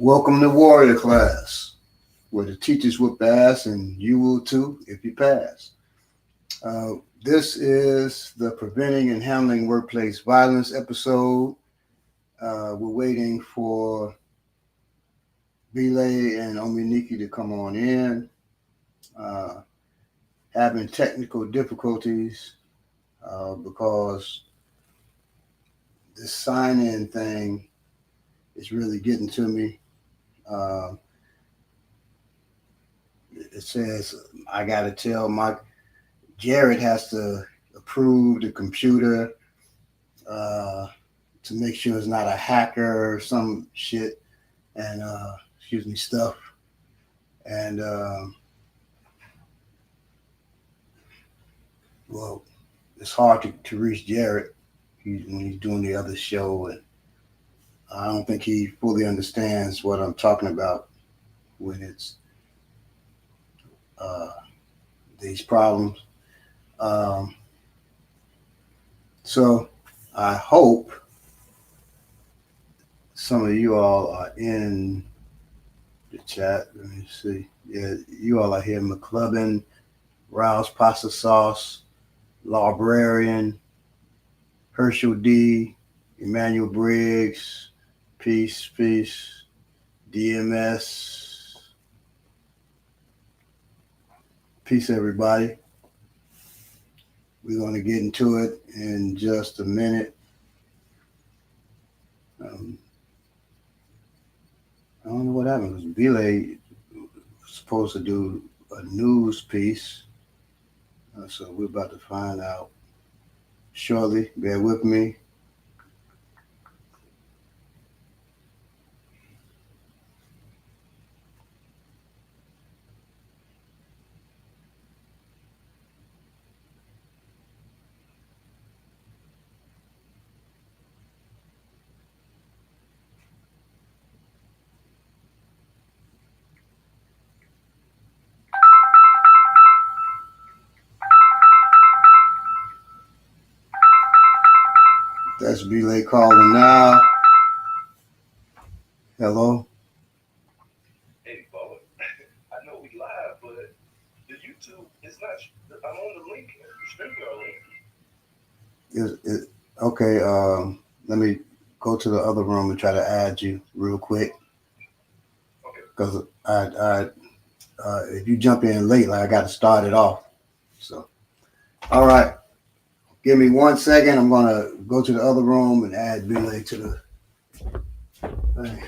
Welcome to Warrior Class, where the teachers whip ass and you will too if you pass. Uh, this is the Preventing and Handling Workplace Violence episode. We're waiting for Belay and Ominiki to come on in. Uh, Having technical difficulties because this sign in thing is really getting to me. Uh, it says I got to tell my Jared has to approve the computer uh, to make sure it's not a hacker or some shit and excuse me stuff. And well, it's hard to reach Jared when he's doing the other show, and I don't think he fully understands what I'm talking about when it's uh, these problems. Um, so I hope some of you all are in the chat. Let me see. Yeah, you all are here. McClubbin, Rouse Pasta Sauce, Librarian, Herschel D, Emmanuel Briggs, Peace, DMS, peace everybody. We're going to get into it in just a minute. I don't know what happened because Belay was supposed to do a news piece. So we're about to find out shortly. Bear with me. That's Belay calling now. Hello. Hey, Bo, I know we live, but the YouTube is not. I'm on the link, the StreamYard link. Okay? Let me go to the other room and try to add you real quick Okay. because if you jump in late, like I got to start it off. So, all right, give me 1 second. I'm gonna go to the other room and add Belay to the thing.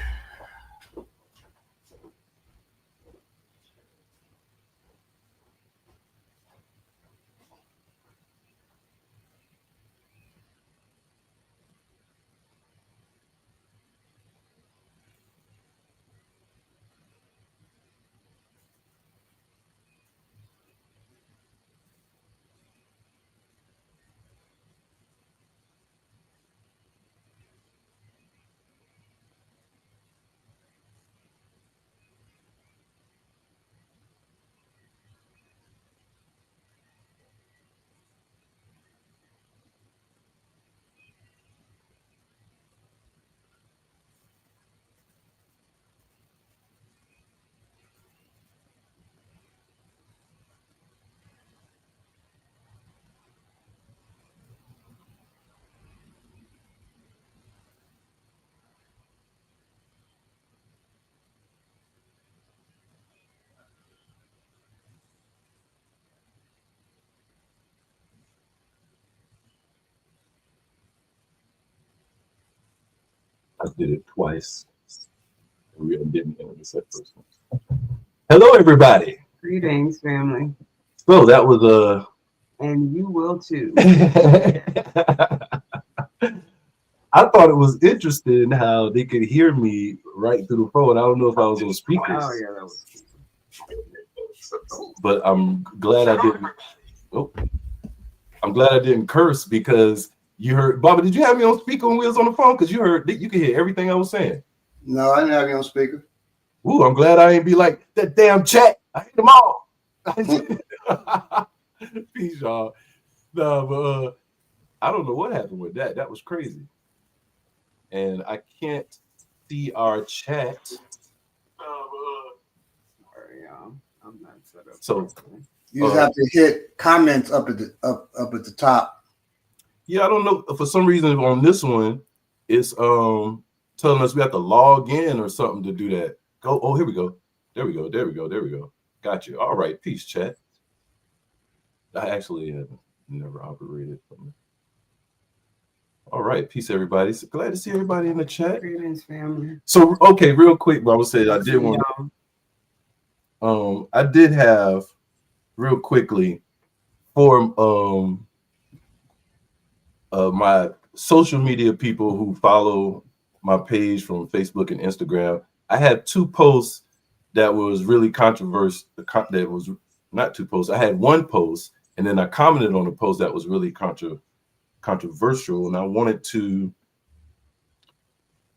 I did it twice. We didn't know the first one. Hello, everybody. Greetings, family. So that was And you will too. I thought it was interesting how they could hear me right through the phone. I don't know if I was on speakers. Oh, yeah, that was. But I'm glad I didn't. Oh, I'm glad I didn't curse because you heard. Bobby, did you have me on speaker when we was on the phone? Because you could hear everything I was saying. No, I didn't have you on speaker. Ooh, I'm glad I ain't be like that damn chat. I hate them all. Peace, y'all. No, but I don't know what happened with that. That was crazy. And I can't see our chat I'm not set up. So You just have to hit comments up at the top. yeah, I don't know. For some reason on this one, it's telling us we have to log in or something to do that. Go. Oh, here we go. There we go. Got you. All right. Peace, chat. I actually have never operated from it. All right. Peace, everybody. So glad to see everybody in the chat. Greetings, family. So, okay, real quick, Baba said I did want. I did have real quickly for my social media people who follow my page from Facebook and Instagram. I had two posts that was really controversial. That was not two posts. I had one post, and then I commented on a post that was really controversial, and I wanted to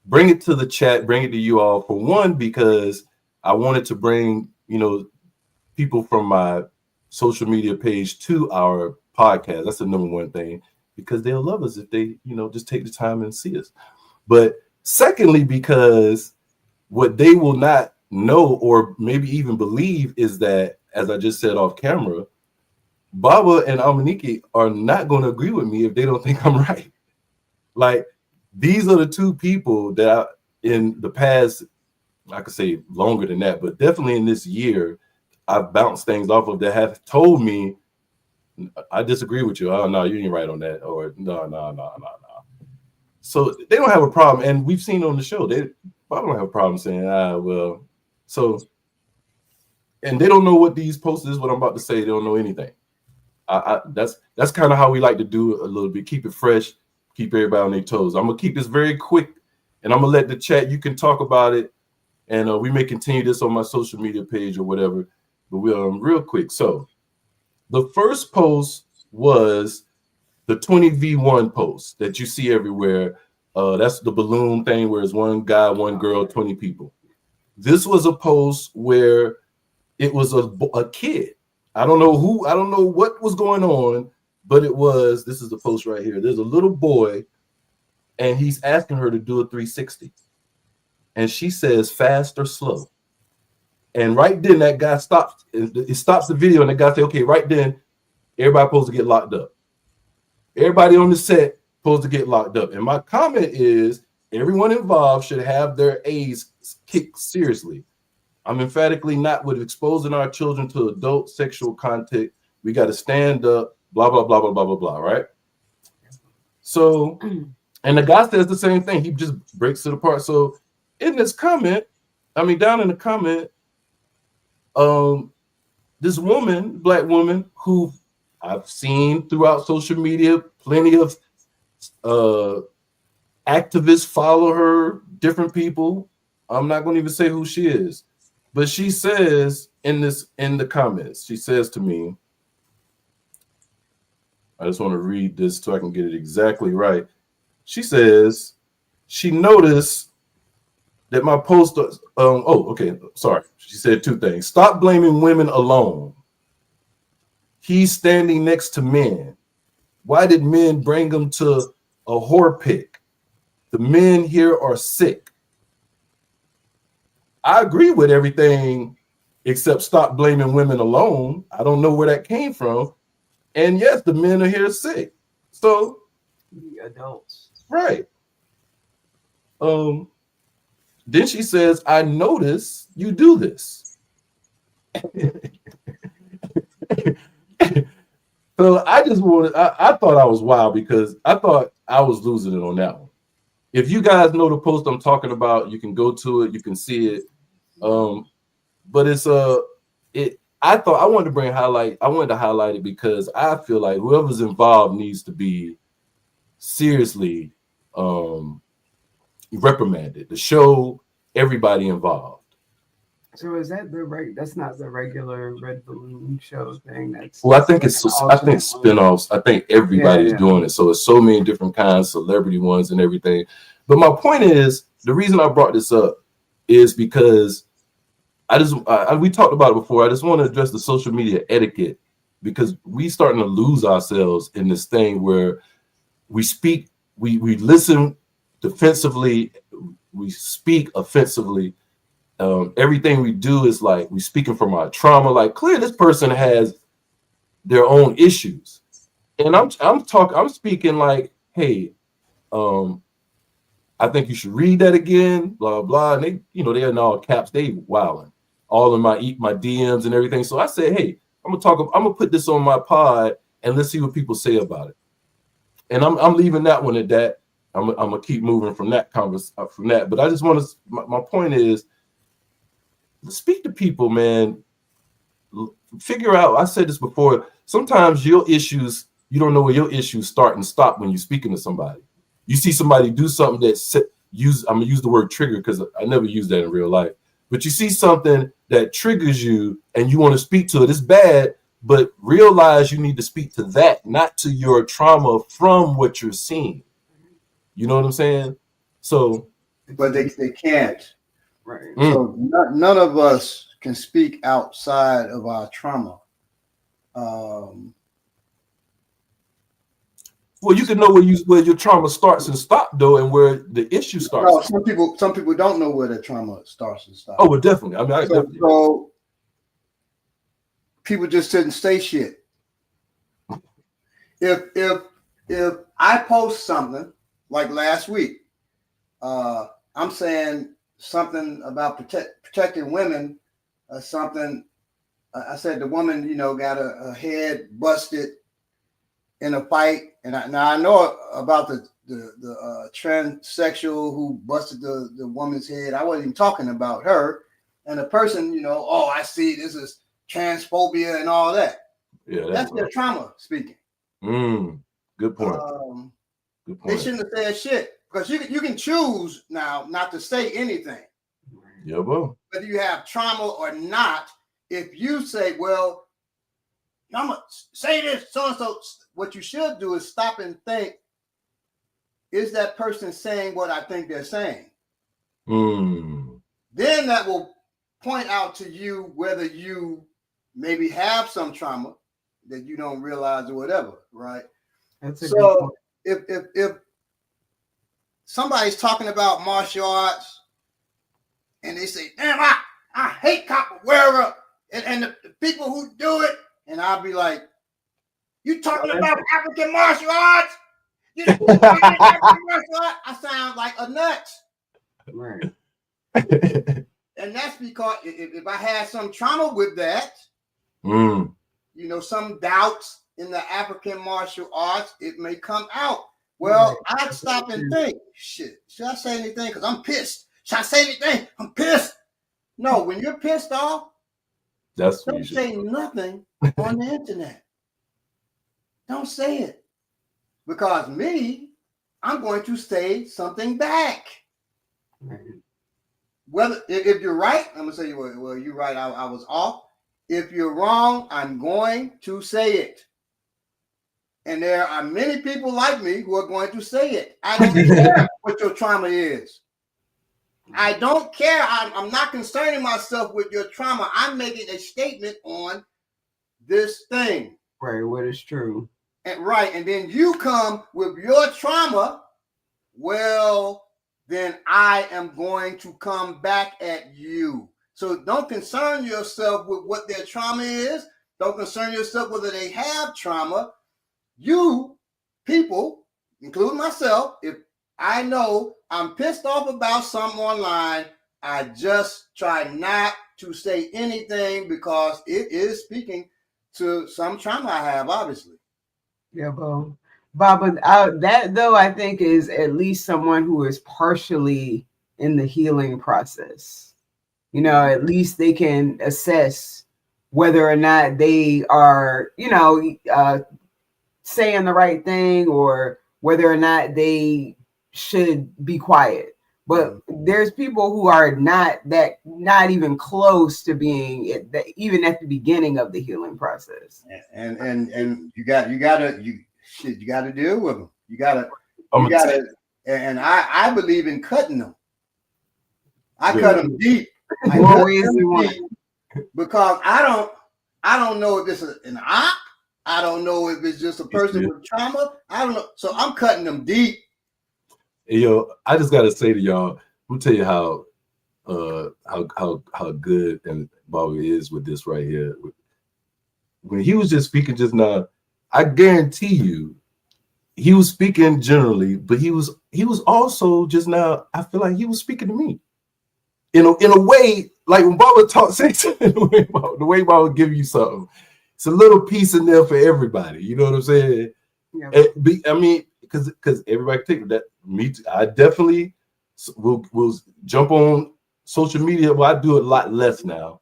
bring it to the chat, bring it to you all. For one, because I wanted to bring people from my social media page to our podcast. That's the number one thing, because they'll love us if they just take the time and see us. But secondly, because what they will not know or maybe even believe is that, as I just said off camera, Baba and Amaniki are not going to agree with me if they don't think I'm right. Like, these are the two people that in the past, I could say longer than that, but definitely in this year, I've bounced things off of that have told me, I disagree with you. Oh, no, you ain't right on that. Or no. So they don't have a problem. And we've seen on the show, I don't have a problem saying, well, so, and they don't know what these posts is, what I'm about to say. They don't know anything. That's kind of how we like to do it a little bit. Keep it fresh, keep everybody on their toes. I'm going to keep this very quick, and I'm going to let the chat, you can talk about it. And we may continue this on my social media page or whatever, but we'll real quick. So the first post was the 20v1 post that you see everywhere. That's the balloon thing where it's one guy, one girl, 20 people. This was a post where it was a kid. I don't know what was going on, but this is the post right here. There's a little boy, and he's asking her to do a 360. And she says, fast or slow. And right then, that guy stops. It stops the video, and the guy says, okay, right then, everybody supposed to get locked up. Everybody on the set supposed to get locked up. And my comment is, everyone involved should have their A's kicked seriously. I'm emphatically not with exposing our children to adult sexual content. We got to stand up, blah, blah, blah, blah, blah, blah, blah, right? So, and the guy says the same thing. He just breaks it apart. So, in this comment, down in the comment, this woman, black woman, who I've seen throughout social media, plenty of activists follow her, different people. I'm not going to even say who she is, but she says in the comments, she says to me, I just want to read this so I can get it exactly right. She says she noticed that my post, sorry. She said two things. Stop blaming women alone. He's standing next to men. Why did men bring him to a whore pick? The men here are sick. I agree with everything except stop blaming women alone. I don't know where that came from. And yes, the men are here sick. So The adults. Right. Then she says, I notice you do this. So I just I thought I was wild because I thought I was losing it on that one. If you guys know the post I'm talking about, you can go to it, you can see it. But it's I wanted to highlight it because I feel like whoever's involved needs to be seriously reprimanded to show everybody involved. So is that that's not the regular Red Balloon show thing? Well, I think spinoffs. I think everybody's doing it. So it's so many different kinds, celebrity ones and everything. But my point is, the reason I brought this up is because we talked about it before. I just want to address the social media etiquette because we starting to lose ourselves in this thing where we speak, we listen defensively, we speak offensively, everything we do is like we speaking from our trauma. Like, clear, this person has their own issues, and I'm speaking like, hey, I think you should read that again, blah blah. And they, they're in all caps, they wilding all in my DMs and everything. So I said, hey, I'm gonna put this on my pod and let's see what people say about it. And I'm leaving that one at that. I'm gonna keep moving from that from that. But I just want to. My point is, speak to people, man. Figure out. I said this before. Sometimes your issues, you don't know where your issues start and stop when you're speaking to somebody. You see somebody do something that I'm gonna use the word trigger because I never use that in real life. But you see something that triggers you and you want to speak to it. It's bad, but realize you need to speak to that, not to your trauma from what you're seeing. You know what I'm saying? So, but they can't. Right. So none of us can speak outside of our trauma. Well, you can know where your trauma starts and stops, though, and where the issue starts. No, some people don't know where their trauma starts and stops. Oh, well, definitely. I mean, so people just didn't say shit. If I post something like last week, I'm saying something about protecting women, something. I said the woman, got a head busted in a fight, and I know about the transsexual who busted the woman's head. I wasn't even talking about her. And the person, oh, I see this is transphobia and all that. Yeah, that's their trauma speaking. Good point. Good point. They shouldn't have said shit because you can choose now not to say anything. Yeah, well, whether you have trauma or not. If you say, well, I'm gonna say this, so and so, what you should do is stop and think, is that person saying what I think they're saying? Then that will point out to you whether you maybe have some trauma that you don't realize or whatever, right? That's a good point. If somebody's talking about martial arts and they say, damn, I hate capoeira and the people who do it, and I'll be like, you talking about African martial arts? I sound like a nut. Right. And that's because if I had some trauma with that, some doubts in the African martial arts, it may come out. Well, I'd stop and think, shit, should I say anything? Because I'm pissed. Should I say anything? I'm pissed. No, when you're pissed off, don't say nothing on the internet. Don't say it. Because I'm going to say something back. Right. Whether if you're right, I'm gonna say, well, you're right, I was off. If you're wrong, I'm going to say it. And there are many people like me who are going to say it. I don't care what your trauma is. I don't care. I'm not concerning myself with your trauma. I'm making a statement on this thing. Right, what is true. And then you come with your trauma. Well, then I am going to come back at you. So don't concern yourself with what their trauma is. Don't concern yourself whether they have trauma. You people, including myself, if I know I'm pissed off about something online, I just try not to say anything because it is speaking to some trauma I have, obviously. Yeah, well, Bob, that though I think is at least someone who is partially in the healing process. At least they can assess whether or not they are, saying the right thing or whether or not they should be quiet. But there's people who are not even close to being even at the beginning of the healing process. And you got to deal with them. You got to, and I believe in cutting them. I cut them deep. Because I don't know if this is an op. I don't know if it's just a person with trauma. I don't know. So I'm cutting them deep. Hey, yo, I just got to say to y'all, I'm going to tell you how how good and Bobby is with this right here. When he was just speaking just now, I guarantee you, he was speaking generally, but he was also just now. I feel like he was speaking to me in a way, like when Baba says the way Baba give you something. It's a little piece in there for everybody. You know what I'm saying? Yeah. I mean, because everybody take that. Me too. I definitely will jump on social media. Well, I do it a lot less now.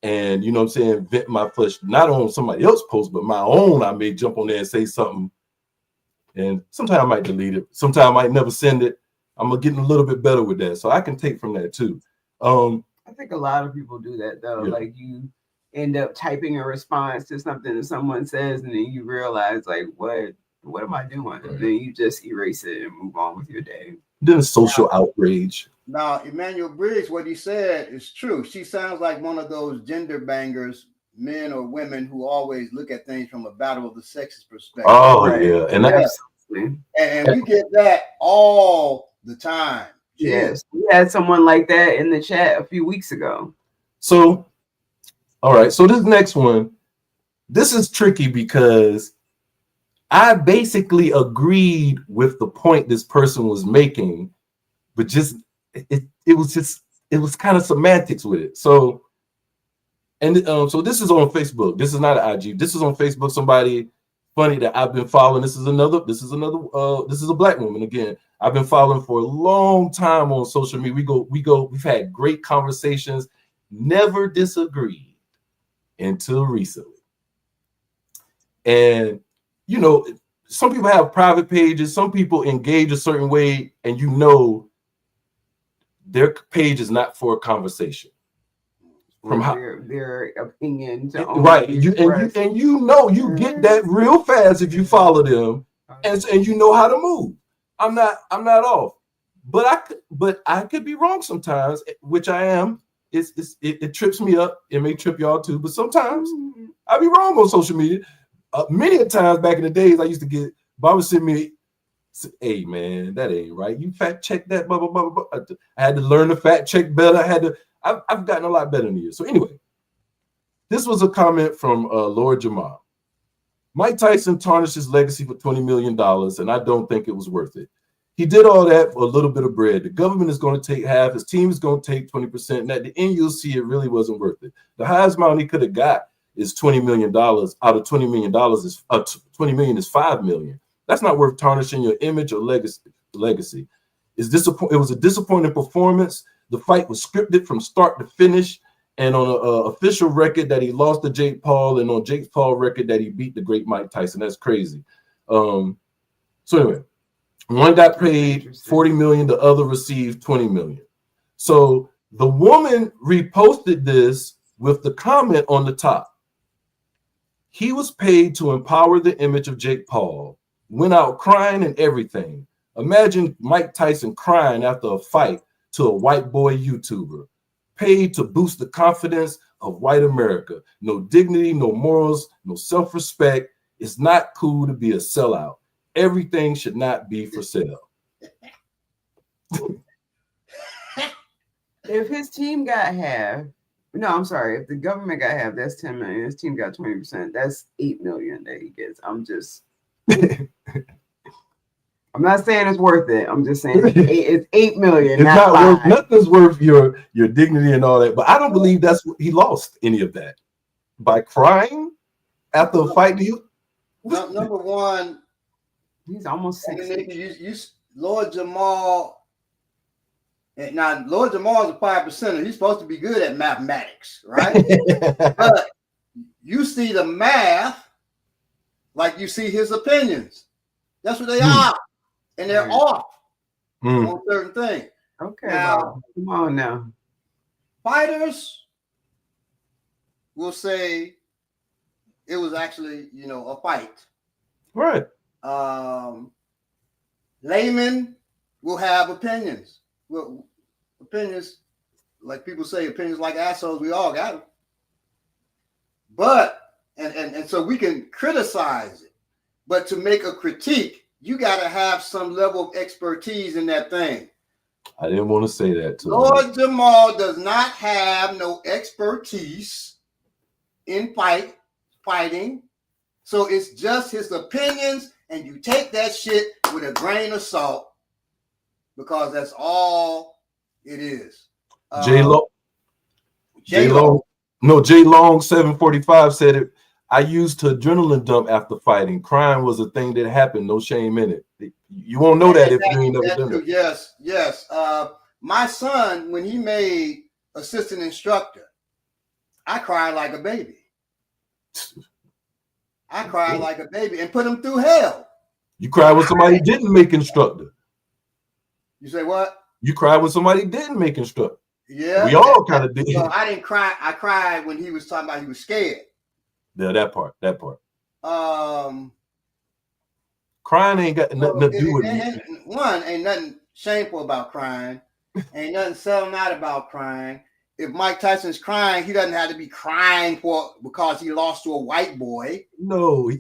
And you know what I'm saying, vent my flesh, not on somebody else's post, but my own. I may jump on there and say something. And sometimes I might delete it. Sometimes I might never send it. I'm getting a little bit better with that. So I can take from that too. I think a lot of people do that though. Yeah. Like you end up typing a response to something that someone says, and then you realize like, what am I doing? Right. And then you just erase it and move on with your day. Then social outrage. Now, Emmanuel Briggs, what he said is true. She sounds like one of those gender bangers, men or women who always look at things from a battle of the sexes perspective. Oh Right. yeah, and Absolutely. And we get that all the time. Yes, we had someone like that in the chat a few weeks ago. So, all right. So this next one, this is tricky because I basically agreed with the point this person was making, but just it was kind of semantics with it. So, and so this is on Facebook. This is not an IG. This is on Facebook. Somebody funny that I've been following. This is a black woman again. I've been following for a long time on social media. We've had great conversations, never disagreed until recently. And you know, some people have private pages, some people engage a certain way, and you know their page is not for a conversation. From their opinion to right. You know you get that real fast if you follow them, and you know how to move. I'm not off, but I could be wrong sometimes, which I am. It trips me up. It may trip y'all too, but sometimes I be wrong on social media. Many a times back in the days, I used to get Bobby send me, "Hey man, that ain't right. You fact check that." Blah blah blah blah. I had to learn to fact check better. I've gotten a lot better in the years. So anyway, this was a comment from Lord Jamal. Mike Tyson tarnished his legacy for $20 million, and I don't think it was worth it. He did all that for a little bit of bread. The government is going to take half. His team is going to take 20%. And at the end, you'll see it really wasn't worth it. The highest amount he could have got is $20 million. Out of $20 million is $20 million is $5 million. That's not worth tarnishing your image or legacy. It was a disappointing performance. The fight was scripted from start to finish. And on an official record that he lost to Jake Paul, and on Jake Paul record that he beat the great Mike Tyson. That's crazy. So anyway, one got paid $40 million, the other received $20 million. So the woman reposted this with the comment on the top. He was paid to empower the image of Jake Paul, went out crying and everything. Imagine Mike Tyson crying after a fight to a white boy YouTuber. Paid to boost the confidence of white America. No dignity, no morals, no self-respect. It's not cool to be a sellout. Everything should not be for sale. If his team got half, if the government got half, that's 10 million. His team got 20%. That's 8 million that he gets. I'm not saying it's worth it. I'm just saying it's 8 million. It's not worth, 5. nothing's worth your dignity and all that. But I don't believe that's what he lost any of that by crying after a fight. Number one, he's almost 60. Lord Jamal. Now, Lord Jamal is a 5%. He's supposed to be good at mathematics, right? But you see the math like you see his opinions. That's what they are. And they're off on certain things. Okay, now, come on now. Fighters will say it was actually, a fight. Right. Laymen will have opinions. Well, opinions, like people say, opinions like assholes. We all got them. But and so we can criticize it, but to make a critique, you got to have some level of expertise in that thing. I didn't want to say that to him. Lord Jamal does not have no expertise in fighting. So it's just his opinions, and you take that shit with a grain of salt because that's all it is. J Long 745 said it. I used to adrenaline dump after fighting. Crying was a thing that happened. No shame in it. You won't know that if you ain't never done it. Yes. My son, when he made assistant instructor, I cried like a baby. I cried like a baby and put him through hell. You cried when somebody didn't make instructor. You say what? You cried when somebody didn't make instructor. Yeah. We all kind of did. No, I didn't cry. I cried when he was talking about he was scared. Yeah, that part. Crying ain't got nothing to do with it. One, ain't nothing shameful about crying. Ain't nothing selling out about crying. If Mike Tyson's crying, he doesn't have to be crying because he lost to a white boy. No,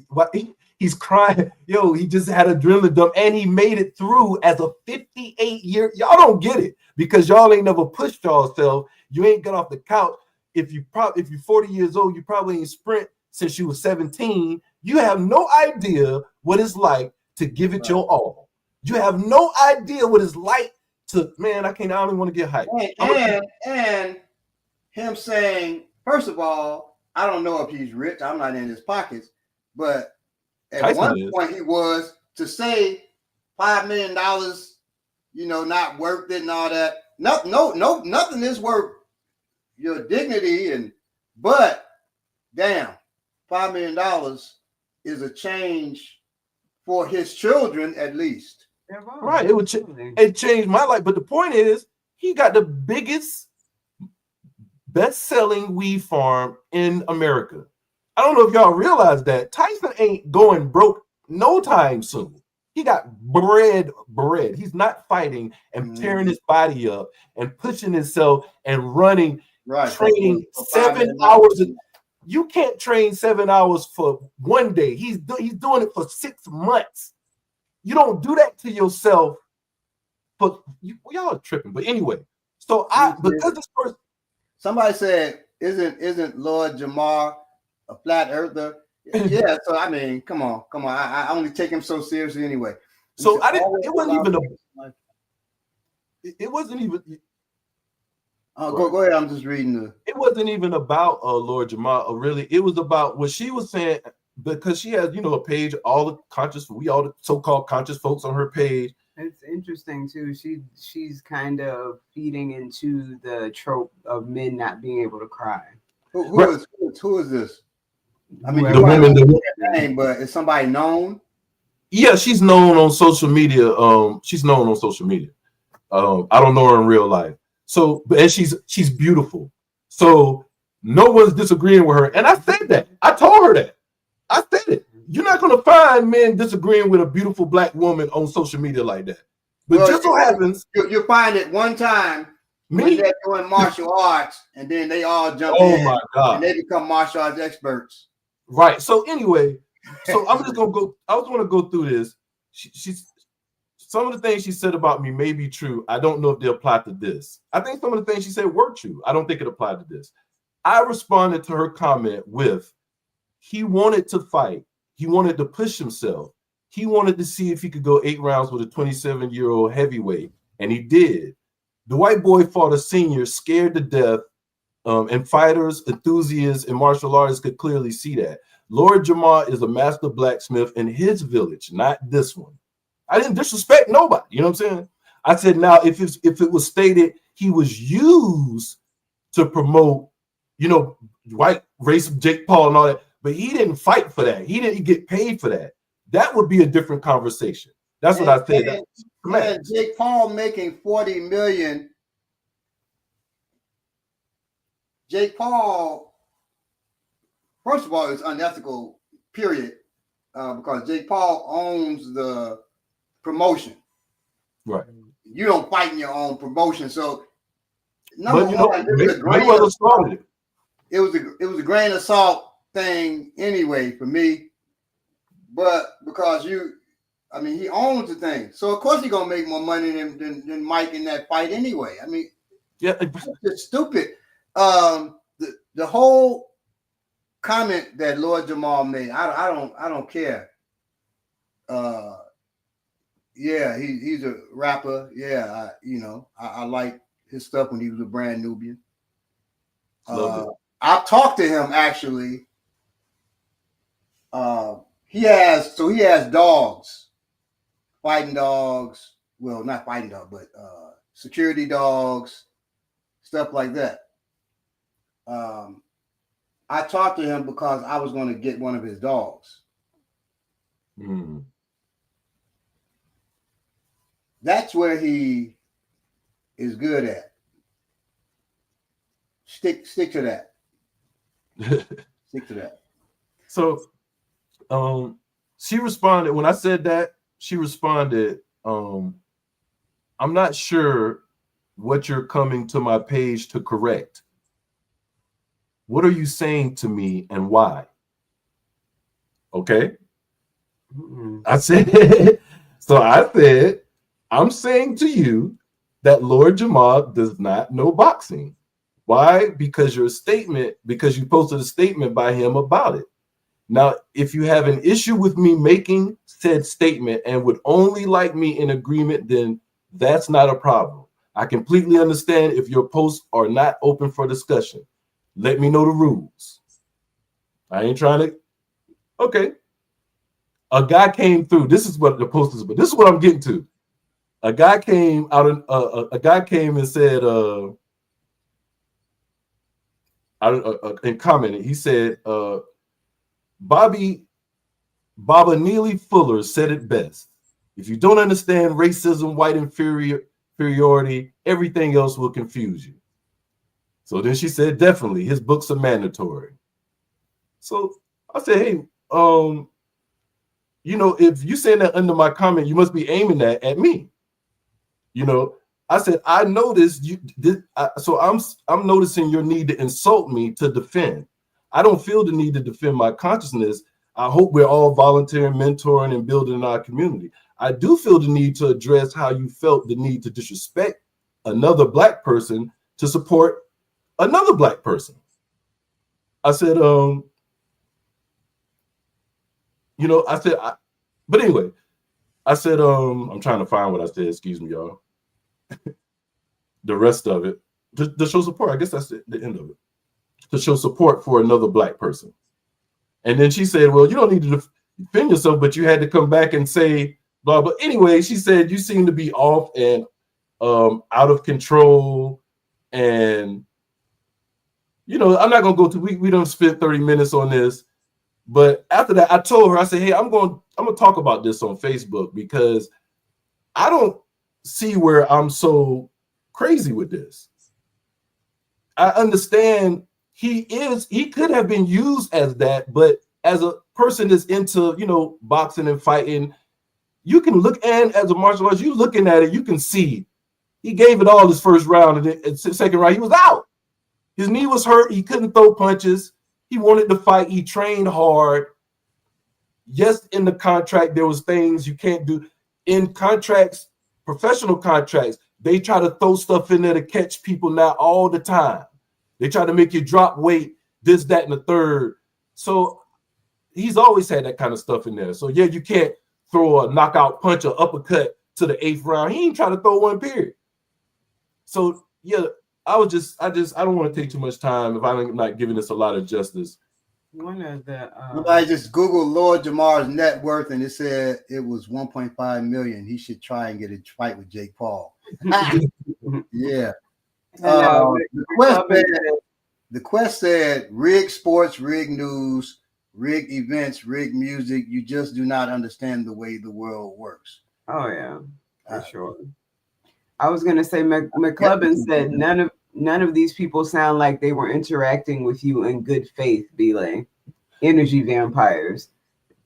he's crying. Yo, he just had adrenaline dump and he made it through as a 58-year. Y'all don't get it because y'all ain't never pushed yourself. You ain't got off the couch. If you're 40 years old, you probably ain't sprint since you were 17. You have no idea what it's like to give it your all. You have no idea what it's like to, man, I don't even want to get hyped. And him saying, first of all, I don't know if he's rich. I'm not in his pockets, but at Tyson one point he was to say $5 million, not worth it and all that. No, nothing is worth your dignity but damn, $5 million is a change for his children at least. Right, it changed my life. But the point is, he got the biggest, best-selling weed farm in America. I don't know if y'all realize that Tyson ain't going broke no time soon. He got bread. He's not fighting and tearing his body up and pushing himself and running, training 7 hours. You can't train 7 hours for one day. He's doing it for 6 months. You don't do that to yourself. But y'all are tripping. But anyway, so because this person, somebody said, isn't Lord Jamar a flat earther? Yeah. So I mean, come on. I only take him so seriously anyway. So it wasn't even. Go ahead. I'm just reading It wasn't even about Lord Jamal. Really, it was about what she was saying because she has, a page. All the so-called conscious folks on her page. It's interesting too. She's kind of feeding into the trope of men not being able to cry. Who is this? I mean, the woman. Name, but is somebody known? Yeah, she's known on social media. I don't know her in real life. So, and she's beautiful. So no one's disagreeing with her. And I said that. I told her that. I said it. You're not going to find men disagreeing with a beautiful black woman on social media like that. But just so happens you find it one time when they're doing martial arts, and then they all jump in. My God. And they become martial arts experts. Right. So anyway, I'm just gonna go. I was going to go through this. She's some of the things she said about me may be true. I don't know if they apply to this. I think some of the things she said were true. I don't think it applied to this. I responded to her comment with, he wanted to fight. He wanted to push himself. He wanted to see if he could go 8 rounds with a 27-year-old heavyweight, and he did. The white boy fought a senior, scared to death, and fighters, enthusiasts, and martial artists could clearly see that. Lord Jamar is a master blacksmith in his village, not this one. I didn't disrespect nobody. You know what I'm saying? I said, now, if it was stated he was used to promote, white race, Jake Paul and all that, but he didn't fight for that. He didn't get paid for that. That would be a different conversation. That's what I said. And Jake Paul making $40 million. Jake Paul, first of all, is unethical, period, because Jake Paul owns the promotion. Right. You don't fight in your own promotion. So, it was a grain of salt thing anyway for me. But because I mean, he owns the thing, so of course he's gonna make more money than Mike in that fight anyway. I mean, Yeah, it's stupid. The whole comment that Lord Jamal made, I don't care. Yeah, he's a rapper. Yeah, I like his stuff when he was a brand Nubian. I've talked to him actually. He has dogs, fighting dogs. Well, not fighting dogs, but security dogs, stuff like that. I talked to him because I was going to get one of his dogs. Mm. That's where he is good at. Stick to that. Stick to that. So, she responded when I said that. She responded, "I'm not sure what you're coming to my page to correct. What are you saying to me and why?" Okay. I said, I'm saying to you that Lord Jamal does not know boxing. Why? Because you posted a statement by him about it. Now, if you have an issue with me making said statement and would only like me in agreement, then that's not a problem. I completely understand if your posts are not open for discussion. Let me know the rules. I ain't trying to. Okay. A guy came through. This is what the post is, but this is what I'm getting to. A guy came out. A guy came and said, and commented. He said, Baba Neely Fuller said it best. If you don't understand racism, white inferiority, everything else will confuse you. So then she said, definitely, his books are mandatory. So I said, hey, if you saying that under my comment, you must be aiming that at me. I said, I noticed you did. So I'm noticing your need to insult me to defend. I don't feel the need to defend my consciousness. I hope we're all volunteering, mentoring, and building our community. I do feel the need to address how you felt the need to disrespect another Black person to support another Black person. I said, but anyway, I said, I'm trying to find what I said. Excuse me, y'all. The rest of it, to show support. I guess that's the end of it. To show support for another Black person. And then she said, well, you don't need to defend yourself, but you had to come back and say blah, blah. Anyway, she said, you seem to be off and out of control. And, I'm not going to go to, we don't spend 30 minutes on this. But after that, I told her, I said, hey, I'm going to talk about this on Facebook because I don't see where I'm so crazy with this. I understand he could have been used as that, but as a person that's into, boxing and fighting, you can look, and as a martial artist, you looking at it, you can see he gave it all his first round, and then second round, he was out. His knee was hurt. He couldn't throw punches. He wanted to fight. He trained hard. Yes, in the contract, there was things you can't do. In contracts, professional contracts, they try to throw stuff in there to catch people now all the time. They try to make you drop weight, this, that, and the third. So he's always had that kind of stuff in there. So yeah, you can't throw a knockout punch or uppercut to the 8th round. He ain't trying to throw one, period. So yeah, I don't want to take too much time if I'm not giving this a lot of justice. One of the I just Googled Lord Jamal's net worth and it said it was 1.5 million. He should try and get a fight with Jake Paul. Yeah. The Quest said rig sports, rig news, rig events, rig music. You just do not understand the way the world works. Oh yeah, for sure. I was gonna say McClubbin said none of these people sound like they were interacting with you in good faith, Belay. Energy vampires.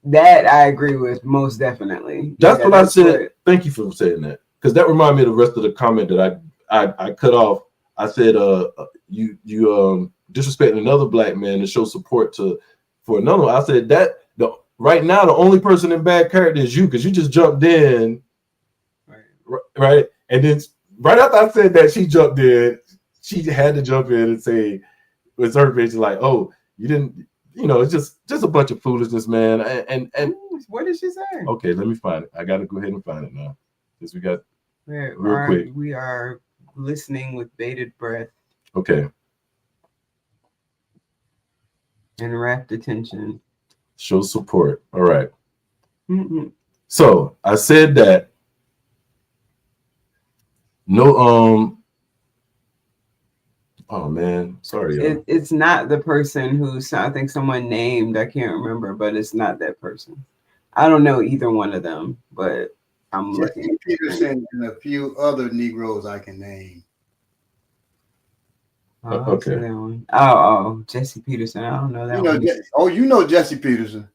That I agree with most definitely. That's what I said. Thank you for saying that, because that reminded me of the rest of the comment that I cut off. I said, you disrespecting another Black man to show support for another one. I said that right now, the only person in bad character is you because you just jumped in, right? And then right after I said that, she jumped in. She had to jump in and say, "It's her bitch." Like, oh, you didn't. It's just a bunch of foolishness, man. And what did she say? Okay, let me find it. I got to go ahead and find it now because we got real quick. We are listening with bated breath. Okay. And rapt attention. Show support. All right. Mm-mm. So I said that no. Oh man, sorry. It's not the person who I think someone named. I can't remember, but it's not that person. I don't know either one of them, but I'm looking. Peterson and a few other Negroes I can name. Okay. That one. Oh, Jesse Peterson. I don't know that one. You know Jesse Peterson.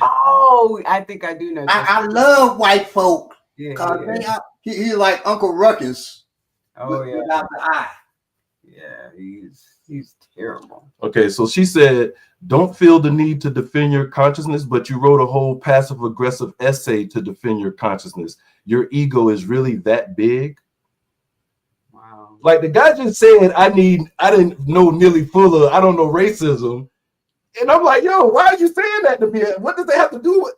Oh, I think I do know. I love white folk. Yeah. He's like Uncle Ruckus. Without the eye. Yeah, he's terrible. Okay, so she said, don't feel the need to defend your consciousness, but you wrote a whole passive-aggressive essay to defend your consciousness. Your ego is really that big? Wow. Like the guy just said, I didn't know Neely Fuller, I don't know racism. And I'm like, yo, why are you saying that to me? What does that have to do with?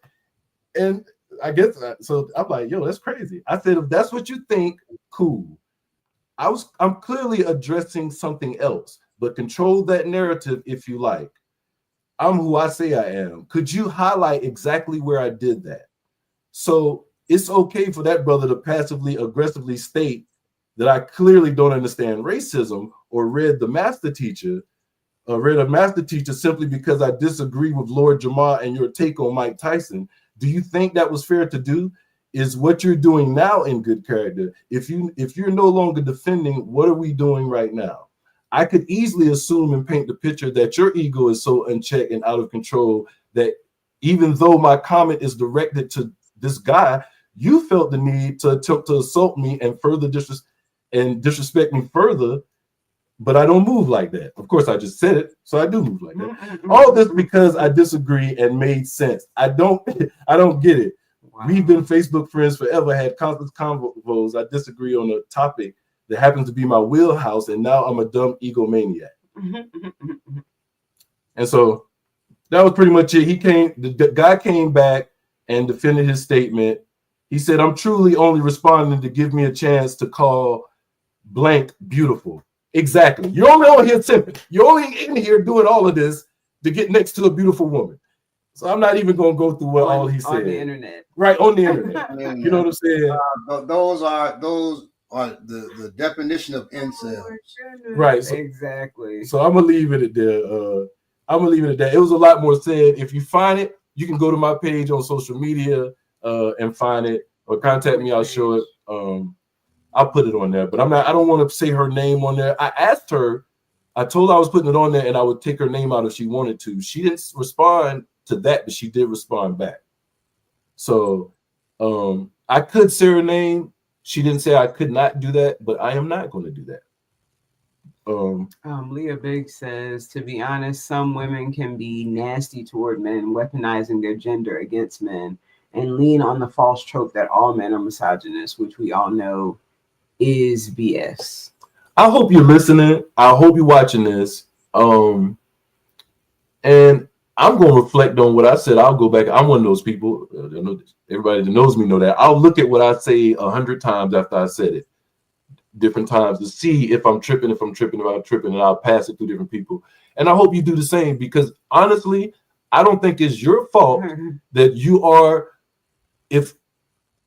And I guess, so I'm like, yo, that's crazy. I said, if that's what you think, cool. I'm clearly addressing something else, but control that narrative if you like. I'm who I say I am. Could you highlight exactly where I did that? So it's okay for that brother to passively aggressively state that I clearly don't understand racism or read a master teacher simply because I disagree with Lord Jamar and your take on Mike Tyson. Do you think that was fair to do? Is what you're doing now in good character? If you're no longer defending, what are we doing right now? I could easily assume and paint the picture that your ego is so unchecked and out of control that even though my comment is directed to this guy, you felt the need to attempt to assault me and further disrespect me further. But I don't move like that. Of course, I just said it, so I do move like that. All this because I disagree and made sense. I don't get it. Wow. We've been Facebook friends forever, had constant convos. I disagree on a topic that happens to be my wheelhouse, and now I'm a dumb egomaniac. And so that was pretty much it. The guy came back and defended his statement. He said, I'm truly only responding to give me a chance to call blank beautiful. Exactly. You're only on here simping. You're only in here doing all of this to get next to a beautiful woman. So I'm not even going to go through what all he said. On the internet. Right, on the internet. You know what I'm saying? Those are the definition of incel. Right. So, exactly. So I'm going to leave it at there. It was a lot more said. If you find it, you can go to my page on social media and find it or contact me. I'll show it. I'll put it on there. But I don't want to say her name on there. I asked her. I told her I was putting it on there and I would take her name out if she wanted to. She didn't respond to that, but she did respond back. So I could say her name. She didn't say I could not do that, but I am not going to do that. Leah Big says, to be honest, some women can be nasty toward men, weaponizing their gender against men, and lean on the false trope that all men are misogynist, which we all know is BS. I hope you're listening. I hope you're watching this. And I'm going to reflect on what I said. I'll go back. I'm one of those people. Everybody that knows me know that. I'll look at what I say 100 times after I said it, different times, to see if I'm tripping, and I'll pass it through different people. And I hope you do the same, because honestly, I don't think it's your fault that you are. If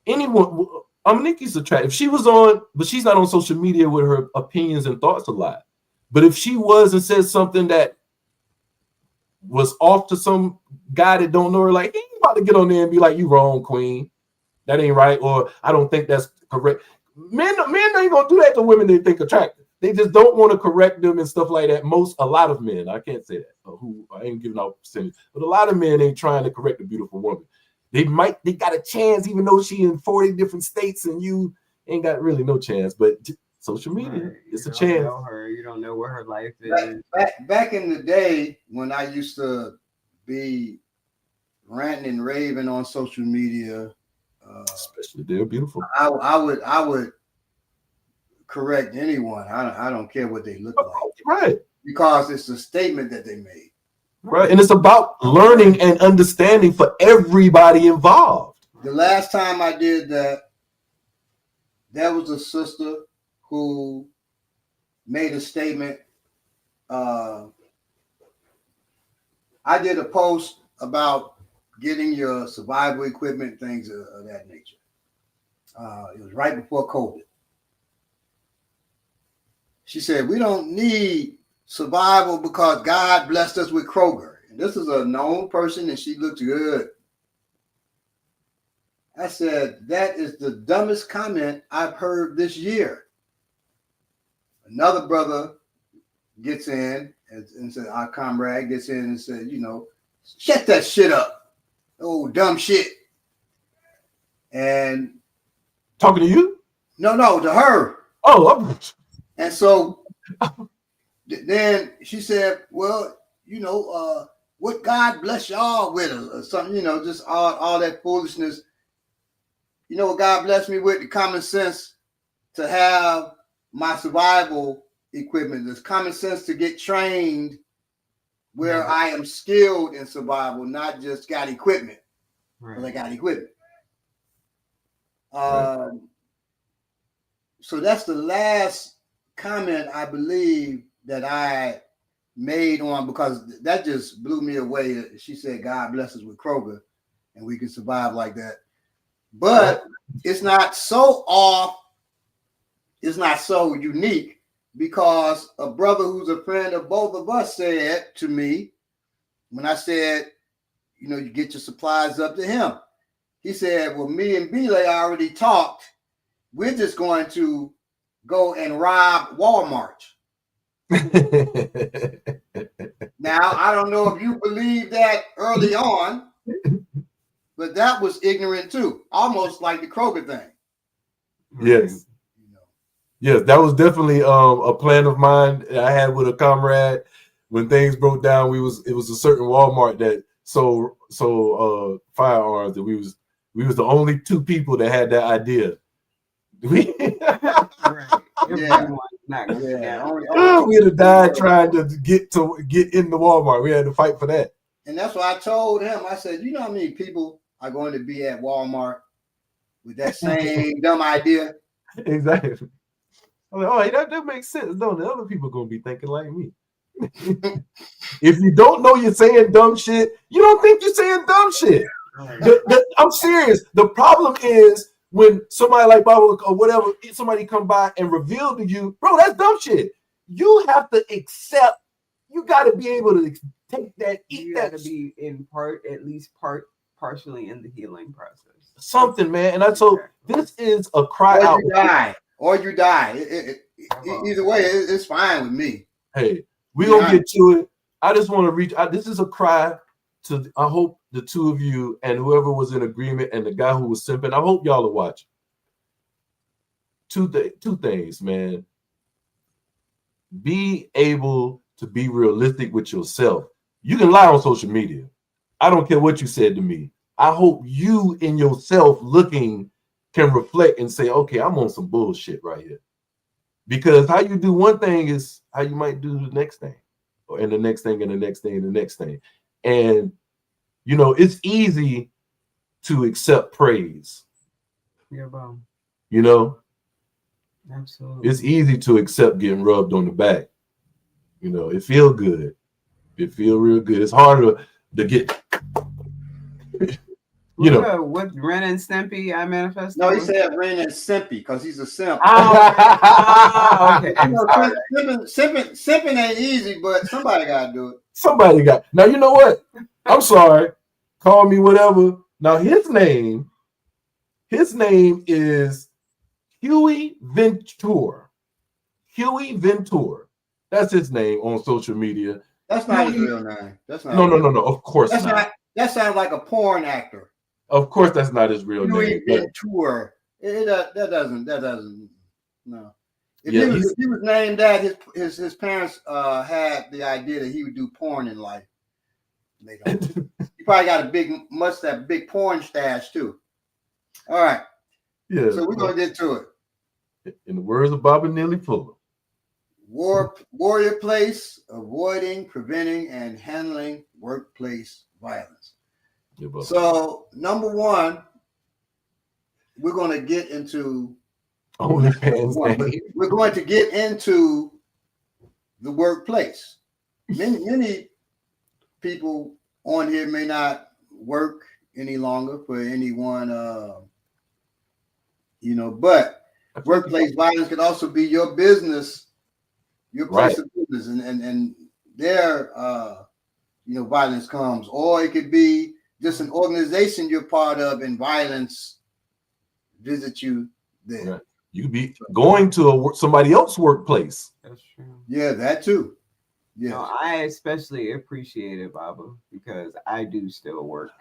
anyone, Nikki's attractive. If she was on, but she's not on social media with her opinions and thoughts a lot. But if she was and said something that was off to some guy that don't know her, like, he ain't about to get on there and be like, you wrong, queen. That ain't right. Or I don't think that's correct. Men ain't gonna do that to women they think attractive. They just don't want to correct them and stuff like that. A lot of men, I can't say that, who I ain't giving out percentage, but a lot of men ain't trying to correct a beautiful woman. They got a chance, even though she in 40 different states and you ain't got really no chance. But social media, it's a chance. Know her. You don't know where her life is. Back in the day when I used to be ranting and raving on social media. Especially they're beautiful. I would correct anyone. I don't care what they look like. Right. Because it's a statement that they made. Right. And it's about learning and understanding for everybody involved. The last time I did that, there was a sister who made a statement. I did a post about getting your survival equipment, things of that nature. It was right before COVID. She said, we don't need survival because God blessed us with Kroger. And this is a known person and she looked good. I said, that is the dumbest comment I've heard this year. Another brother gets in and said, our comrade gets in and said, shut that shit up. Oh, dumb shit. And talking to you? No, to her. Oh, and so then she said, well, what God bless y'all with or something, just all that foolishness. You know what God blessed me with? The common sense to have my survival equipment. There's common sense to get trained where I am skilled in survival, not just got equipment. Because I got equipment. So that's the last comment I believe that I made on, because that just blew me away. She said, God bless us with Kroger and we can survive like that. But it's not so off. It's not so unique, because a brother who's a friend of both of us said to me, when I said, you get your supplies up to him. He said, well, me and Belay already talked. We're just going to go and rob Walmart. Now, I don't know if you believe that early on, but that was ignorant too, almost like the Kroger thing. Yes. Yes, that was definitely a plan of mine I had with a comrade. When things broke down, it was a certain Walmart that sold firearms, that we was the only two people that had that idea. We'd have died trying to get in the Walmart. We had to fight for that. And that's why I told him, I said, you know how many people are going to be at Walmart with that same dumb idea? Exactly. I'm like, oh, that makes sense. No, the other people are going to be thinking like me. If you don't know you're saying dumb shit, you don't think you're saying dumb shit. I'm serious. The problem is when somebody like Bob or whatever, somebody come by and reveal to you, bro, that's dumb shit. You have to accept. You got to be able to take that, eat that. You got to be in part, at least partially in the healing process. Something, man. And I told, this is a cry out. Or you die. Either way, it's fine with me. Hey, we're going to get to it. I just want to reach out. This is a cry to, I hope the two of you and whoever was in agreement and the guy who was simping, I hope y'all are watching. Two things, man. Be able to be realistic with yourself. You can lie on social media. I don't care what you said to me. I hope you in yourself looking can reflect and say, okay, I'm on some bullshit right here. Because how you do one thing is how you might do the next thing, and the next thing, and the next thing, and the next thing. And, it's easy to accept praise. Yeah, bro. Absolutely. It's easy to accept getting rubbed on the back. It feel good. It feel real good. It's harder to get... With Ren and Stimpy, I manifest. No, he said Ren and Simpy because he's a simp. Okay. Simping ain't easy, but somebody got to do it. Somebody got. Now, you know what? I'm sorry. Call me whatever. Now, his name is Huey Ventura. Huey Ventura. That's his name on social media. That's not his real name. That's not. No. Of course not. That sounds like a porn actor. Of course, that's not his real name. Ventura. That doesn't. No. If he was named that, his parents had the idea that he would do porn in life. He probably got a big porn stash too. All right. Yeah. So we're gonna get to it. In the words of Bobby Neely Fuller. Warrior place, avoiding, preventing, and handling workplace violence. Yeah, brother. So number one, we're going to get into OnlyFans. We're going to get into the workplace. Many people on here may not work any longer for anyone, but workplace violence could also be your business, your place of business, and their violence comes, or it could be just an organization you're part of, and violence visit you there. Right. You could be going to somebody else's workplace. That's true. Yeah, that too. Yeah, no, I especially appreciate it, Baba, because I do still work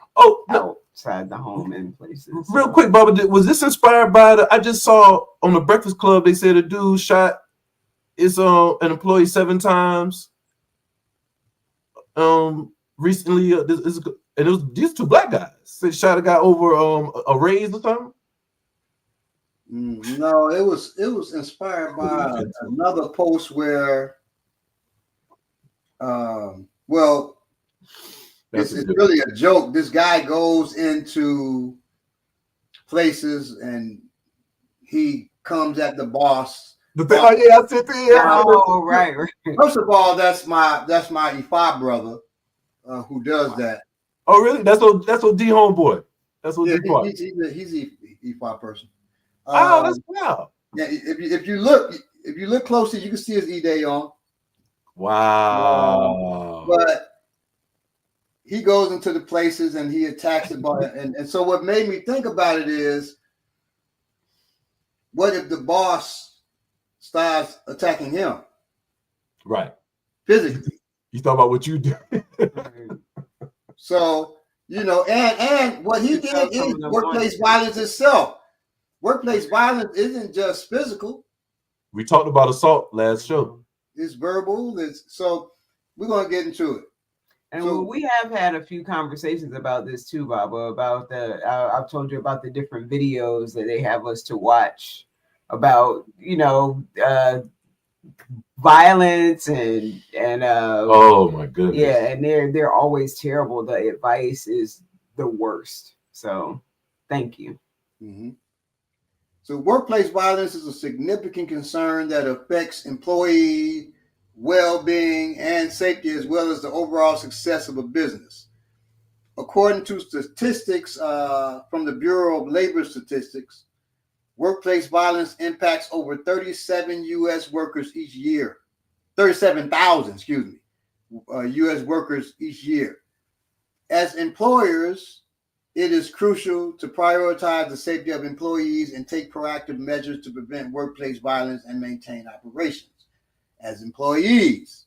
outside the home in places. Real quick, Baba, was this inspired by I just saw on the Breakfast Club, they said a dude shot an employee 7 times. Recently, and it was these 2 black guys. They shot a guy over a raise or something. No, it was inspired by another post where, it's really a joke. This guy goes into places and he comes at the boss. I sit there. Oh, right. First of all, that's my Ifa brother who does that. Oh, really? That's what D homeboy. That's what D part. He's a Ifa person. Oh, that's wow. Yeah, if you look closely, you can see his E-Day on. Wow. But he goes into the places and he attacks the boss. And so what made me think about it is, what if the boss starts attacking him? Right. Physically. You thought about what you do. So, and what he did is workplace violence itself. Workplace violence isn't just physical. We talked about assault last show. It's verbal. So we're going to get into it. And we have had a few conversations about this too, Baba, about I've told you about the different videos that they have us to watch about, violence and oh my goodness. Yeah, and they're always terrible. The advice is the worst. So thank you. Mm-hmm. So workplace violence is a significant concern that affects employee well-being and safety, as well as the overall success of a business. According to statistics from the Bureau of Labor Statistics, workplace violence impacts over 37 U.S. workers each year. 37,000, U.S. workers each year. As employers, it is crucial to prioritize the safety of employees and take proactive measures to prevent workplace violence and maintain operations. As employees,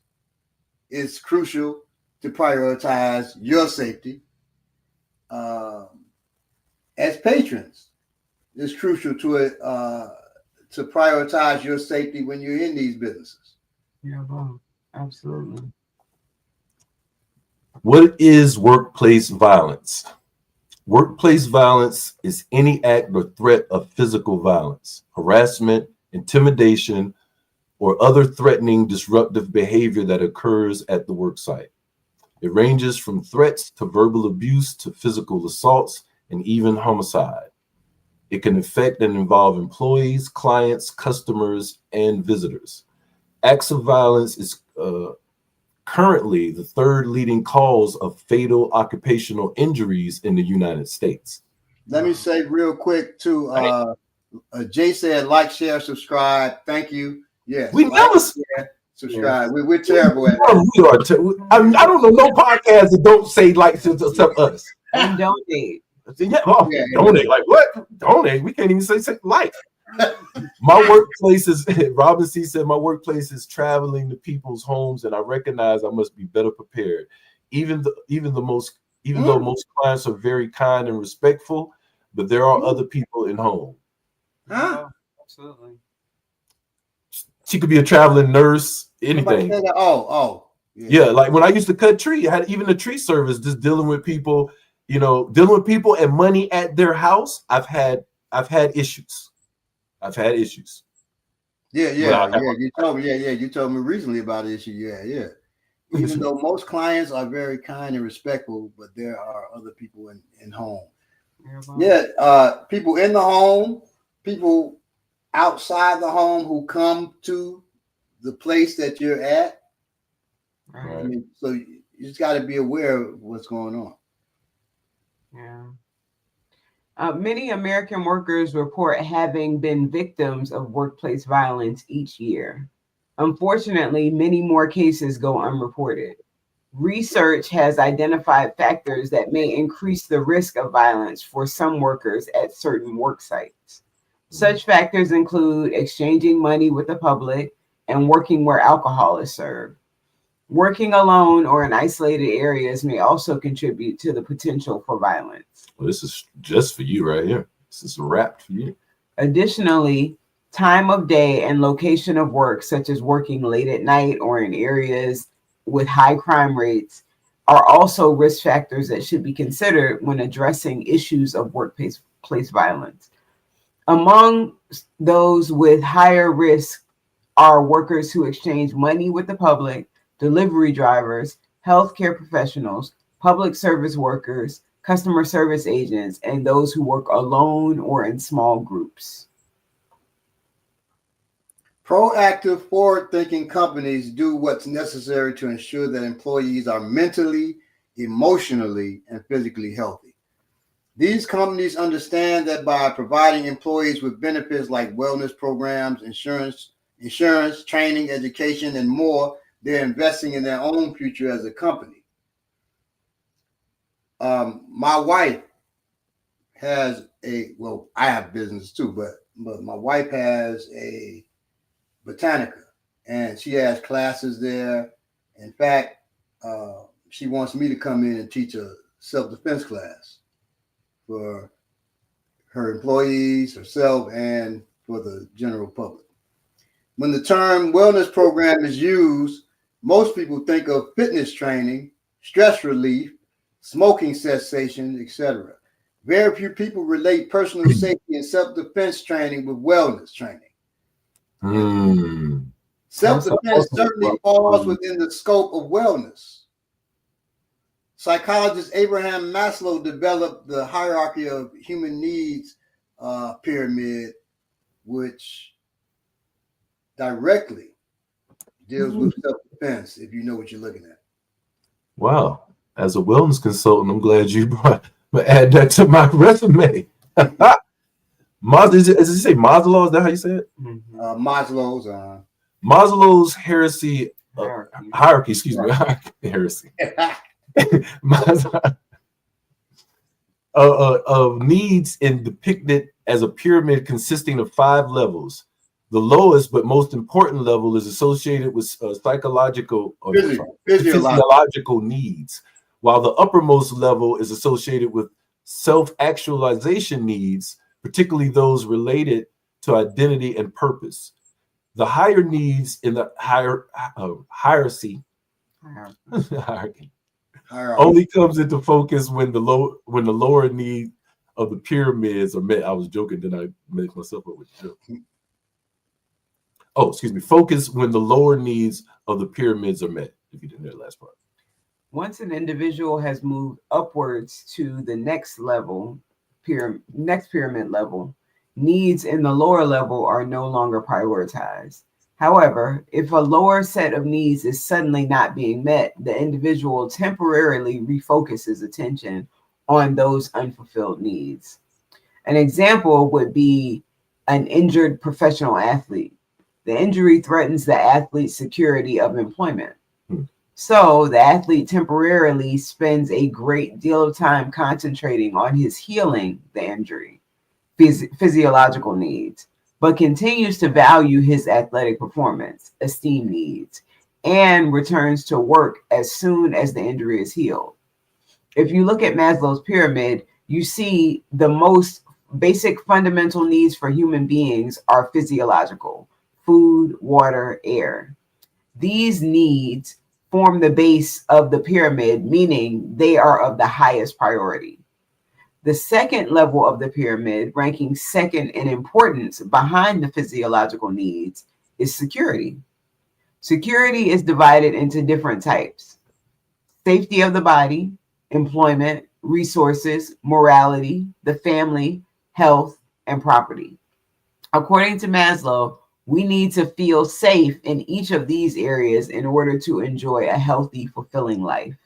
it's crucial to prioritize your safety. As patrons, it's crucial to prioritize your safety when you're in these businesses. Yeah, well, absolutely. What is workplace violence? Workplace violence is any act or threat of physical violence, harassment, intimidation, or other threatening, disruptive behavior that occurs at the worksite. It ranges from threats to verbal abuse to physical assaults and even homicide. It can affect and involve employees, clients, customers, and visitors. Acts of violence is currently the 3rd leading cause of fatal occupational injuries in the United States. Let me say real quick too, Jay said like, share, subscribe. Thank you. Yes. We never share, subscribe. Yeah. We're terrible at that. I don't know no podcast that don't say like except us. And donate. Donate. Like what? Donate. We can't even say like. My workplace is Robin C said my workplace is traveling to people's homes, and I recognize I must be better prepared. Even though most clients are very kind and respectful, but there are other people in home. Huh? Absolutely. She could be a traveling nurse, anything. Yeah. Yeah, like when I used to cut tree, I had even the tree service, just dealing with people, and money at their house. I've had issues. Yeah. You told me. Yeah. You told me recently about the issue. Yeah. Even though most clients are very kind and respectful, but there are other people in home. Yeah, people in the home, people outside the home who come to the place that you're at. Right. I mean, so you just got to be aware of what's going on. Yeah. Many American workers report having been victims of workplace violence each year. Unfortunately, many more cases go unreported. Research has identified factors that may increase the risk of violence for some workers at certain work sites. Such factors include exchanging money with the public and working where alcohol is served. Working alone or in isolated areas may also contribute to the potential for violence. Well, this is just for you right here. This is wrapped for you. Additionally, time of day and location of work, such as working late at night or in areas with high crime rates, are also risk factors that should be considered when addressing issues of workplace violence. Among those with higher risk are workers who exchange money with the public, delivery drivers, healthcare professionals, public service workers, customer service agents, and those who work alone or in small groups. Proactive, forward-thinking companies do what's necessary to ensure that employees are mentally, emotionally, and physically healthy. These companies understand that by providing employees with benefits like wellness programs, insurance, training, education, and more, they're investing in their own future as a company. My wife has I have business too, but my wife has a Botanica, and she has classes there. In fact, she wants me to come in and teach a self-defense class for her employees, herself, and for the general public. When the term wellness program is used, most people think of fitness training, stress relief, smoking cessation, etc. Very few people relate personal safety and self-defense training with wellness training. Self-defense certainly falls within the scope of wellness. Psychologist Abraham Maslow developed the hierarchy of human needs pyramid, which directly deals with self-defense, if you know what you're looking at. Wow. As a wellness consultant, I'm glad you add that to my resume. Does it say Maslow? Is that how you say it? Maslow's hierarchy. Excuse me. Heresy. Of needs and depicted as a pyramid consisting of 5 levels. The lowest but most important level is associated with physiological needs, while the uppermost level is associated with self-actualization needs, particularly those related to identity and purpose. The higher needs in the hierarchy only comes into focus when the lower need of the pyramids are met. I was joking, then I made myself up with a joke. Focus when the lower needs of the pyramids are met. If you didn't hear the last part. Once an individual has moved upwards to the next pyramid level, needs in the lower level are no longer prioritized. However, if a lower set of needs is suddenly not being met, the individual temporarily refocuses attention on those unfulfilled needs. An example would be an injured professional athlete. The injury threatens the athlete's security of employment. So the athlete temporarily spends a great deal of time concentrating on his healing the injury, physiological needs, but continues to value his athletic performance, esteem needs, and returns to work as soon as the injury is healed. If you look at Maslow's pyramid, you see the most basic fundamental needs for human beings are physiological: food, water, air. These needs form the base of the pyramid, meaning they are of the highest priority. The second level of the pyramid, ranking second in importance behind the physiological needs, is security. Security is divided into different types: safety of the body, employment, resources, morality, the family, health, and property. According to Maslow, we need to feel safe in each of these areas in order to enjoy a healthy, fulfilling life.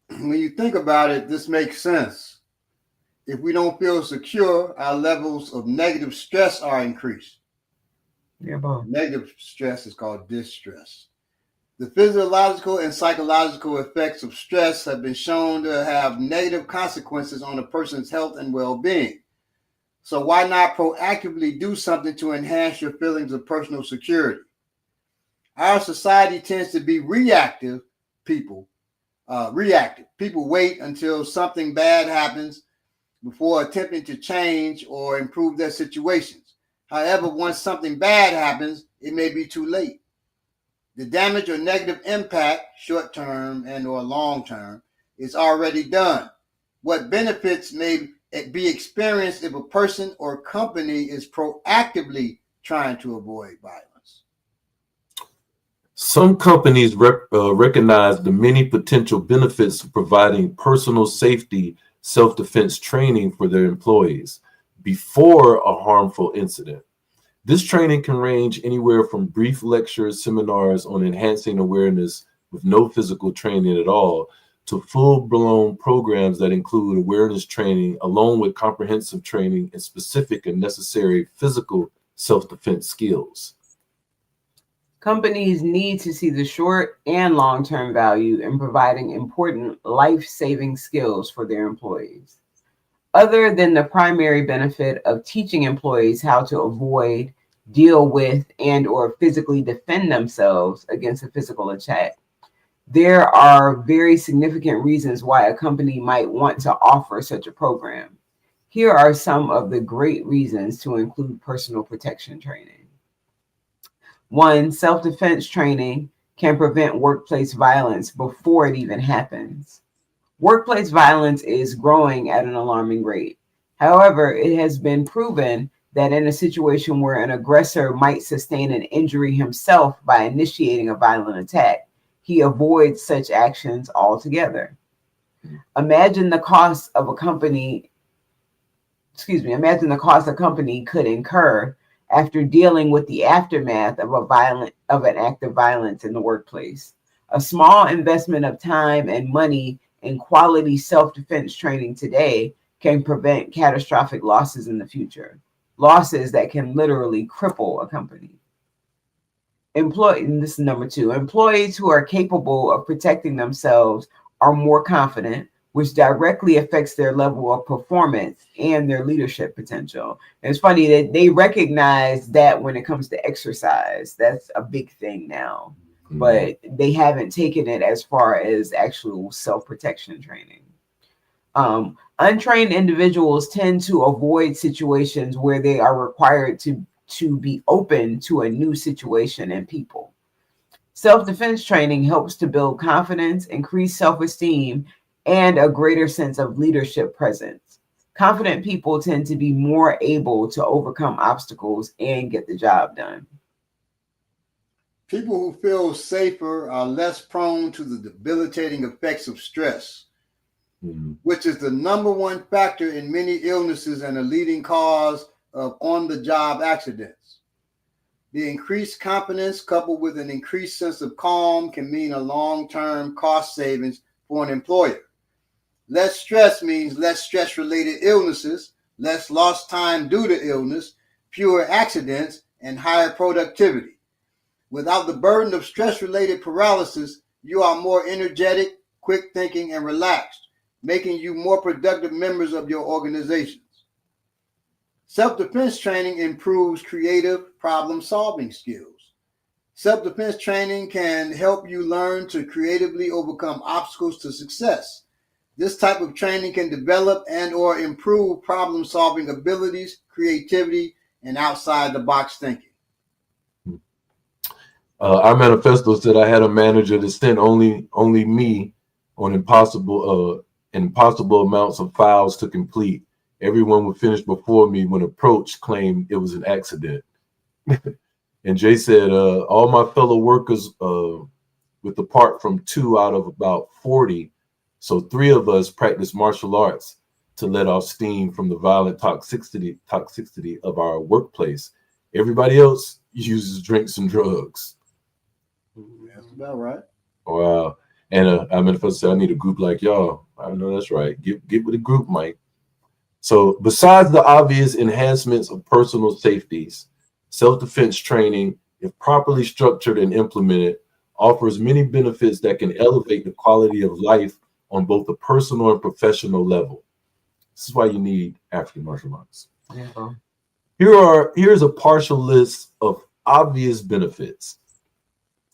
When you think about it, this makes sense. If we don't feel secure, our levels of negative stress are increased. Yeah, both. Negative stress is called distress. The physiological and psychological effects of stress have been shown to have negative consequences on a person's health and well-being. So why not proactively do something to enhance your feelings of personal security? Our society tends to be reactive people. People wait until something bad happens before attempting to change or improve their situations. However, once something bad happens, it may be too late. The damage or negative impact, short term and or long term, is already done. What benefits may be experienced if a person or company is proactively trying to avoid violence? Some companies recognize the many potential benefits of providing personal safety self-defense training for their employees before a harmful incident. This training can range anywhere from brief lectures, seminars on enhancing awareness with no physical training at all, to full-blown programs that include awareness training along with comprehensive training in specific and necessary physical self-defense skills. Companies need to see the short and long-term value in providing important life-saving skills for their employees. Other than the primary benefit of teaching employees how to avoid, deal with, and or physically defend themselves against a physical attack, there are very significant reasons why a company might want to offer such a program. Here are some of the great reasons to include personal protection training. 1, self-defense training can prevent workplace violence before it even happens. Workplace violence is growing at an alarming rate. However, it has been proven that in a situation where an aggressor might sustain an injury himself by initiating a violent attack, he avoids such actions altogether. Imagine the cost a company could incur after dealing with the aftermath of an act of violence in the workplace. A small investment of time and money in quality self-defense training today can prevent catastrophic losses in the future, losses that can literally cripple a company. This is number 2. Employees who are capable of protecting themselves are more confident, which directly affects their level of performance and their leadership potential. And it's funny that they recognize that when it comes to exercise, that's a big thing now, but they haven't taken it as far as actual self-protection training. Untrained individuals tend to avoid situations where they are required to be open to a new situation and people. Self-defense training helps to build confidence, increase self-esteem, and a greater sense of leadership presence. Confident people tend to be more able to overcome obstacles and get the job done. People who feel safer are less prone to the debilitating effects of stress, which is the number one factor in many illnesses and a leading cause of on-the-job accidents. The increased confidence coupled with an increased sense of calm can mean a long-term cost savings for an employer. Less stress means less stress-related illnesses, less lost time due to illness, fewer accidents, and higher productivity. Without the burden of stress-related paralysis, you are more energetic, quick thinking, and relaxed, making you more productive members of your organizations. Self-defense training improves creative problem-solving skills. Self-defense training can help you learn to creatively overcome obstacles to success. This type of training can develop and or improve problem-solving abilities, creativity, and outside-the-box thinking. Our manifesto said I had a manager that sent only me on impossible amounts of files to complete. Everyone would finish before me when approached claimed it was an accident. And Jay said, all my fellow workers with apart from 2 out of about 40, so 3 of us practice martial arts to let off steam from the violent toxicity of our workplace. Everybody else uses drinks and drugs. That's about right. Wow. And I manifested said, I need a group like y'all. I know that's right. Get with a group, Mike. So besides the obvious enhancements of personal safeties, self-defense training, if properly structured and implemented, offers many benefits that can elevate the quality of life on both a personal and professional level. This is why you need African martial arts. Yeah. Here's a partial list of obvious benefits.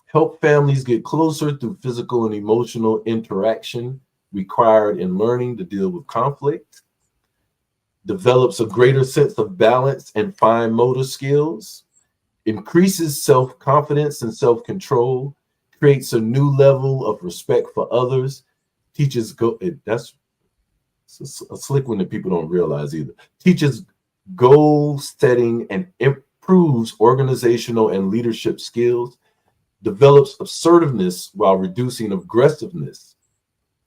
Help families get closer through physical and emotional interaction required in learning to deal with conflict. Develops a greater sense of balance and fine motor skills. Increases self-confidence and self-control. Creates a new level of respect for others. Teaches that's a slick one that people don't realize either. Teaches goal setting and improves organizational and leadership skills. Develops assertiveness while reducing aggressiveness.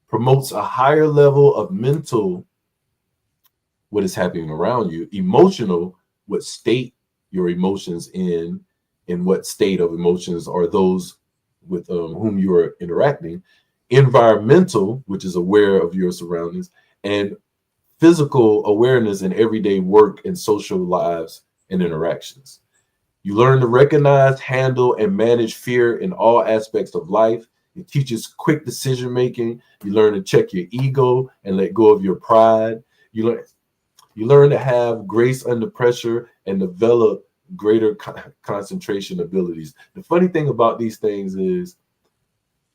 Promotes a higher level of mental, what is happening around you, emotional, what state your emotions in what state of emotions are those with whom you are interacting, environmental, which is aware of your surroundings, and physical awareness in everyday work and social lives and interactions. You learn to recognize, handle, and manage fear in all aspects of life. It teaches quick decision making. You learn to check your ego and let go of your pride. You learn to have grace under pressure and develop greater concentration abilities. The funny thing about these things is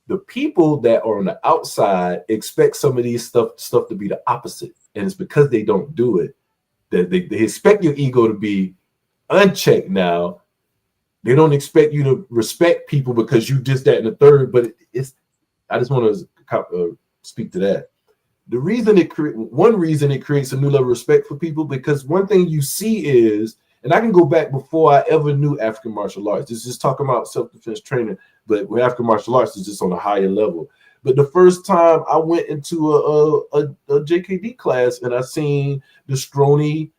the people that are on the outside expect some of these stuff to be the opposite. And it's because they don't do it that they expect your ego to be unchecked now. They don't expect you to respect people because you just that and the third. But I just want to speak to that. The reason one reason it creates a new level of respect for people, because one thing you see is, and I can go back before I ever knew African martial arts. This is just talking about self-defense training, but with African martial arts is just on a higher level. But the first time I went into a JKD class and I seen the scrawny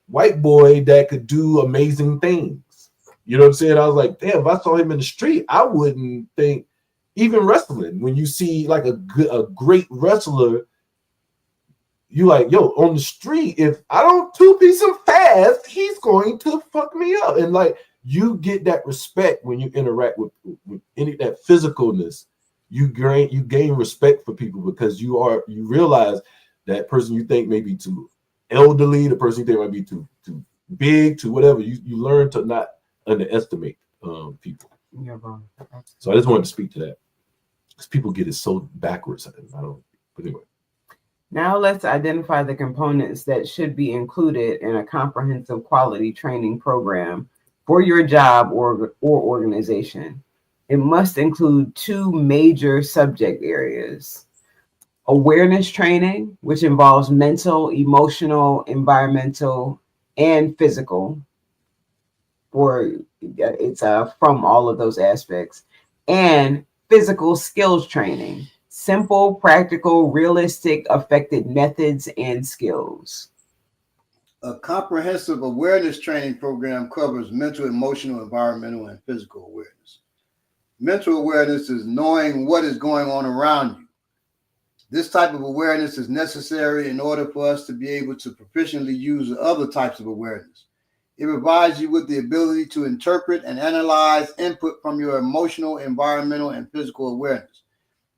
white boy that could do amazing things. You know what I'm saying? I was like, damn, if I saw him in the street, I wouldn't think, even wrestling, when you see like a great wrestler, you like, yo, on the street, if I don't two-piece him fast, he's going to fuck me up. And like, you get that respect when you interact with any that physicalness. You gain respect for people because you realize that person you think may be too elderly, the person you think might be too big, to whatever. You learn to not underestimate people. Yeah, bro. So I just wanted to speak to that because people get it so backwards. I don't. But anyway. Now let's identify the components that should be included in a comprehensive quality training program for your job or organization. It must include 2 major subject areas: awareness training, which involves mental, emotional, environmental, and physical. It's from all of those aspects, and physical skills training. Simple, practical, realistic, effective methods and skills. A comprehensive awareness training program covers mental, emotional, environmental, and physical awareness. Mental awareness is knowing what is going on around you. This type of awareness is necessary in order for us to be able to proficiently use other types of awareness. It provides you with the ability to interpret and analyze input from your emotional, environmental, and physical awareness.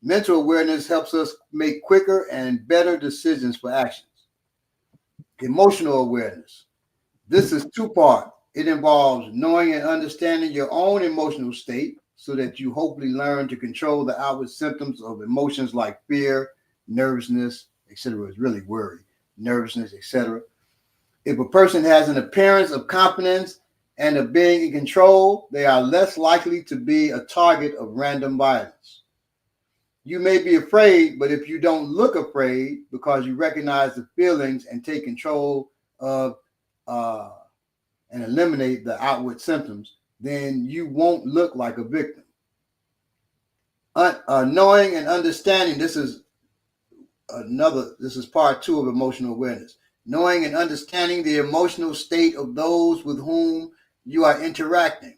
Mental awareness helps us make quicker and better decisions for actions. Emotional awareness. This is 2-part. It involves knowing and understanding your own emotional state so that you hopefully learn to control the outward symptoms of emotions like fear, nervousness, etc. It's really worry, nervousness, etc. If a person has an appearance of confidence and of being in control, they are less likely to be a target of random violence. You may be afraid, but if you don't look afraid because you recognize the feelings and take control of and eliminate the outward symptoms, then you won't look like a victim. Knowing and understanding, this is part 2 of emotional awareness. Knowing and understanding the emotional state of those with whom you are interacting.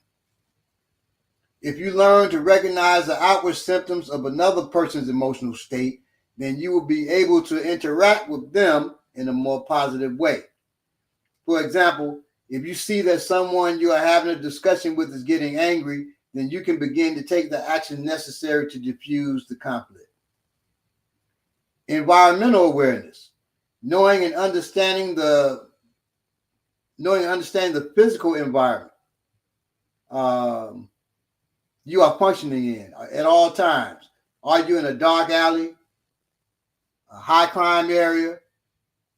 If you learn to recognize the outward symptoms of another person's emotional state, then you will be able to interact with them in a more positive way. For example, if you see that someone you are having a discussion with is getting angry, then you can begin to take the action necessary to diffuse the conflict. Environmental awareness. Knowing and understanding the physical environment you are functioning in at all times. Are you in a dark alley, a high crime area,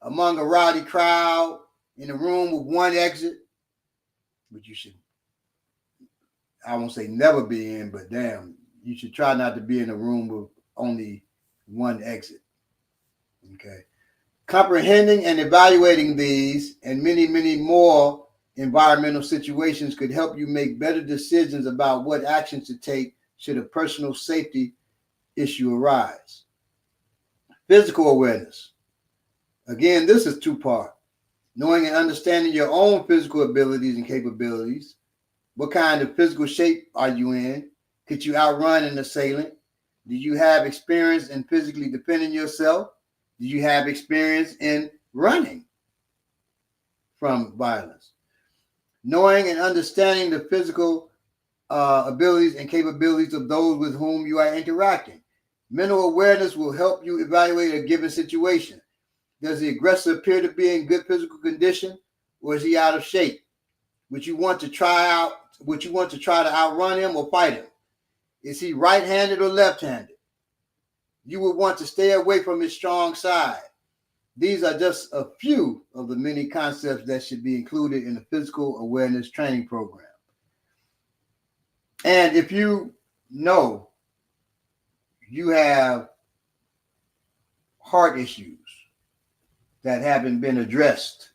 among a rowdy crowd, in a room with one exit, which you should, I won't say never be in, but damn, you should try not to be in a room with only one exit. Okay. Comprehending and evaluating these and many, many more environmental situations could help you make better decisions about what actions to take should a personal safety issue arise. Physical awareness. Again, this is 2-part. Knowing and understanding your own physical abilities and capabilities. What kind of physical shape are you in? Could you outrun an assailant? Do you have experience in physically defending yourself? Do you have experience in running from violence? Knowing and understanding the physical abilities and capabilities of those with whom you are interacting. Mental awareness will help you evaluate a given situation. Does the aggressor appear to be in good physical condition, or is he out of shape? Would you want to try to outrun him or fight him? Is he right-handed or left-handed? You would want to stay away from his strong side. These are just a few of the many concepts that should be included in the physical awareness training program. And if you know you have heart issues that haven't been addressed,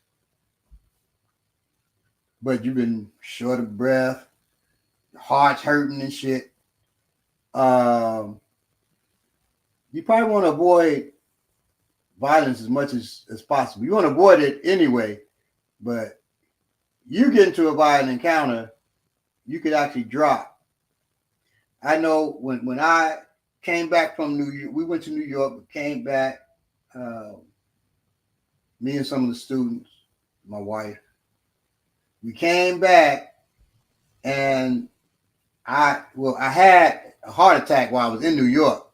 but you've been short of breath, your heart's hurting and shit, you probably want to avoid violence as much as possible. You want to avoid it anyway, but you get into a violent encounter, you could actually drop. I know when I came back from New York, we went to New York, but came back, me and some of the students, my wife, we came back and I had a heart attack while I was in New York,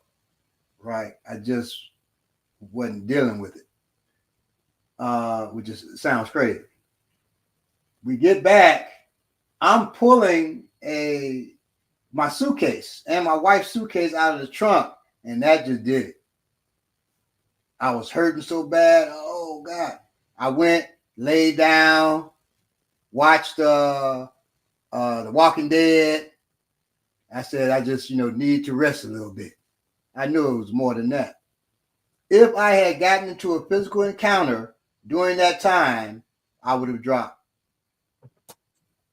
right? I just wasn't dealing with it, which sounds crazy. We get back, I'm pulling my suitcase and my wife's suitcase out of the trunk, and that just did it. I was hurting so bad. Oh God. I went, laid down, watched The Walking Dead. I said, I just, need to rest a little bit. I knew it was more than that. If I had gotten into a physical encounter during that time, I would have dropped.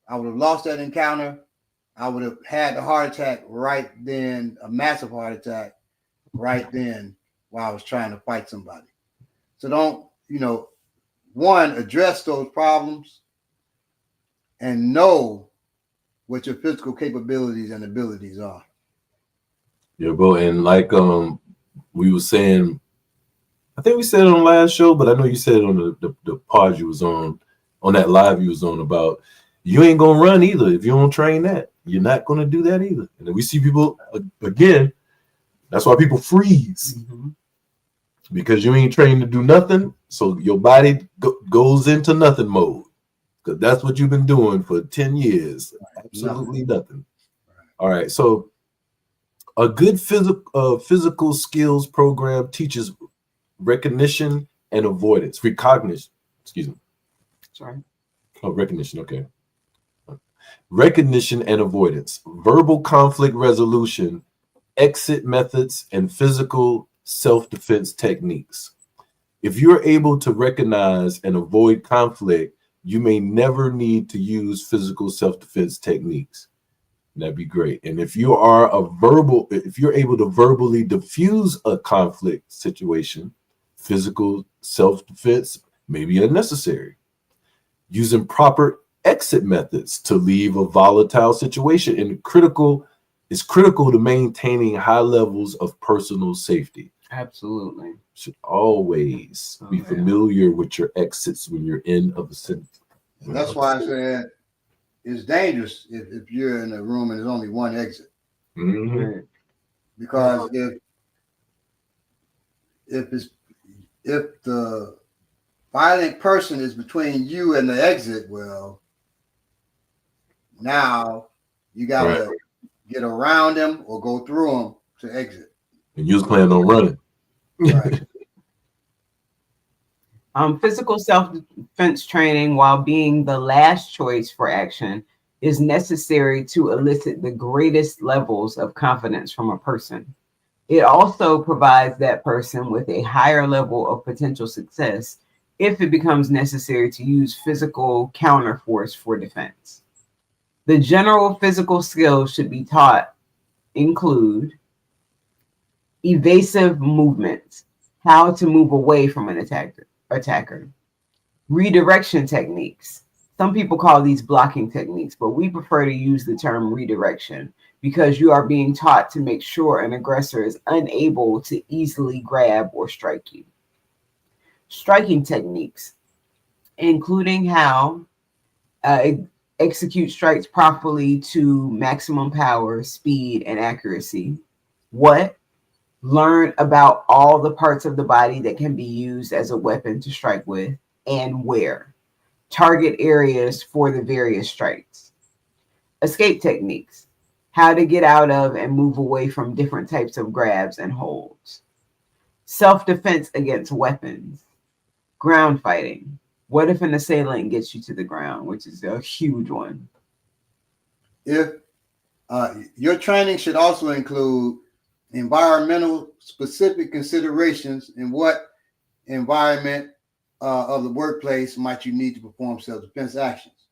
I would have lost that encounter. I would have had the heart attack right then, a massive heart attack right then while I was trying to fight somebody. So don't, one, address those problems and know what your physical capabilities and abilities are. Yeah, bro. And like we were saying, I think we said it on the last show, but I know you said it on the pod you was on that live you was on about you ain't gonna run either if you don't train that. You're not gonna do that either. And then we see people again. That's why people freeze. Mm-hmm. Because you ain't trained to do nothing, so your body goes into nothing mode. Because that's what you've been doing for 10 years. Absolutely nothing. Right. All right, so a good physical skills program teaches recognition and avoidance. Recognition, excuse me. Sorry. Oh, recognition, okay. Recognition and avoidance, verbal conflict resolution, exit methods, and physical self-defense techniques. If you're able to recognize and avoid conflict, you may never need to use physical self-defense techniques. That'd be great. And if you're able to verbally diffuse a conflict situation, physical self-defense may be unnecessary. Using proper exit methods to leave a volatile situation is critical to maintaining high levels of personal safety. Absolutely. Should always be familiar with your exits when you're in a vicinity. And that's why I said it's dangerous if you're in a room and there's only one exit. Mm-hmm. Because if the violent person is between you and the exit, well, now you gotta get around them or go through them to exit. And you was planning on running. Right. Physical self-defense training, while being the last choice for action, is necessary to elicit the greatest levels of confidence from a person. It also provides that person with a higher level of potential success if it becomes necessary to use physical counterforce for defense. The general physical skills should be taught include evasive movements, how to move away from an attacker, redirection techniques. Some people call these blocking techniques, but we prefer to use the term redirection because you are being taught to make sure an aggressor is unable to easily grab or strike you. Striking techniques, including how execute strikes properly to maximum power, speed, and accuracy. What? Learn about all the parts of the body that can be used as a weapon to strike with, and where. Target areas for the various strikes. Escape techniques, how to get out of and move away from different types of grabs and holds. Self-defense against weapons. Ground fighting. What if an assailant gets you to the ground, which is a huge one. If your training should also include environmental specific considerations in what environment of the workplace might you need to perform self-defense actions.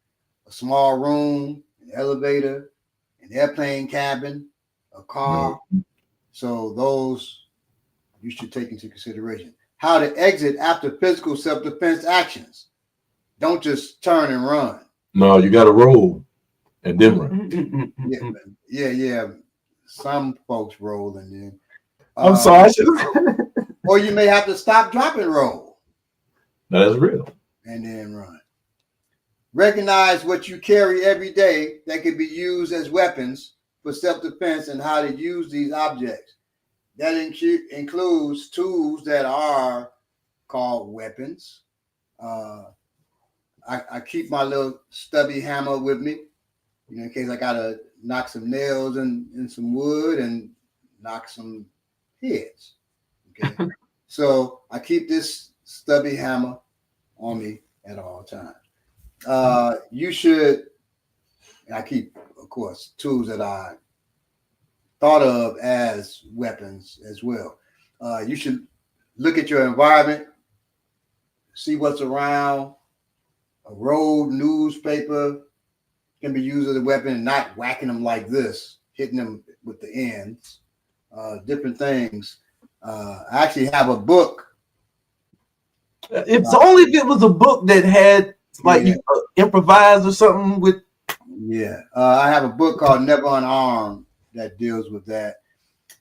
A small room, an elevator, an airplane cabin, a car. So those you should take into consideration. How to exit after physical self-defense actions. Don't just turn and run. No, you got to roll and then run. Yeah. Some folks roll and then. I'm sorry. Or you may have to stop, drop, and roll. No, that's real. And then run. Recognize what you carry every day that can be used as weapons for self-defense and how to use these objects. That includes tools that are called weapons. I keep my little stubby hammer with me, in case I gotta knock some nails in some wood and knock some heads. Okay, so I keep this stubby hammer on me at all times. You should. I keep, of course, tools that I thought of as weapons as well. You should look at your environment, see what's around. A rolled newspaper can be used as a weapon, and not whacking them like this, hitting them with the ends. Different things. I actually have a book. It's only if it was a book that had you improvised or something with. Yeah, I have a book called Never Unarmed that deals with that.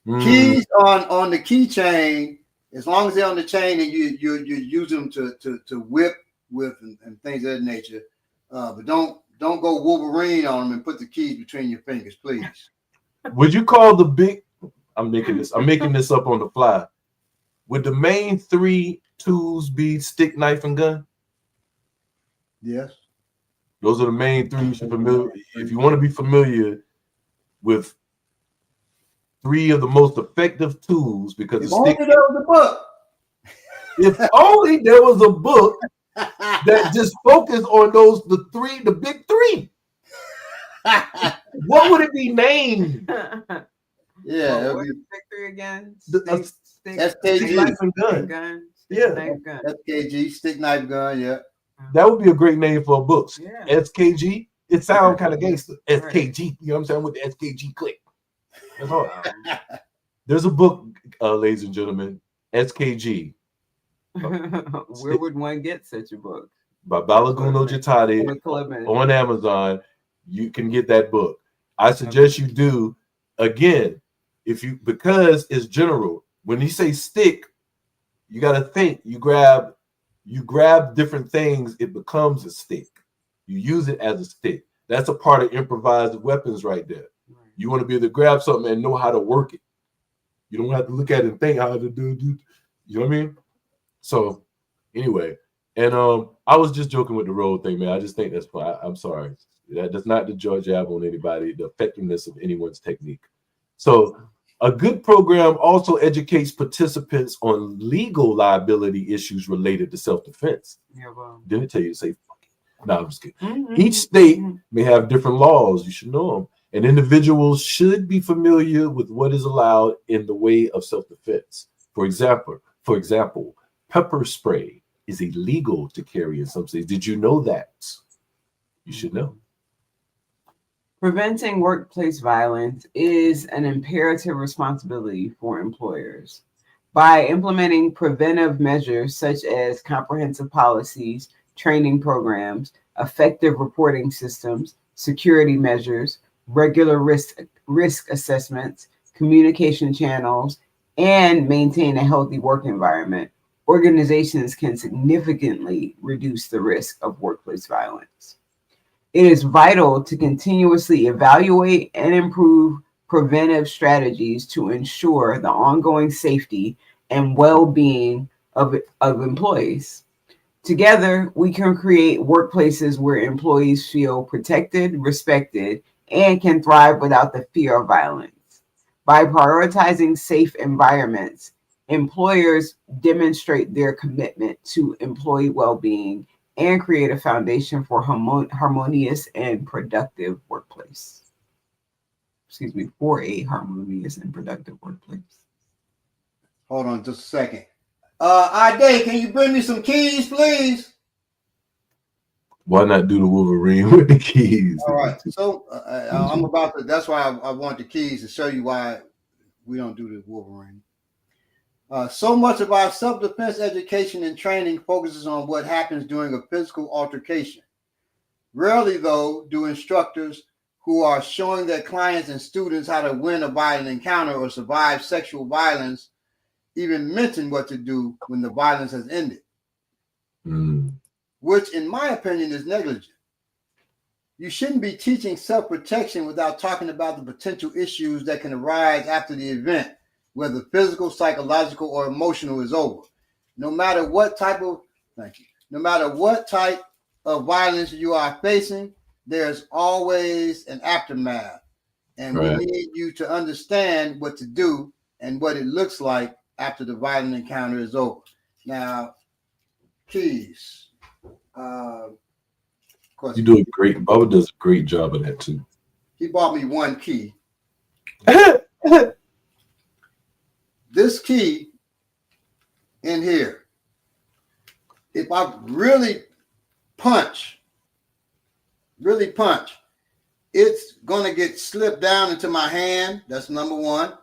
Keys on the keychain, as long as they're on the chain and you use them to whip with and things of that nature, but don't go Wolverine on them and put the keys between your fingers, please. Would you call the big? I'm making this up on the fly. Would the main three tools be stick, knife, and gun? Yes. Those are the main three you should familiar. If you want to be familiar with three of the most effective tools, because if only there was a book. If only there was a book that just focused on the big three. What would it be named? Yeah, What is victory again? SKG. Stick, knife, and gun. Yeah. SKG, stick, knife, gun. Yeah. That would be a great name for a book. Yeah. SKG. It sounds kind of gangster. SKG. You know what I'm saying? With the SKG click. That's all. There's a book, ladies and gentlemen, SKG. Where would one get such a book? By Balaguno Jatati on Amazon. You can get that book. I suggest you do. Again, because it's general. When you say stick, you got to think. You grab different things, it becomes a stick. You use it as a stick. That's a part of improvised weapons right there. You want to be able to grab something and know how to work it. You don't have to look at it and think how to do. You know what I mean? So anyway, and I was just joking with the road thing, man. I just think that's fine. I'm sorry. That's not the jab on anybody, the effectiveness of anyone's technique. So a good program also educates participants on legal liability issues related to self-defense. Didn't tell you to say fuck it. No, I'm just kidding. Each state may have different laws. You should know them. And individuals should be familiar with what is allowed in the way of self-defense. For example, pepper spray is illegal to carry in some states. Did you know that? You should know. Preventing workplace violence is an imperative responsibility for employers. By implementing preventive measures such as comprehensive policies, training programs, effective reporting systems, security measures, regular risk assessments, communication channels, and maintain a healthy work environment, organizations can significantly reduce the risk of workplace violence. It is vital to continuously evaluate and improve preventive strategies to ensure the ongoing safety and well-being of employees. Together, we can create workplaces where employees feel protected, respected, and can thrive without the fear of violence. By prioritizing safe environments, employers demonstrate their commitment to employee well-being and create a foundation for harmonious and productive workplace. For a harmonious and productive workplace. Hold on just a second. Ide, can you bring me some keys, please? Why not do the Wolverine with the keys? All right. So I'm about to. That's why I want the keys to show you why we don't do the Wolverine. So much of our self-defense education and training focuses on what happens during a physical altercation. Rarely, though, do instructors who are showing their clients and students how to win a violent encounter or survive sexual violence even mention what to do when the violence has ended, which, in my opinion, is negligent. You shouldn't be teaching self-protection without talking about the potential issues that can arise after the event, whether physical, psychological, or emotional is over. No matter what type of violence you are facing, there's always an aftermath. And we need you to understand what to do and what it looks like after the violent encounter is over. Now, keys. Of course, you do a great. Bubba does a great job of that too. He bought me one key. This key in here, if I really punch, it's going to get slipped down into my hand. That's number one.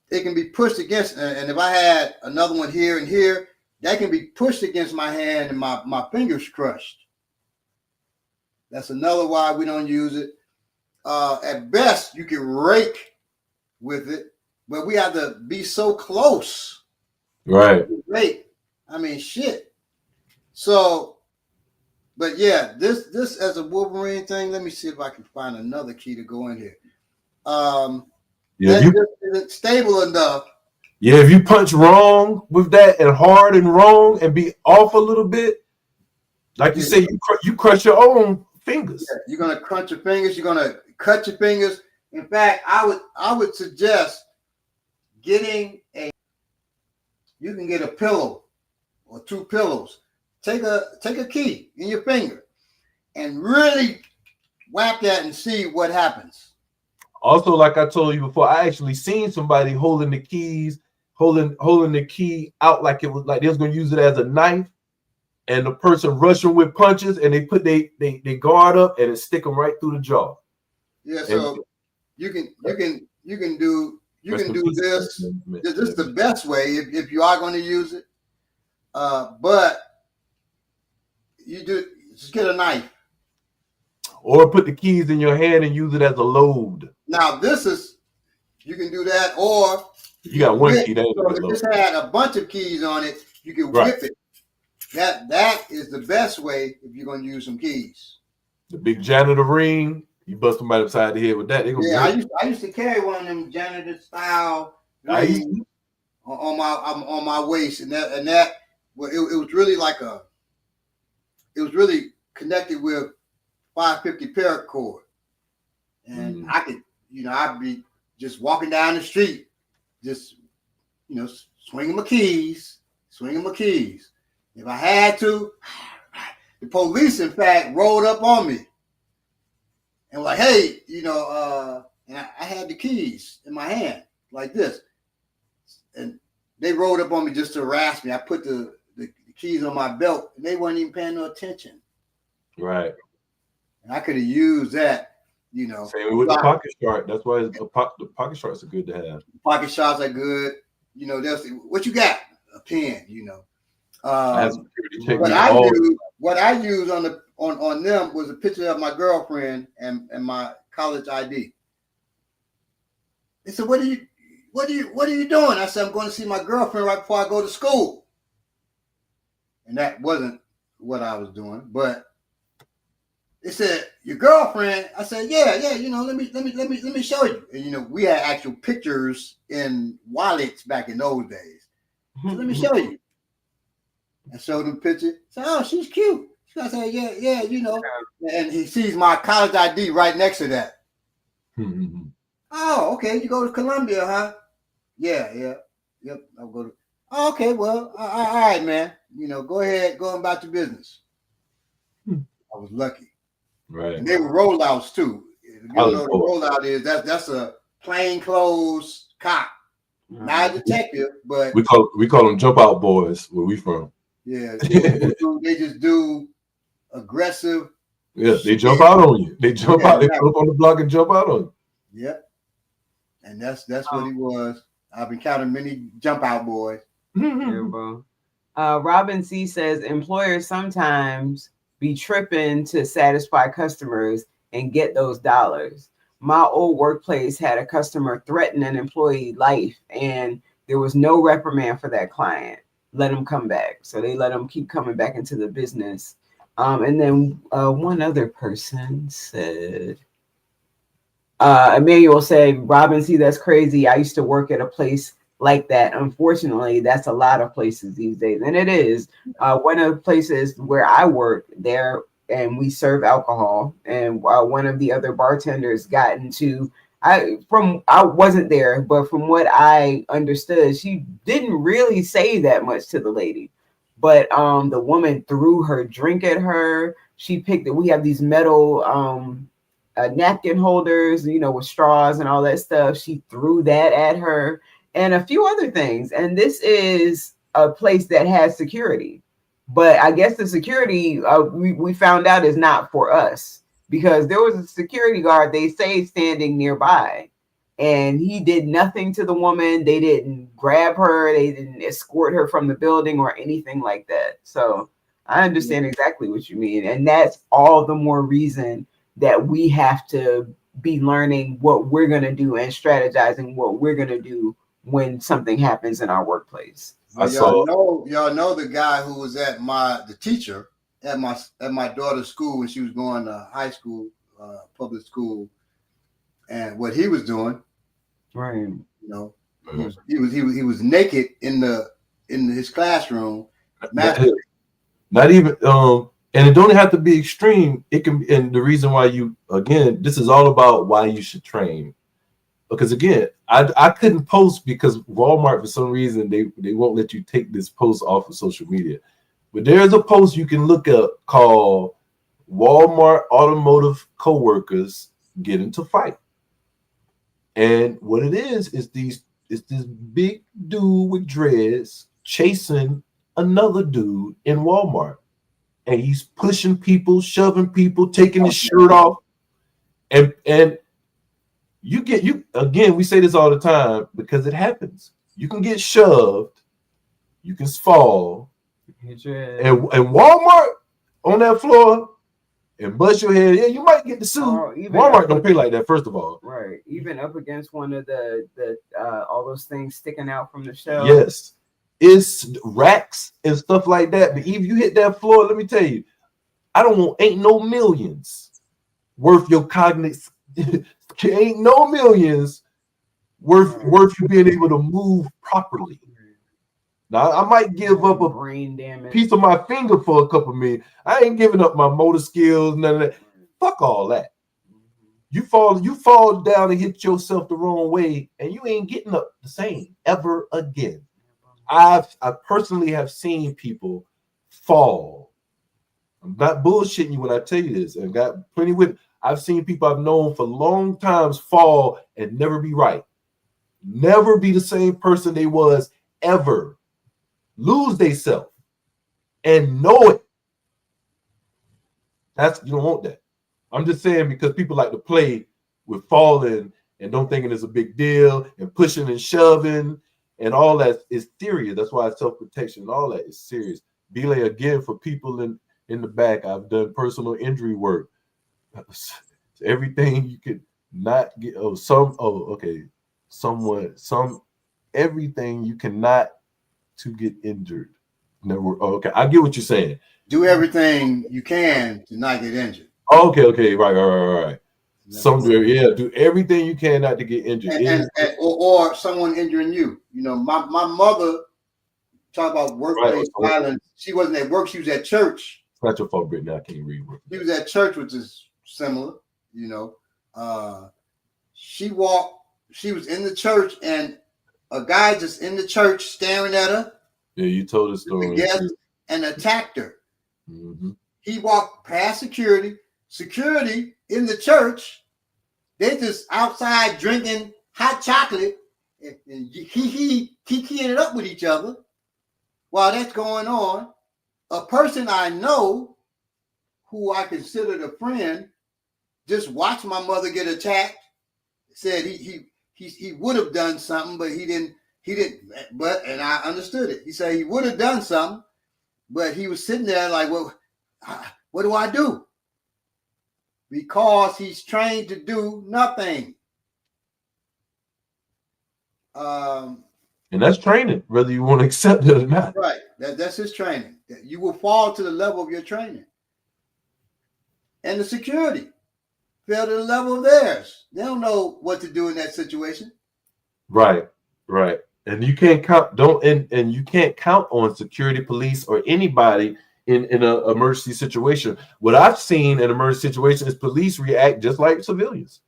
It can be pushed against, and if I had another one here and here, that can be pushed against my hand and my fingers crushed. That's another why we don't use it. At best, you can rake with it, but we have to be so close. Right. Rake. I mean, shit. So, but yeah, this as a Wolverine thing, let me see if I can find another key to go in here. That isn't stable enough. Yeah, if you punch wrong with that and hard and wrong and be off a little bit, like you say, you crush your own fingers. Yeah, you're gonna crunch your fingers. You're gonna cut your fingers. In fact, I would suggest getting you can get a pillow or two pillows. Take a key in your finger and really whack that and see what happens. Also, like I told you before, I actually seen somebody holding the keys, holding the key out like it was like they was gonna use it as a knife, and the person rushing with punches, and they put they guard up and it stick them right through the jaw. Yeah, so and, you can do this. This is the best way if you are going to use it. But you just get a knife. Or put the keys in your hand and use it as a load. Now you can do that, or you got one key. That so if this had a bunch of keys on it, you can whip it. That is the best way if you're going to use some keys. The big janitor ring, you bust somebody upside the head with that. I used to carry one of them janitor style rings on my waist, and that well, it was really it was really connected with 550 paracord, and I could, I'd be just walking down the street, just swinging my keys. If I had to, the police, in fact, rolled up on me and were like, hey, and I had the keys in my hand like this, and they rolled up on me just to harass me. I put the keys on my belt, and they weren't even paying no attention. Right. And I could have used that, Same with the pocket shark. That's why the pocket sharks are good to have. Pocket sharks are good. They'll say, what you got? A pen, What I used on them was a picture of my girlfriend and my college ID. They said, what are you doing? I said, I'm going to see my girlfriend right before I go to school. And that wasn't what I was doing, but they said, your girlfriend? I said, yeah, let me show you. And we had actual pictures in wallets back in those days. So let me show you. I showed him a picture. Said, oh, she's cute. I said, yeah, And he sees my college ID right next to that. Oh, okay. You go to Columbia, huh? Yeah. Yep. I'll go to. Oh, okay. Well, all right, man. Go ahead. Go about your business. I was lucky. Right. And they were rollouts too. If you don't know what a rollout is, that's a plainclothes cop. Not a detective, but we call them jump out boys where we from. Yeah, they just do aggressive. Yeah, they jump out on you. They jump out. They come up on the block and jump out on you. Yep, and that's what he was. I've encountered many jump out boys. Robin C says employers sometimes be tripping to satisfy customers and get those dollars. My old workplace had a customer threaten an employee life, and there was no reprimand for that client. Let him come back. So they let him keep coming back into the business. And then one other person said, Emmanuel said, Robin, see, that's crazy. I used to work at a place like that. Unfortunately, that's a lot of places these days. And it is. One of the places where I work there, and we serve alcohol, and one of the other bartenders got into, I wasn't there, but from what I understood, she didn't really say that much to the lady, but the woman threw her drink at her. She picked it. We have these metal napkin holders, with straws and all that stuff. She threw that at her and a few other things. And this is a place that has security. But I guess the security we found out is not for us, because there was a security guard, they say, standing nearby, and he did nothing to the woman. They didn't grab her. They didn't escort her from the building or anything like that. So I understand exactly what you mean. And that's all the more reason that we have to be learning what we're going to do and strategizing what we're going to do when something happens in our workplace. Well, y'all know the guy who was the teacher at my daughter's school when she was going to high school, public school, and what he was doing. Right. He was naked in his classroom. Not even and it don't have to be extreme. It can, and the reason why this is all about why you should train. Because again, I couldn't post because Walmart, for some reason, they won't let you take this post off of social media. But there's a post you can look up called Walmart automotive co-workers get into fight. And what it is this big dude with dreads chasing another dude in Walmart. And he's pushing people, shoving people, taking his shirt off. And you again, we say this all the time because it happens. You can get shoved, you can fall, and Walmart on that floor and bust your head. Yeah, you might get the suit. Walmart don't pay like that, first of all. Right. Even up against one of the all those things sticking out from the shelf. Yes. It's racks and stuff like that. But if you hit that floor, let me tell you, ain't no millions worth your cognitive. Ain't no millions worth you being able to move properly. Now I might give up a brain damage piece of my finger for a couple million. I ain't giving up my motor skills, none of that. Fuck all that. You fall down and hit yourself the wrong way, and you ain't getting up the same ever again. I personally have seen people fall. I'm not bullshitting you when I tell you this, and got plenty with. I've seen people I've known for long times fall and never be right, never be the same person they was ever. Lose theyself and know it. You don't want that. I'm just saying because people like to play with falling and don't think it's a big deal and pushing and shoving and all that is serious. That's why self-protection and all that is serious. Belay, again, for people in the back, I've done personal injury work. Everything you could not get. Everything you cannot to get injured. Never. Okay, I get what you're saying. Do everything you can to not get injured. Okay, right. Do everything you can not to get injured, or someone injuring you. You know, my mother talk about workplace violence. She wasn't at work; she was at church. It's not your fault, Brittany. I can't read. She was at church, which is similar. You know, she was in the church, and a guy just in the church staring at her. Yeah, you told the story. And attacked her. Mm-hmm. He walked past security. Security in the church, they just outside drinking hot chocolate and kicking it up with each other. While that's going on, a person I know who I considered a friend just watched my mother get attacked. Said he would have done something, but he didn't. But and I understood it. He said he would have done something, but he was sitting there like, well, what do I do? Because he's trained to do nothing. And that's training, whether you want to accept it or not. Right. That's his training. You will fall to the level of your training. And the security fell to the level of theirs. They don't know what to do in that situation. Right. And you can't count and you can't count on security, police, or anybody in an emergency situation. What I've seen in emergency situation is police react just like civilians,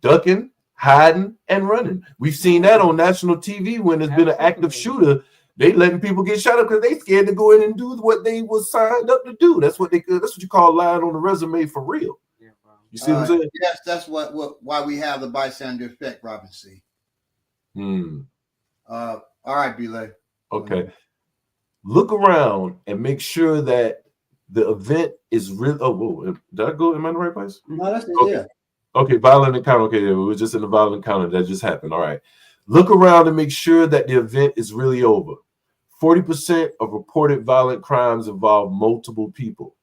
ducking, hiding, and running. We've seen that on national TV when there's been an active shooter. They letting people get shot up because they scared to go in and do what they was signed up to do. That's what you call lying on the resume for real. You see what I'm saying? Yes, that's why we have the bystander effect, Robin C. All right, Belay. Okay. Look around and make sure that the event is real. Oh, whoa. Did I go? Am I in the right place? No, that's it. Okay. Yeah. Okay, violent encounter. Okay, we were just in a violent encounter. That just happened. All right. Look around and make sure that the event is really over. 40% of reported violent crimes involve multiple people.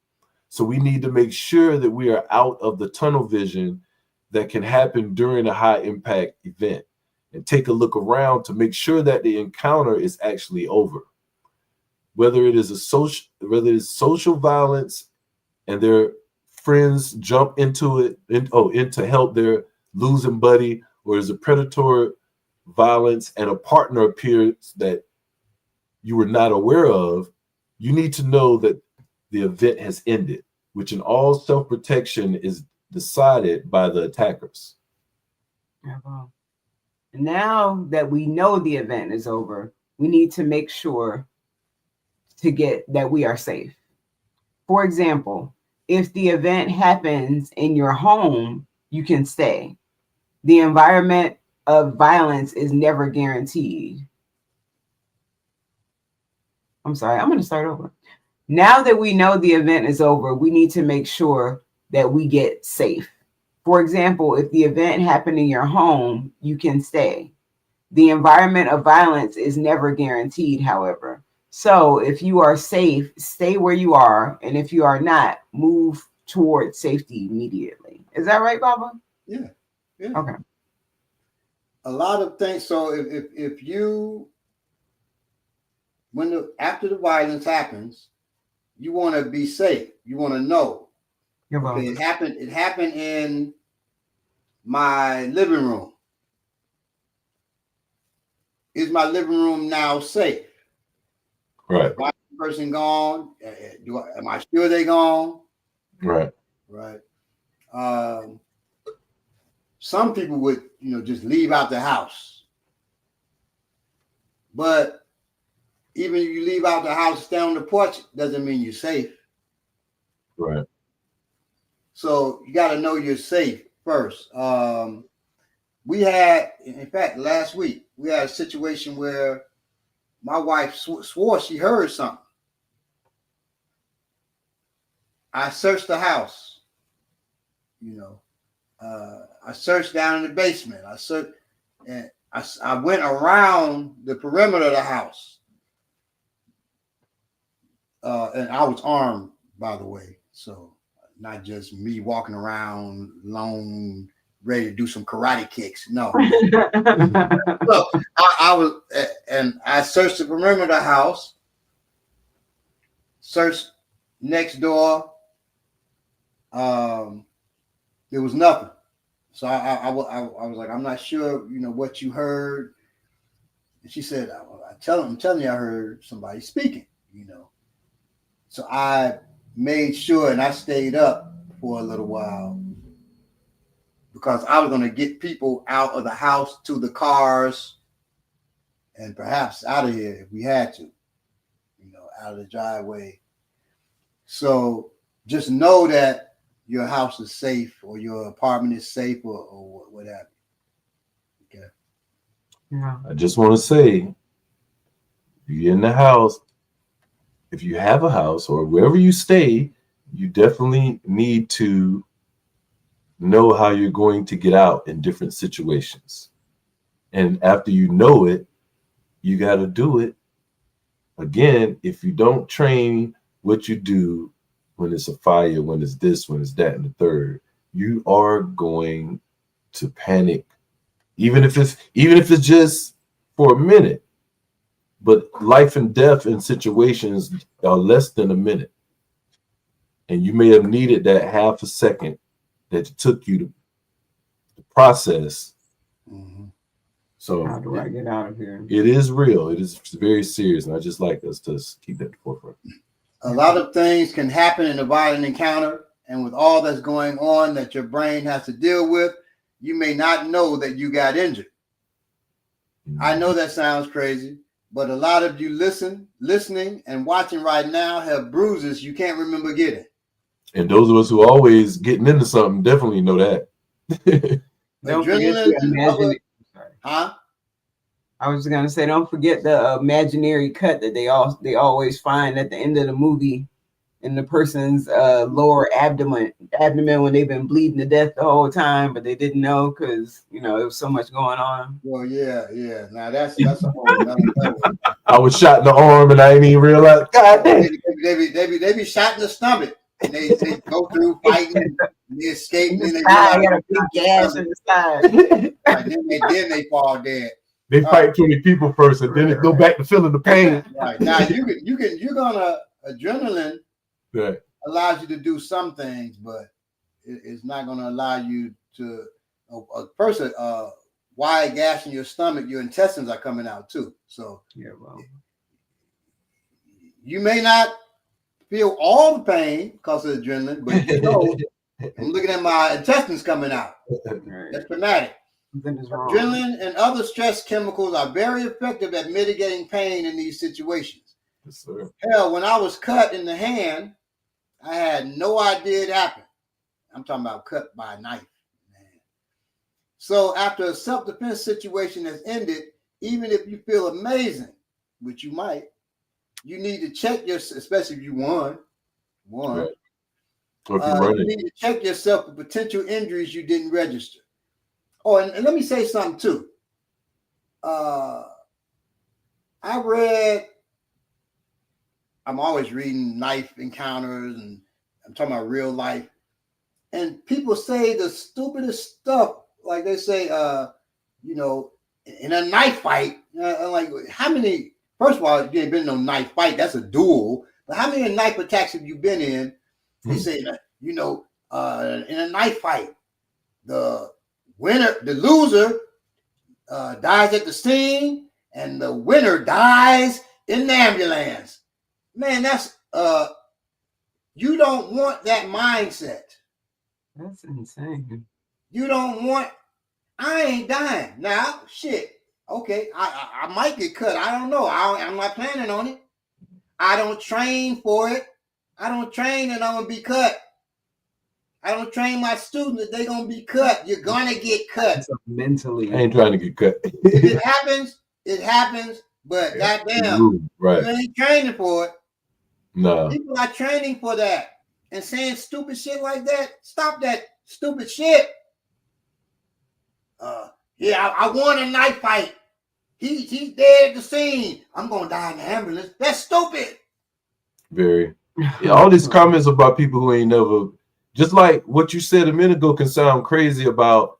So we need to make sure that we are out of the tunnel vision that can happen during a high impact event, and take a look around to make sure that the encounter is actually over. Whether it is social violence and their friends jump into it and to help their losing buddy, or is a predatory violence and a partner appears that you were not aware of, you need to know that the event has ended, which in all self-protection is decided by the attackers. Now that we know the event is over, we need to make sure that we are safe. For example, if the event happens in your home, you can stay. The environment of violence is never guaranteed. I'm sorry, I'm going to start over. Now that we know the event is over, we need to make sure that we get safe. For example, if the event happened in your home, you can stay. The environment of violence is never guaranteed, however. So if you are safe, stay where you are. And if you are not, move toward safety immediately. Is that right, Baba? Yeah. Okay. A lot of things. So if you, after the violence happens, you want to be safe. You want to know. Okay, it happened in my living room. Is my living room now safe? Right. Is my person gone? Am I sure they gone? Right. Right. Some people would, just leave out the house. But even if you leave out the house, stay on the porch, doesn't mean you're safe. Right. So you got to know you're safe first. We had, in fact, last week, we had a situation where my wife swore she heard something. I searched the house, I searched down in the basement. I searched, and I went around the perimeter of the house. And I was armed, by the way. So not just me walking around alone, ready to do some karate kicks. No. Look, I was, and I searched the perimeter of the house, searched next door. There was nothing. So I was like, I'm not sure, what you heard. And she said, I'm telling you, I heard somebody speaking, So I made sure, and I stayed up for a little while because I was going to get people out of the house to the cars and perhaps out of here if we had to, out of the driveway. So just know that your house is safe or your apartment is safe or what have you. Okay. Yeah. I just want to say, if you're in the house, if you have a house or wherever you stay, you definitely need to know how you're going to get out in different situations. And after you know it, you got to do it. Again, if you don't train what you do when it's a fire, when it's this, when it's that, and the third, you are going to panic, even if it's just for a minute. But life and death in situations are less than a minute. And you may have needed that half a second that it took you to process. Mm-hmm. So how do I get out of here? It is real. It is very serious. And I just like us to keep that at the forefront. A lot of things can happen in a violent encounter. And with all that's going on that your brain has to deal with, you may not know that you got injured. Mm-hmm. I know that sounds crazy. But a lot of you listening and watching right now have bruises you can't remember getting. And those of us who are always getting into something definitely know that. Don't forget the imaginary. Huh? I was going to say, don't forget the imaginary cut that they always find at the end of the movie in the person's lower abdomen when they've been bleeding to death the whole time, but they didn't know because there was so much going on. Well, yeah. Now that's a whole nother level. I was shot in the arm and I didn't even realize. God damn. They be shot in the stomach. And they go through fighting and they escape. And they got a big gas in the side. Right, then they fall dead. They fight 20 people first, and then it go back to feeling the pain. Right now, adrenaline allows you to do some things, but it's not gonna allow you to. A person, wide gas in your stomach, your intestines are coming out too. So you may not feel all the pain because of adrenaline, but I'm looking at my intestines coming out. That's traumatic. Adrenaline and other stress chemicals are very effective at mitigating pain in these situations. Yes, sir. Hell, when I was cut in the hand I had no idea it happened. I'm talking about cut by a knife, man. So after a self-defense situation has ended, even if you feel amazing, which you might, you need to check yourself, especially if you won. Right. Or if you're running. You need to check yourself for potential injuries you didn't register. Oh, and let me say something too. I'm always reading knife encounters, and I'm talking about real life. And people say the stupidest stuff, like they say, in a knife fight, like how many, first of all, you ain't been in no knife fight, that's a duel. But how many knife attacks have you been in? They say, in a knife fight, the loser dies at the scene, and the winner dies in the ambulance. Man, that's you don't want that mindset. That's insane. You don't want. I ain't dying now. Shit. Okay, I might get cut. I don't know. I'm not planning on it. I don't train for it. I don't train that I'm gonna be cut. I don't train my students that they're gonna be cut. You're gonna get cut. Mentally, I ain't trying to get cut. If it happens, it happens. But goddamn, right? You ain't training for it. No. People are training for that and saying stupid shit like that. Stop that stupid shit. I won a knife fight. He's dead at the scene. I'm gonna die in the ambulance. That's stupid. Very. Yeah, all these comments about people who ain't never, just like what you said a minute ago, can sound crazy about,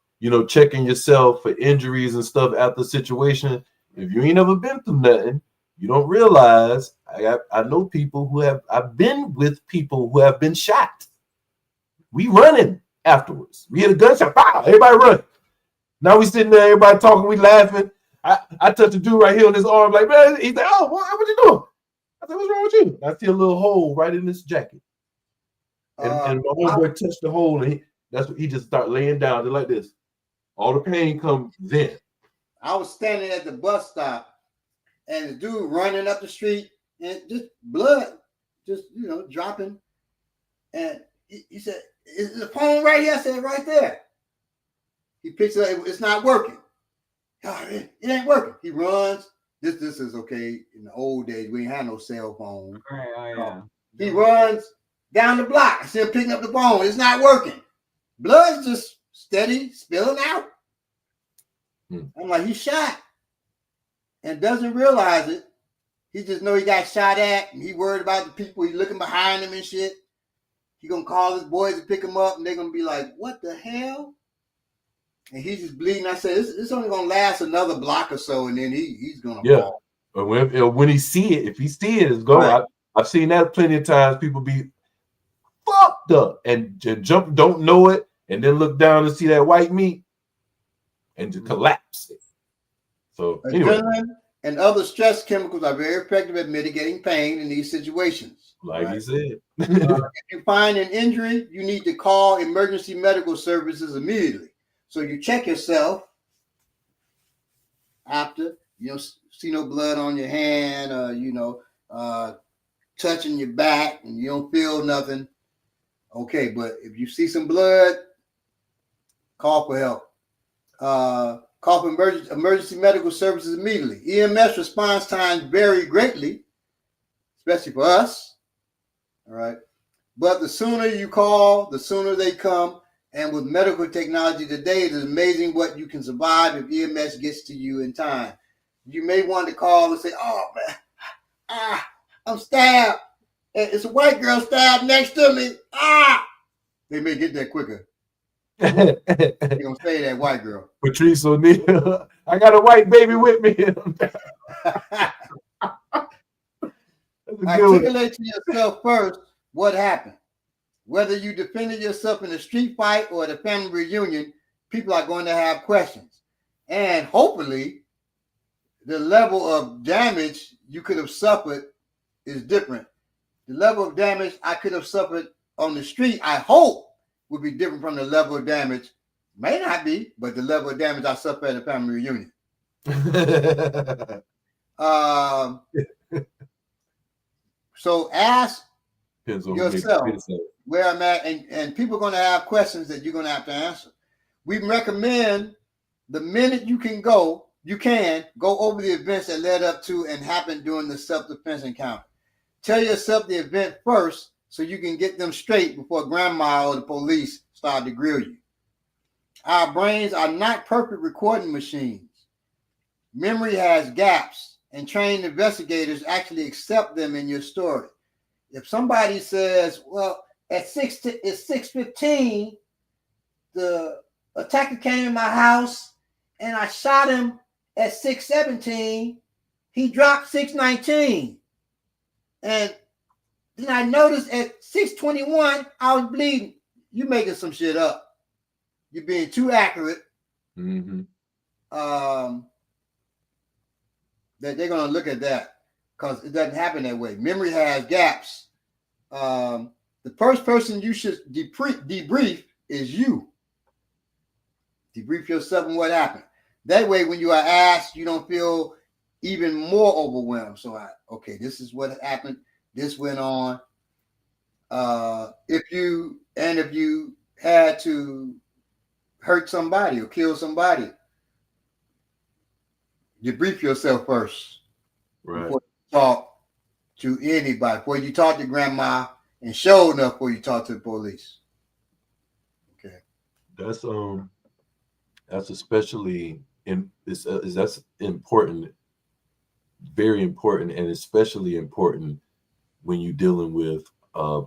checking yourself for injuries and stuff after the situation. If you ain't never been through nothing, you don't realize. I know people I've been with people who have been shot. We running afterwards. We hit a gunshot. Pow, everybody run. Now we sitting there, everybody talking, we laughing. I touched a dude right here on his arm, like, man, he's like, oh, what you doing? I said, what's wrong with you? I see a little hole right in this jacket. And my homeboy touched the hole, and he just started laying down like this. All the pain comes then. I was standing at the bus stop, and the dude running up the street, and just blood, just dropping. And he said, "Is the phone right here?" I said, "Right there." He picks it up. It's not working. It ain't working. He runs. This is okay. In the old days, we ain't had no cell phone. Right, oh, yeah. He runs down the block. I see him picking up the phone. It's not working. Blood's just steady spilling out. I'm like, he's shot and doesn't realize it. He just know he got shot at, and he worried about the people. He looking behind him and shit. He gonna call his boys to pick him up, and they're gonna be like, "What the hell?" And he's just bleeding. I said, "This only gonna last another block or so, and then he's gonna fall." But when he see it, if he see it, it's going. Right. I've seen that plenty of times. People be fucked up and jump, don't know it, and then look down and see that white meat and just collapse it. So anyway. Adrenaline and other stress chemicals are very effective at mitigating pain in these situations. Like you said. If you find an injury, you need to call emergency medical services immediately. So you check yourself after, see no blood on your hand, touching your back, and you don't feel nothing. Okay, but if you see some blood, call for help. Call for emergency medical services immediately. EMS response times vary greatly, especially for us. All right. But the sooner you call, the sooner they come. And with medical technology today, it is amazing what you can survive if EMS gets to you in time. You may want to call and say, "Oh, man, I'm stabbed. It's a white girl stabbed next to me. They may get there quicker. They're going to say that white girl. Patrice O'Neal, I got a white baby with me. Articulate to yourself first what happened. Whether you defended yourself in a street fight or at a family reunion, people are going to have questions. And hopefully, the level of damage you could have suffered is different. The level of damage I could have suffered on the street, I hope, would be different from the level of damage. May not be, but the level of damage I suffered at a family reunion. So ask Depends on yourself, who makes it. where I'm at, and people are going to have questions that you're going to have to answer. We recommend the minute you can go over the events that led up to and happened during the self-defense encounter. Tell yourself the event first so you can get them straight before grandma or the police start to grill you. Our brains are not perfect recording machines. Memory has gaps, and trained investigators actually accept them in your story. If somebody says, well, it's 6:15, the attacker came in my house and I shot him at 6:17, he dropped 6:19. And then I noticed at 6:21, I was bleeding. You making some shit up. You're being too accurate. Mm-hmm. That they're going to look at that because it doesn't happen that way. Memory has gaps. The first person you should debrief is you. Debrief yourself on what happened. That way, when you are asked, you don't feel even more overwhelmed. So, okay, this is what happened. This went on. If you had to hurt somebody or kill somebody, debrief yourself first. Right. Before you talk to anybody, before you talk to grandma, and sure enough, before you talk to the police. Okay. That's especially that's important, very important, and especially important when you're dealing with a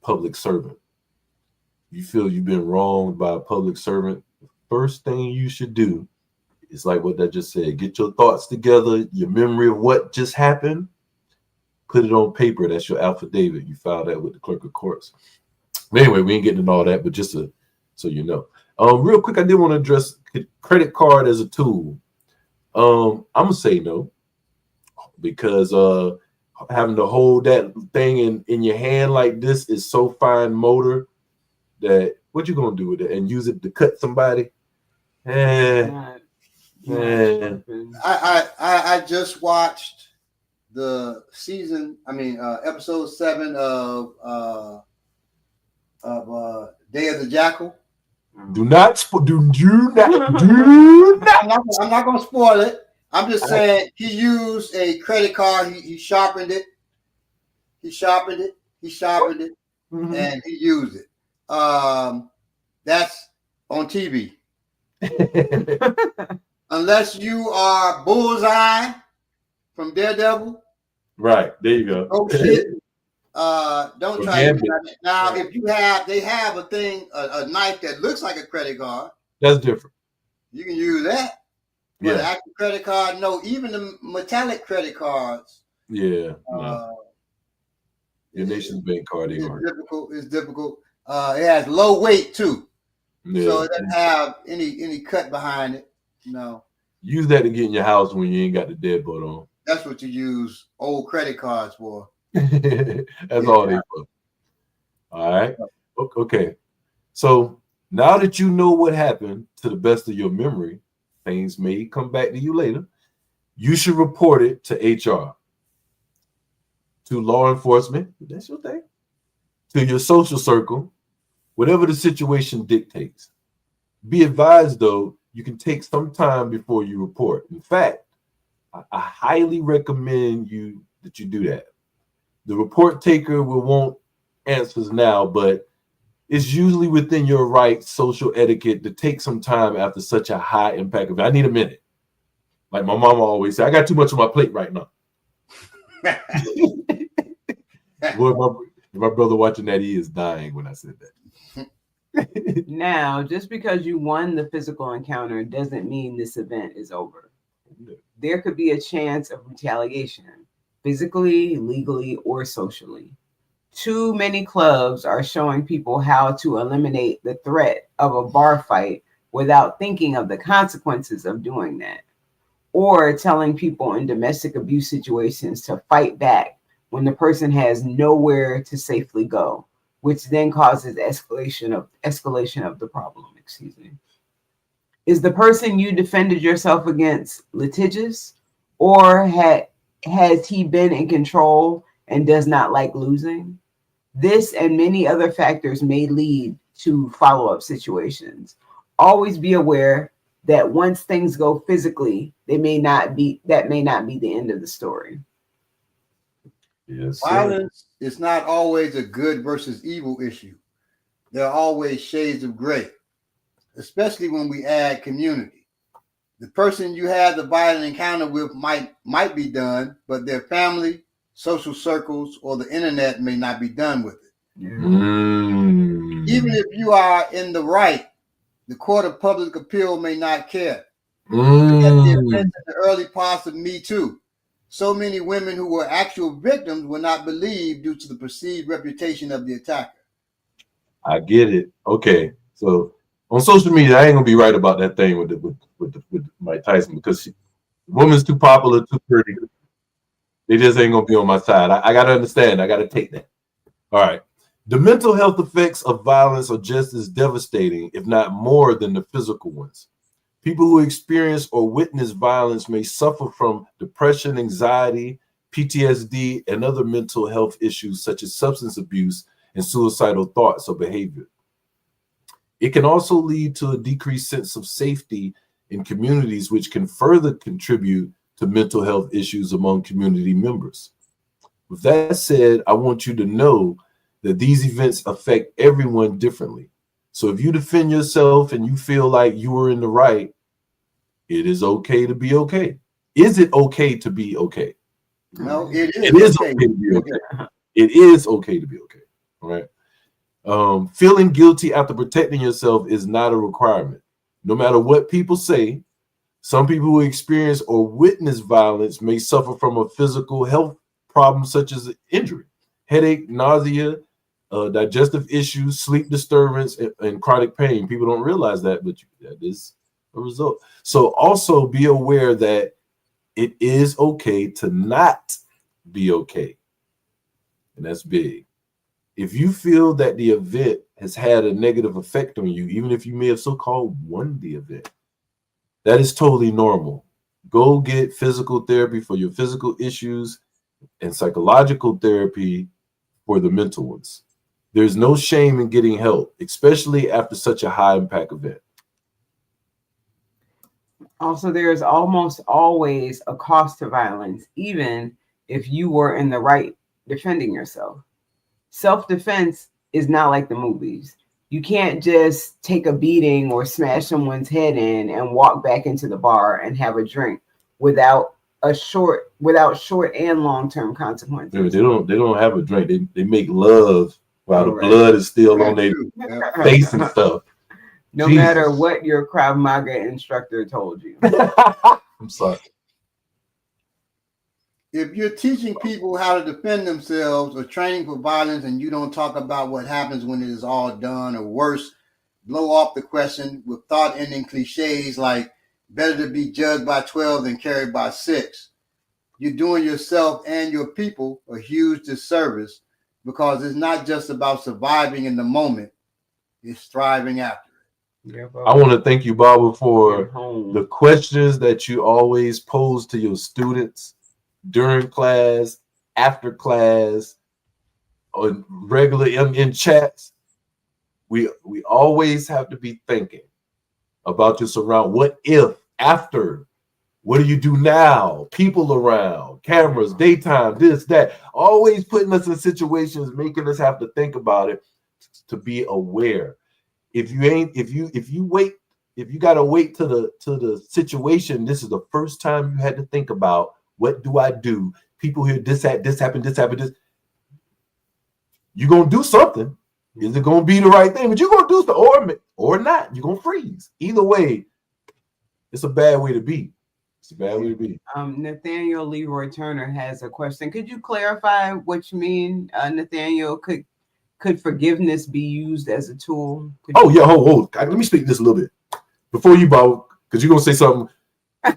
public servant. You feel you've been wronged by a public servant. The first thing you should do is like what I just said. Get your thoughts together, your memory of what just happened, put it on paper. That's your affidavit. You file that with the clerk of courts. But anyway, we ain't getting into all that, but just so you know. Real quick, I did want to address credit card as a tool. I'm gonna say no, because having to hold that thing in your hand like this is so fine motor that what you gonna do with it and use it to cut somebody? I just watched the episode 7 of Day of the Jackal. Do not. I'm not going to spoil it. I'm just saying he used a credit card. He sharpened it. Mm-hmm. And he used it. That's on TV. Unless you are Bullseye from Daredevil. Right. There you go. Oh shit. Don't try to do that. Now, if they have a thing, a knife that looks like a credit card. That's different. You can use that. But the actual credit card, no, even the metallic credit cards. Yeah. Your Nation's bank card. It's difficult. It has low weight too. Yeah. So it doesn't have any cut behind it. No. Use that to get in your house when you ain't got the deadbolt on. That's what you use old credit cards for. That's all they for. All right. Okay. So now that you know what happened, to the best of your memory, things may come back to you later. You should report it to HR, to law enforcement. That's your thing. To your social circle, whatever the situation dictates. Be advised, though, you can take some time before you report. In fact, I highly recommend that you do that. The report taker will want answers now, but it's usually within your right social etiquette to take some time after such a high impact event. I need a minute. Like my mama always said, I got too much on my plate right now. Boy, my brother watching that, he is dying when I said that. Now, just because you won the physical encounter doesn't mean this event is over. There could be a chance of retaliation, physically, legally, or socially. Too many clubs are showing people how to eliminate the threat of a bar fight without thinking of the consequences of doing that, or telling people in domestic abuse situations to fight back when the person has nowhere to safely go, which then causes escalation of the problem. Excuse me. Is the person you defended yourself against litigious, or has he been in control and does not like losing? This and many other factors may lead to follow-up situations. Always be aware that once things go physically, that may not be the end of the story. Yes, sir. Violence is not always a good versus evil issue. There are always shades of gray, especially when we add community. The person you had the violent encounter with might be done, but their family, social circles, or the internet may not be done with it. Even if you are in the right, the court of public appeal may not care. At the events in the early parts of Me Too, so many women who were actual victims were not believed due to the perceived reputation of the attacker. I get it. Okay, so on social media, I ain't gonna be right about that thing with Mike Tyson because the woman's too popular, too pretty. They just ain't gonna be on my side. I gotta understand. I gotta take that. All right. The mental health effects of violence are just as devastating, if not more, than the physical ones. People who experience or witness violence may suffer from depression, anxiety, PTSD, and other mental health issues such as substance abuse and suicidal thoughts or behavior. It can also lead to a decreased sense of safety in communities, which can further contribute to mental health issues among community members. With that said, I want you to know that these events affect everyone differently. So if you defend yourself and you feel like you were in the right, it is okay to be okay. Is it okay to be okay? No, it is okay to be okay. It is okay to be okay. All right. Feeling guilty after protecting yourself is not a requirement. No matter what people say, some people who experience or witness violence may suffer from a physical health problem such as injury, headache, nausea, digestive issues, sleep disturbance, and chronic pain. People don't realize that, but that is a result. So also be aware that it is okay to not be okay. And that's big. If you feel that the event has had a negative effect on you, even if you may have so-called won the event, that is totally normal. Go get physical therapy for your physical issues and psychological therapy for the mental ones. There's no shame in getting help, especially after such a high impact event. Also, there is almost always a cost to violence, even if you were in the right defending yourself. Self-defense is not like the movies. You can't just take a beating or smash someone's head in and walk back into the bar and have a drink without short and long-term consequences. They don't have a drink. They make love while the blood is still on their face and stuff. No matter what your Krav Maga instructor told you. I'm sorry. If you're teaching people how to defend themselves or training for violence and you don't talk about what happens when it is all done, or worse, blow off the question with thought-ending cliches like better to be judged by 12 than carried by 6, you're doing yourself and your people a huge disservice, because it's not just about surviving in the moment, it's thriving after it. Yeah, I want to thank you, Barbara, for the questions that you always pose to your students during class, after class, or regularly in chats. We always have to be thinking about your surround. What if, after, what do you do now? People around, cameras, daytime, this, that. Always putting us in situations, making us have to think about it, to be aware. If you gotta wait to the situation, this is the first time you had to think about, what do I do? People hear this happened. You're gonna do something. Is it gonna be the right thing? But you're gonna do something, or not. You're gonna freeze. Either way, it's a bad way to be. It's a bad way to be. Nathaniel Leroy Turner has a question. Could you clarify what you mean, Nathaniel? Could forgiveness be used as a tool? Hold. Let me speak this a little bit before you, Bob, because you're gonna say something,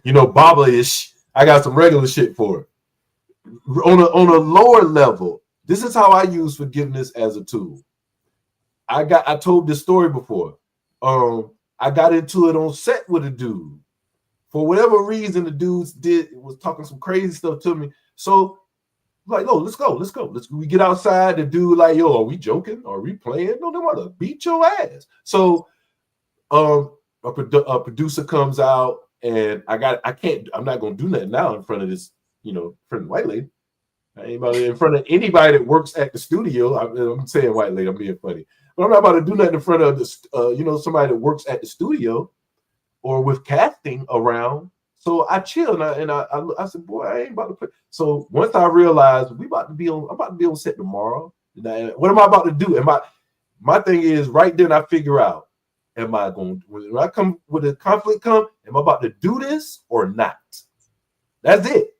Baba-ish. I got some regular shit for it. On a lower level, this is how I use forgiveness as a tool. I told this story before. I got into it on set with a dude. For whatever reason, the dude was talking some crazy stuff to me. So Like, oh, let's go. We get outside. The dude like, yo, are we joking? Are we playing? No, they want to beat your ass. So, a producer comes out, and I'm not gonna do nothing now in front of this, friend white lady. Anybody in front of anybody that works at the studio. I'm saying white lady, I'm being funny, but I'm not about to do nothing in front of this, somebody that works at the studio or with casting around. So I chill and I said, boy, I ain't about to play. So once I realized I'm about to be on set tomorrow. What am I about to do? My thing is right then I figure out, am I going when I come with a conflict am I about to do this or not? That's it.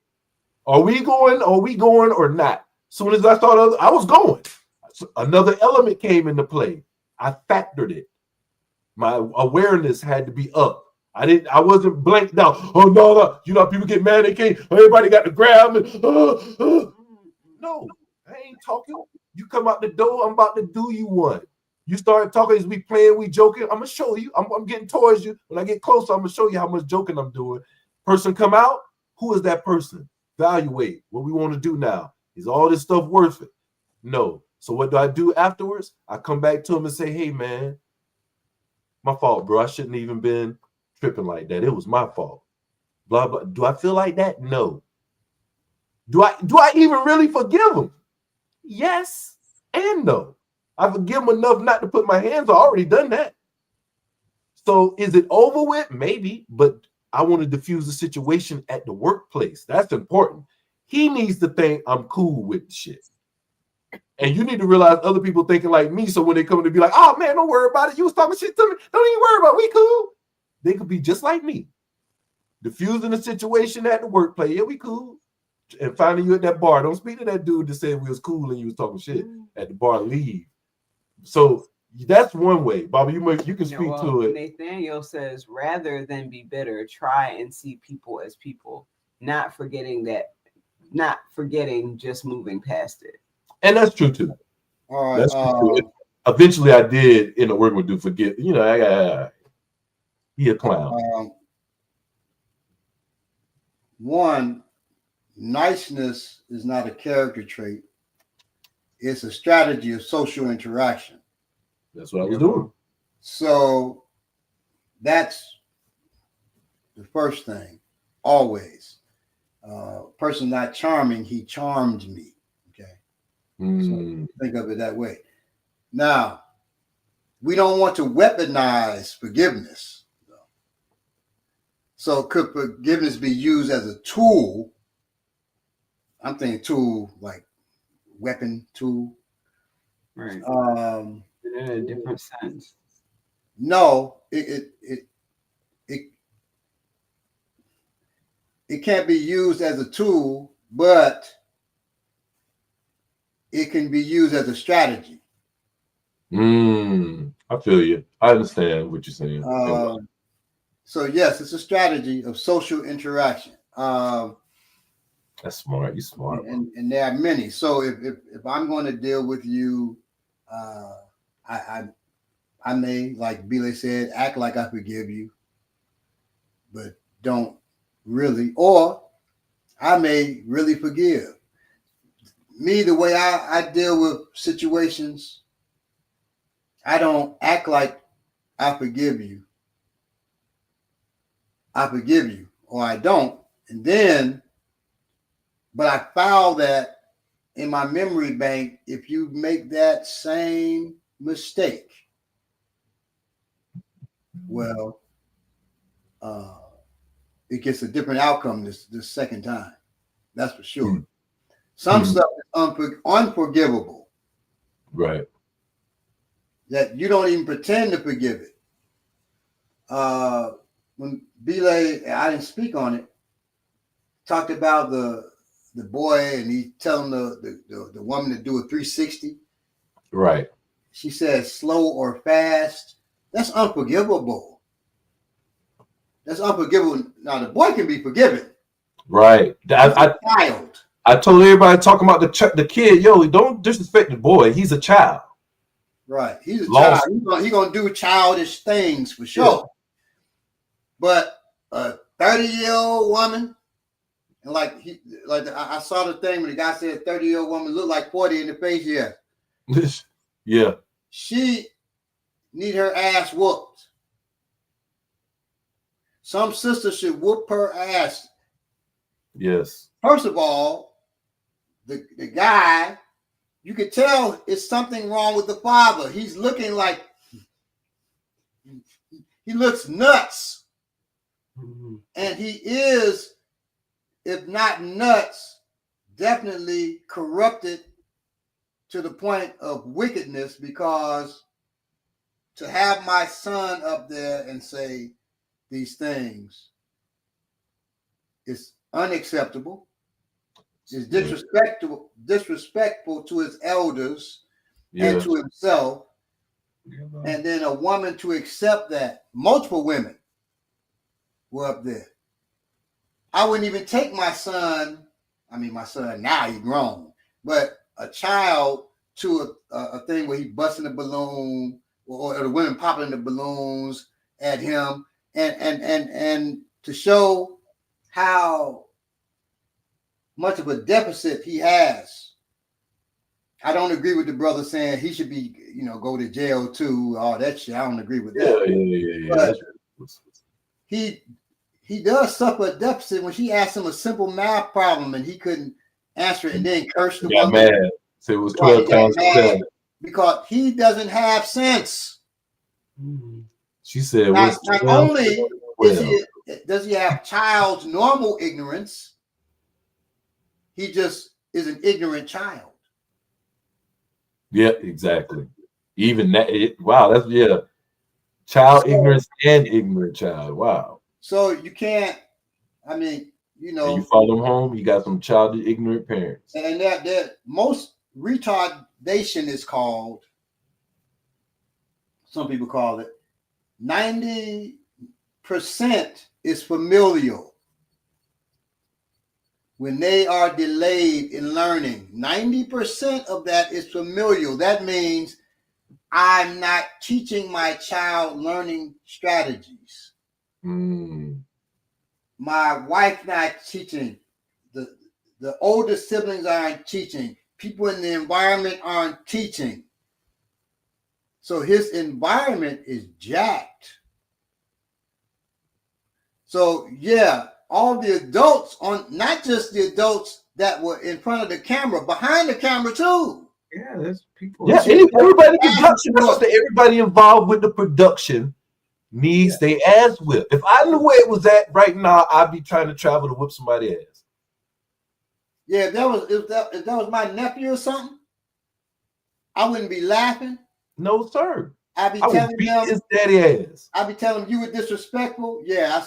Are we going or not? Soon as I thought I was going, another element came into play. I factored it. My awareness had to be up. I wasn't blanked out. Oh no. People get mad. They can't. Everybody got to grab me. No, I ain't talking. You come out the door. I'm about to do you one. You start talking as we playing, we joking. I'm gonna show you. I'm getting towards you. When I get closer, I'm gonna show you how much joking I'm doing. Person come out. Who is that person? Evaluate what we want to do now. Is all this stuff worth it? No. So what do I do afterwards? I come back to him and say, hey man, my fault, bro. I shouldn't even been tripping like that. It was my fault. Blah blah. Do I feel like that? No. Do I even really forgive him? Yes and no. I forgive him enough not to put my hands. I already done that. So is it over with? Maybe, but I want to diffuse the situation at the workplace. That's important. He needs to think I'm cool with the shit. And you need to realize other people thinking like me. So when they come to be like, oh man, don't worry about it. You was talking shit to me. Don't even worry about it. We cool. They could be just like me. Diffusing the situation at the workplace. Yeah, we cool. And finding you at that bar. Don't speak to that dude that said we was cool and you was talking shit at the bar. Leave. So that's one way. Bobby, you can speak to it. Nathaniel says, rather than be bitter, try and see people as people, not forgetting, just moving past it. And that's true too. All right. That's true too. Eventually I did in the work with dude forget, he a clown. One, niceness is not a character trait. It's a strategy of social interaction. That's what I was doing. So that's the first thing. Always. Person not charming, he charmed me. Okay. So think of it that way. Now, we don't want to weaponize forgiveness. So could forgiveness be used as a tool? I'm thinking tool like weapon tool. Right. In a different sense. No, it can't be used as a tool, but it can be used as a strategy. I feel you. I understand what you're saying. So yes, it's a strategy of social interaction. That's smart. You're smart. And there are many. So if I'm going to deal with you, I may, like Billy said, act like I forgive you, but don't really, or I may really forgive. Me, the way I deal with situations, I don't act like I forgive you. I forgive you, or I don't. And then, but I file that in my memory bank. If you make that same mistake, well, it gets a different outcome this second time. That's for sure. Some stuff is unforgivable. Right. That you don't even pretend to forgive it. When Belay, I didn't speak on it, talked about the boy and he telling the woman to do a 360. Right. She says slow or fast. That's unforgivable. That's unforgivable. Now the boy can be forgiven. Right. I told everybody talking about the kid, yo, don't disrespect the boy. He's a child. Right. He's a child. He's gonna do childish things for sure. Yeah. But a 30-year-old woman, And I saw the thing when the guy said 30-year-old woman looked like 40 in the face. Yeah. Yeah. She need her ass whooped. Some sister should whoop her ass. Yes. First of all, the guy, you could tell it's something wrong with the father. He's looking like he looks nuts. Mm-hmm. And he is, if not nuts, definitely corrupted to the point of wickedness, because to have my son up there and say these things is unacceptable. Is disrespectful to his elders and to himself. And then a woman to accept that. Multiple women were up there. I wouldn't even take my son. I mean, my son now, he's grown, but a child to a thing where he busting a balloon, or the women popping the balloons at him, and to show how much of a deficit he has. I don't agree with the brother saying he should be, go to jail too, all that shit. I don't agree with that. Yeah. But he does suffer a deficit when she asked him a simple math problem and he couldn't answer it, and then cursed the woman. Got mad. So it was 12 times 7. Because he doesn't have sense. She said, not only does he have child's normal ignorance, he just is an ignorant child. Yeah, exactly. Even that. That's child ignorance and ignorant child. Wow. So you can't. I mean, you follow them home. You got some child ignorant parents, and that most retardation is called. Some people call it 90% is familial. When they are delayed in learning, 90% of that is familial. That means I'm not teaching my child learning strategies. My wife not teaching. The older siblings aren't teaching. People in the environment aren't teaching. So his environment is jacked. So all the adults not just the adults that were in front of the camera, behind the camera too. Yeah, there's people. Yeah, everybody in production. Everybody involved with the production needs their ass whipped. If I knew where it was at right now, I'd be trying to travel to whip somebody's ass. Yeah, if that was my nephew or something, I wouldn't be laughing. No, sir. I'd be telling him his daddy ass. I'd be telling him you were disrespectful. Yeah,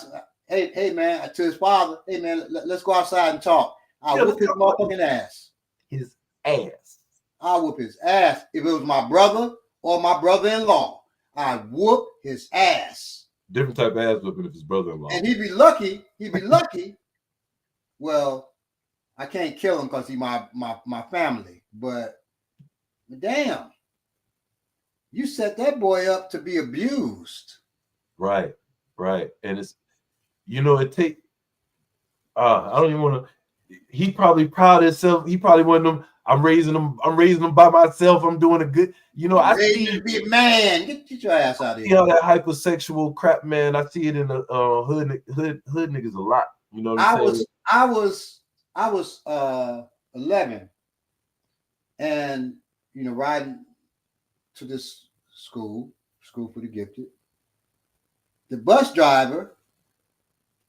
hey man, to his father. Hey man, let's go outside and talk. I'll whoop his motherfucking ass. His ass. I'll whoop his ass. If it was my brother or my brother-in-law, I'd whoop his ass. Different type of ass whooping if his brother-in-law. And he'd be lucky. Well, I can't kill him because he's my family. But damn, you set that boy up to be abused. Right. And it's, it take. I don't even want to. He probably proud of himself. He probably one of them. I'm raising them by myself. I'm doing a good. I see. Be a man. Get your ass out of here. See all that hypersexual crap, man. I see it in the hood niggas a lot. You know what I'm saying? I was 11, and riding to this school for the gifted. The bus driver,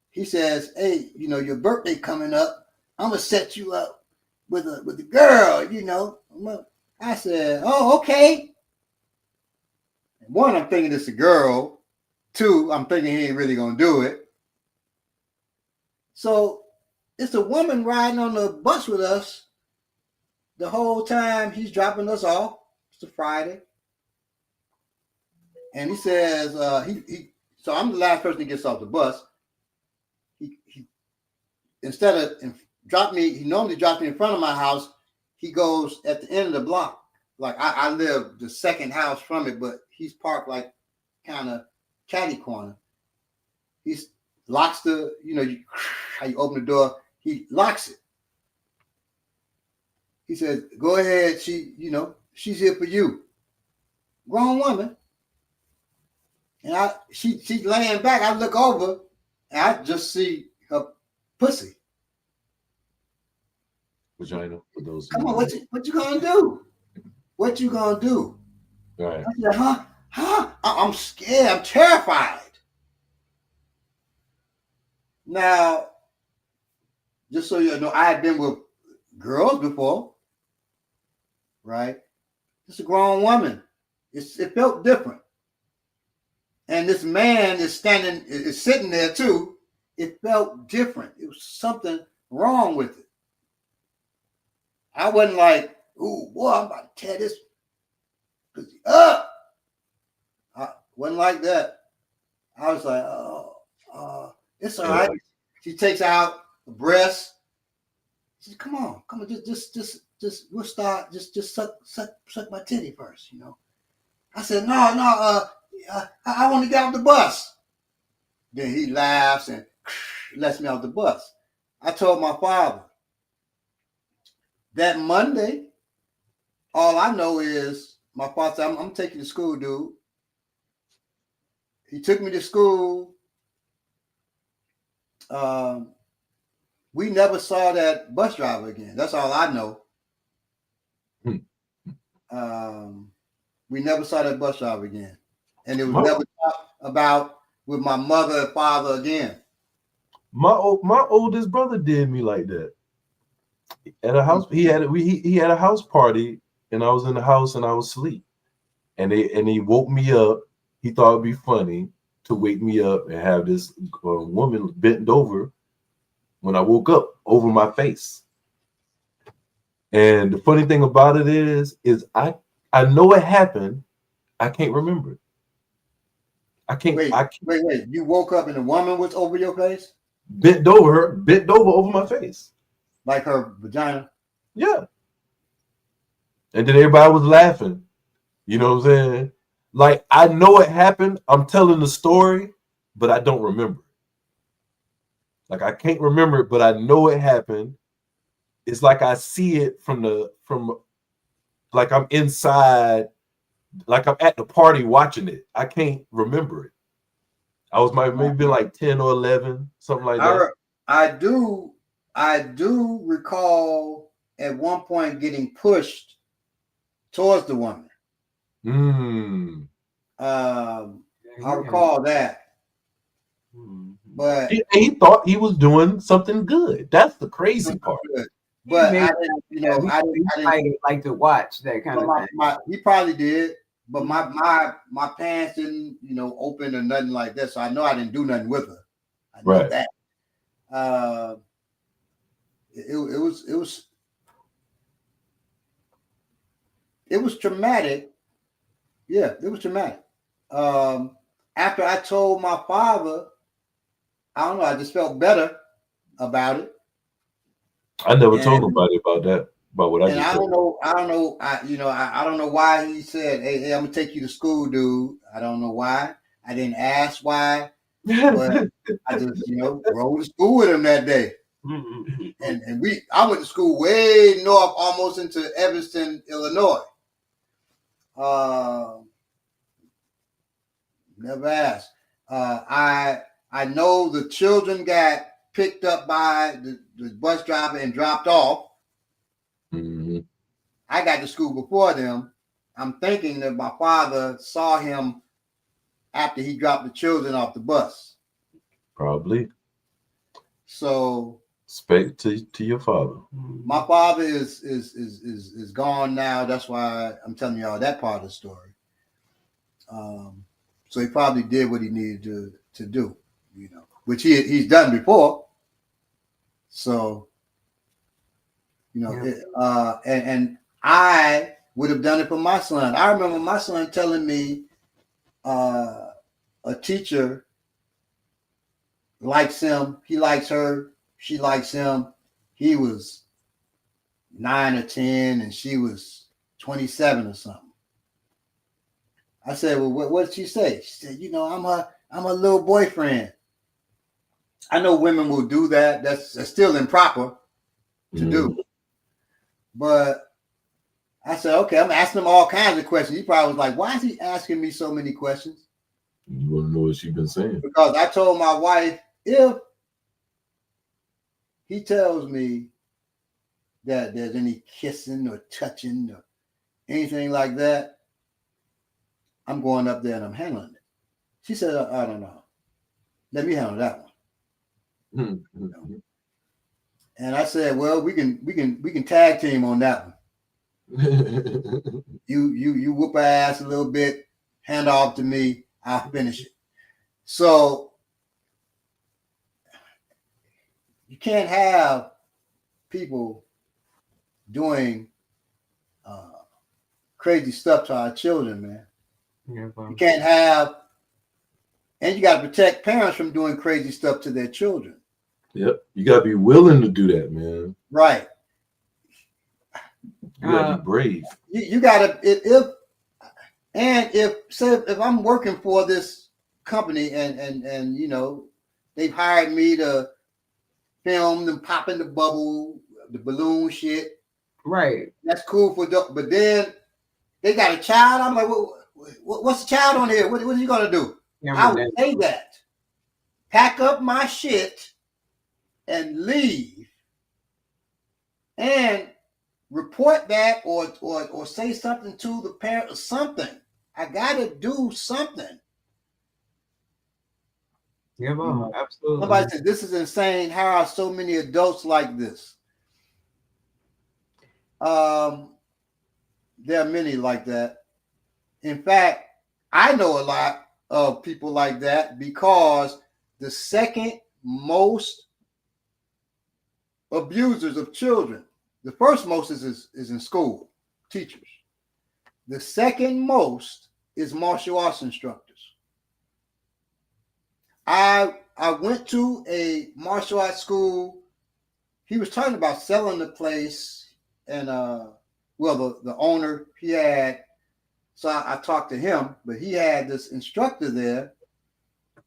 he says, "Hey, your birthday coming up. I'm gonna set you up with a girl, I said, "Oh, okay." One, I'm thinking it's a girl. Two, I'm thinking he ain't really gonna do it. So it's a woman riding on the bus with us the whole time he's dropping us off. It's a Friday. And he says, so I'm the last person that gets off the bus. He instead of drop me, he normally drops me in front of my house. He goes at the end of the block. Like I live the second house from it, but he's parked like kind of catty corner. He locks how you open the door. he locks it. He says, "Go ahead. She's here for you." Grown woman. And she's laying back. I look over and I just see her pussy. Vagina for those. Come on, what you gonna do? What you gonna do? Right. I said, huh? I'm scared. I'm terrified. Now, just so you know, I had been with girls before, right? It's a grown woman. It felt different. And this man is sitting there too. It felt different. It was something wrong with it. I wasn't like, "Ooh, boy, I'm about to tear this pussy up." I wasn't like that. I was like, "Oh, it's all right." She takes out the breast. She said, "Come on, just we'll start. Just suck my titty first, you know." I said, "No, I want to get off the bus." Then he laughs and lets me off the bus. I told my father that Monday, all I know is my father said, I'm taking you to school, dude. He took me to school. We never saw that bus driver again. That's all I know. We never saw that bus driver again. And it was never talked about with my mother and father again. My oldest brother did me like that. At a house, he had a house party, and I was in the house and I was asleep. And he woke me up. He thought it'd be funny to wake me up and have this woman bent over when I woke up over my face. And the funny thing about it is I know it happened. I can't remember it. I can't. Wait. You woke up and the woman was over your face? Bent over my face. Like her vagina? Yeah. And then everybody was laughing. You know what I'm saying? Like, I know it happened. I'm telling the story, but I don't remember it. Like, I can't remember it, but I know it happened. It's like I see it from like I'm inside, like I'm at the party watching it. I can't remember it. I was maybe like 10 or 11, something like that. I do recall at one point getting pushed towards the woman. I recall that. But he thought he was doing something good. That's the crazy part. But I didn't like to watch that kind of thing. He probably did, but my pants didn't, open or nothing like that. So I know I didn't do nothing with her. I know that. It was traumatic. Yeah, it was traumatic. After I told my father, I don't know, I just felt better about it. I never told nobody about that, about what I just I don't know. I don't know why he said, hey, I'm gonna take you to school, dude. I don't know why. I didn't ask why, but I just, rode to school with him that day. And I went to school way north, almost into Evanston, Illinois. Never asked. I know the children got picked up by the bus driver and dropped off. Mm-hmm. I got to school before them. I'm thinking that my father saw him after he dropped the children off the bus. Probably. So respect to your father. My father is gone now. That's why I'm telling y'all that part of the story. So he probably did what he needed to do, which he's done before. So, and I would have done it for my son. I remember my son telling me a teacher likes him. He likes her. She likes him. He was 9 or 10 and she was 27 or something. I said, well, what did she say? She said, I'm her little boyfriend. I know women will do that. That's still improper to do. But I said, okay, I'm asking him all kinds of questions. He probably was like, why is he asking me so many questions? You want to know what she's been saying? Because I told my wife, if he tells me that there's any kissing or touching or anything like that, I'm going up there and I'm handling it. She said, I don't know. Let me handle that one. Mm-hmm. And I said, well, we can tag team on that one. You whoop her ass a little bit, hand off to me, I'll finish it. So you can't have people doing crazy stuff to our children, man. Yeah, You can't have, and you got to protect parents from doing crazy stuff to their children. Yep, you got to be willing to do that, man. Right. You got to be brave. You got to if I'm working for this company and you know they've hired me to film them popping the bubble, the balloon shit. Right. That's cool but then they got a child. I'm like, what's the child on here? What are you gonna do? Yeah, I would say that. Pack up my shit and leave, and report that or say something to the parent or something. I gotta do something. Yeah, absolutely. Somebody said this is insane. How are so many adults like this? There are many like that. In fact, I know a lot of people like that because the second most abusers of children, the first most is in school, teachers. The second most is martial arts instructors. I went to a martial arts school. He was talking about selling the place, and the owner, he had, so I talked to him, but he had this instructor there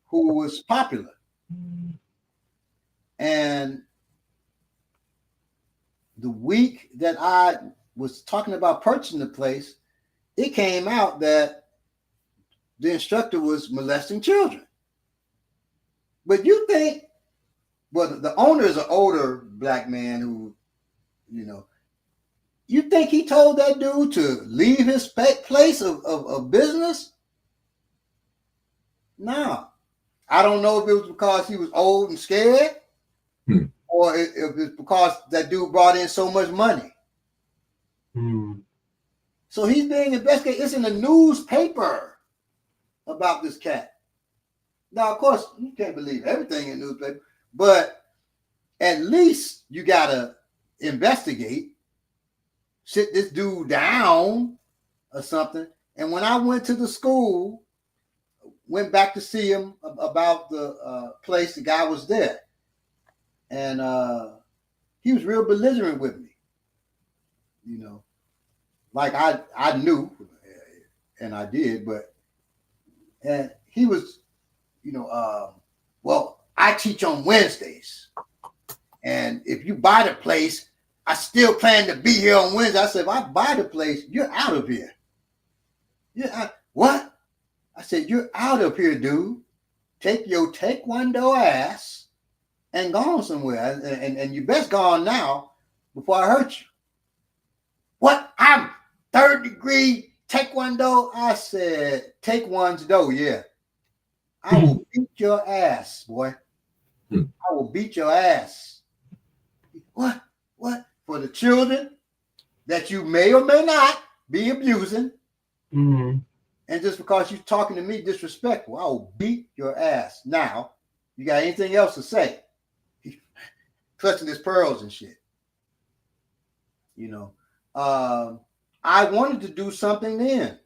who was popular. And the week that I was talking about purchasing the place, it came out that the instructor was molesting children. But you think, well, the owner is an older black man who, you know, you think he told that dude to leave his place of business? No. I don't know if it was because he was old and scared or if it's because that dude brought in so much money. So he's being investigated. It's in the newspaper about this cat. Now, of course, you can't believe everything in the newspaper, but at least you got to investigate, sit this dude down or something. And when I went to the school, went back to see him about the place, the guy was there. And he was real belligerent with me, you know, like I knew, and I did, and he was, you know, well, I teach on Wednesdays, and if you buy the place, I still plan to be here on Wednesday. I said, if I buy the place, you're out of here. Yeah, what? I said, you're out of here, dude. Take your taekwondo ass and go on somewhere. And you best go on now before I hurt you. What? I'm third degree taekwondo? I said, take one's dough, yeah. I will beat your ass, boy. I will beat your ass. What? For the children that you may or may not be abusing. And just because you're talking to me disrespectful, I will beat your ass. Now, you got anything else to say? He's clutching his pearls and shit. You know, I wanted to do something then.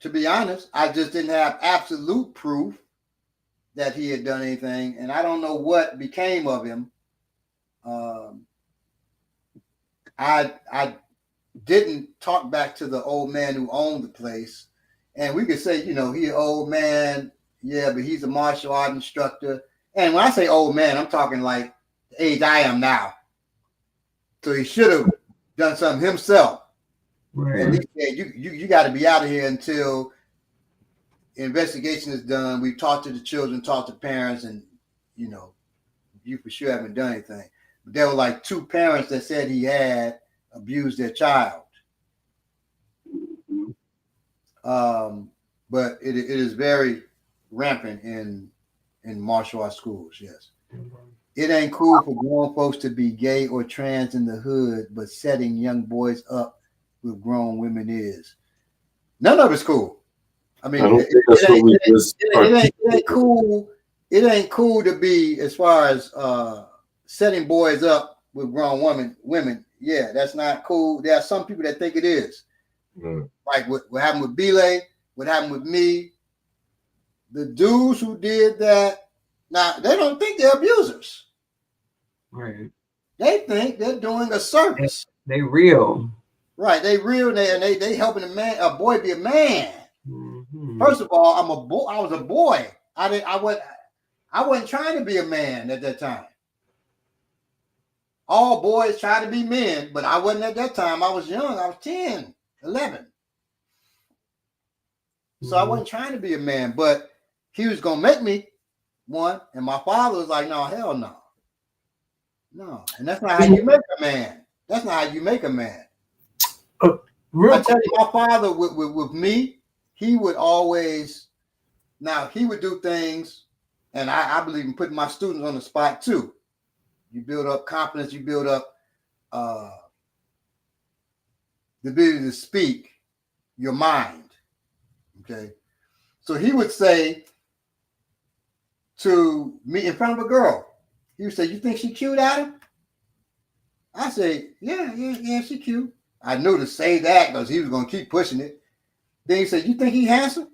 To be honest, I just didn't have absolute proof that he had done anything, and I don't know what became of him. I didn't talk back to the old man who owned the place, and we could say, you know, he an old man, Yeah, but he's a martial art instructor. And when I say old man, I'm talking like the age I am now. So he should have done something himself. Right. At least you got to be out of here until investigation is done. We've talked to the children, talked to parents, and you for sure haven't done anything. But there were like 2 parents that said he had abused their child. But it is very rampant in martial arts schools. Yes, it ain't cool for grown folks to be gay or trans in the hood, but setting young boys up with grown women is. None of it's cool. I mean, it ain't cool. It ain't cool to be, as far as setting boys up with grown women. Yeah, that's not cool. There are some people that think it is. Like what happened with Belay, what happened with me. The dudes who did that, now they don't think they're abusers. Right. They think they're doing a service. They real. Right. They real, and they helping a boy be a man. Mm-hmm. First of all, I'm a boy. I was a boy. I wasn't trying to be a man at that time. All boys try to be men, but I wasn't at that time. I was young. I was 10, 11. So I wasn't trying to be a man, but he was going to make me one. And my father was like, no, hell no. No. And that's not how you make a man. That's not how you make a man. I tell you, my father with me, he would always, now he would do things, and I believe in putting my students on the spot too. You build up confidence, you build up the ability to speak your mind. Okay. So he would say to me in front of a girl, he would say, you think she cute, Adam? I say, yeah, she cute. I knew to say that because he was going to keep pushing it. Then he said, you think he handsome?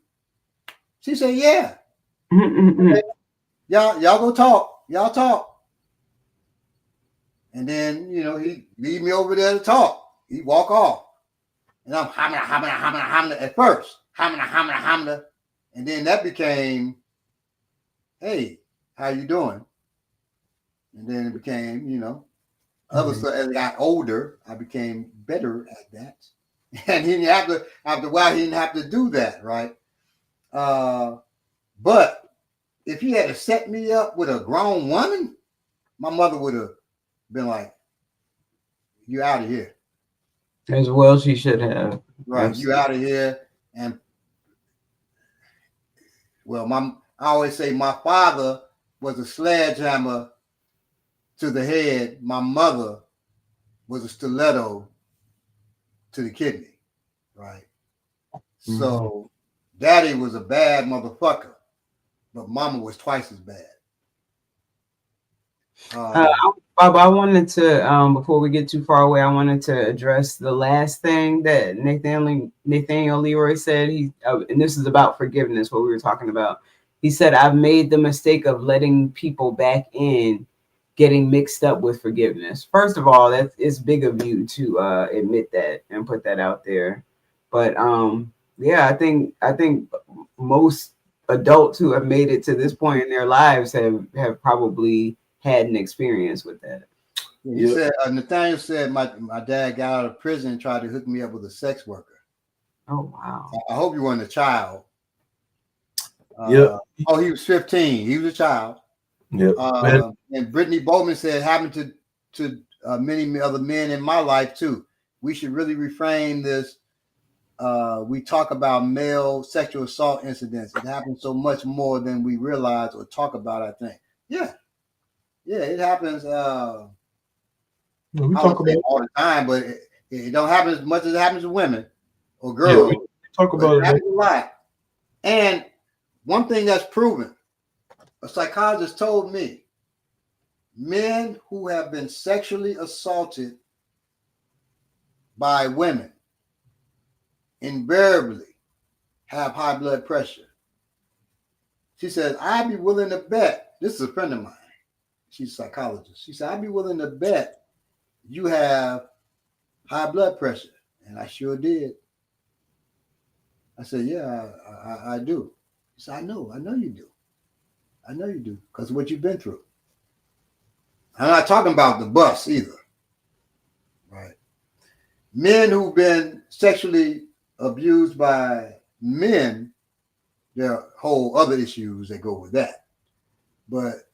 She said, yeah. Okay. Y'all go talk. Y'all talk. And then, he lead me over there to talk. He walk off. And I'm hamna at first. Hamna. And then that became, hey, how you doing? And then it became, other stuff. As I got older, I became better at that. And he didn't have to, after a while, he didn't have to do that, right? But if he had to set me up with a grown woman, my mother would have been like, you out of here. As well she should have. Right, you out of here. And well, I always say my father was a sledgehammer to the head. My mother was a stiletto to the kidney, right? Mm-hmm. So daddy was a bad motherfucker, but mama was twice as bad. Bob, I wanted to, before we get too far away, I wanted to address the last thing that Nathaniel Leroy said. And this is about forgiveness, what we were talking about. He said, I've made the mistake of letting people back in getting mixed up with forgiveness. First of all, it's big of you to admit that and put that out there. But yeah, I think most adults who have made it to this point in their lives have probably had an experience with that. He said, Nathaniel said, my dad got out of prison and tried to hook me up with a sex worker. Oh, wow. I hope you weren't a child. He was 15. He was a child. Yeah. And Brittany Bowman said, happened to many other men in my life too. We should really reframe this. We talk about male sexual assault incidents. It happens so much more than we realize or talk about, I think. Yeah, it happens. We talk about it all the time, but it don't happen as much as it happens to women or girls. Yeah, we talk about it happens a lot. And one thing that's proven, a psychologist told me, men who have been sexually assaulted by women invariably have high blood pressure. She says, I'd be willing to bet, this is a friend of mine, she's a psychologist. She said, I'd be willing to bet you have high blood pressure. And I sure did. I said, yeah, I do. So I know you do. I know you do because of what you've been through. I'm not talking about the bus either. Right. Men who've been sexually abused by men, there are whole other issues that go with that. But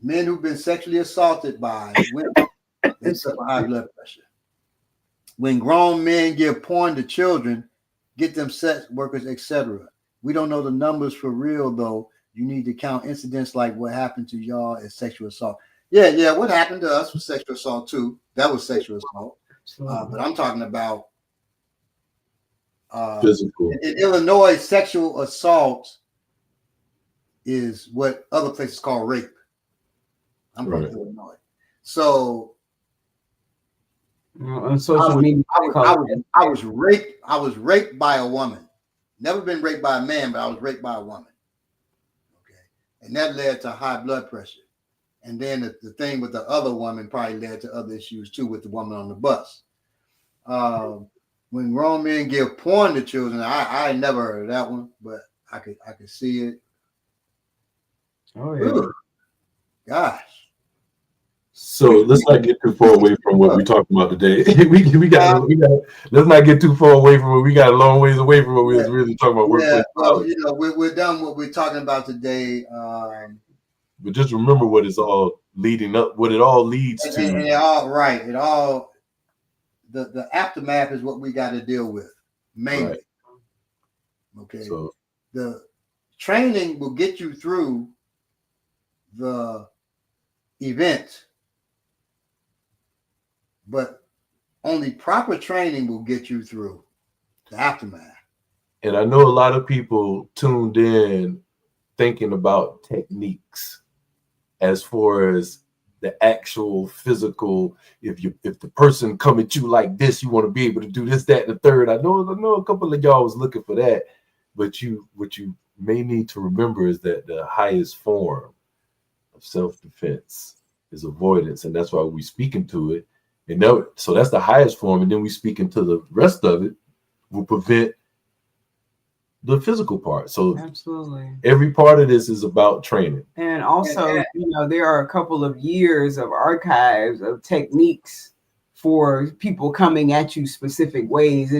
men who've been sexually assaulted by women, they suffer high blood pressure. When grown men give porn to children, get them sex workers, etc. We don't know the numbers for real, though. You need to count incidents like what happened to y'all as sexual assault. Yeah. What happened to us was sexual assault too. That was sexual assault. But I'm talking about Physical. In Illinois, sexual assault is what other places call rape. I'm from Illinois, so on social media, I was raped. I was raped by a woman. Never been raped by a man, but I was raped by a woman. Okay, and that led to high blood pressure. And then the thing with the other woman probably led to other issues too with the woman on the bus. When grown men give porn to children, I never heard of that one, but I could see it. Oh yeah. Ooh, gosh. So let's not get too far away from what we're talking about today. we got let's not get too far away from it. We got a long ways away from what we was really talking about. Yeah, well, we're done what we're talking about today. But just remember what it's all leading up, what it all leads to. And it all right. It all the aftermath is what we got to deal with mainly. Right. Okay. So the training will get you through the event, but only proper training will get you through the aftermath. And I know a lot of people tuned in thinking about techniques as far as the actual physical. If the person come at you like this, you want to be able to do this, that, and the third. I know a couple of y'all was looking for that, but what you may need to remember is that the highest form of self-defense is avoidance, and that's why we speaking to it. And so that's the highest form, and then we speak into the rest of it will prevent the physical part. So absolutely, every part of this is about training. And also, there are a couple of years of archives of techniques for people coming at you specific ways.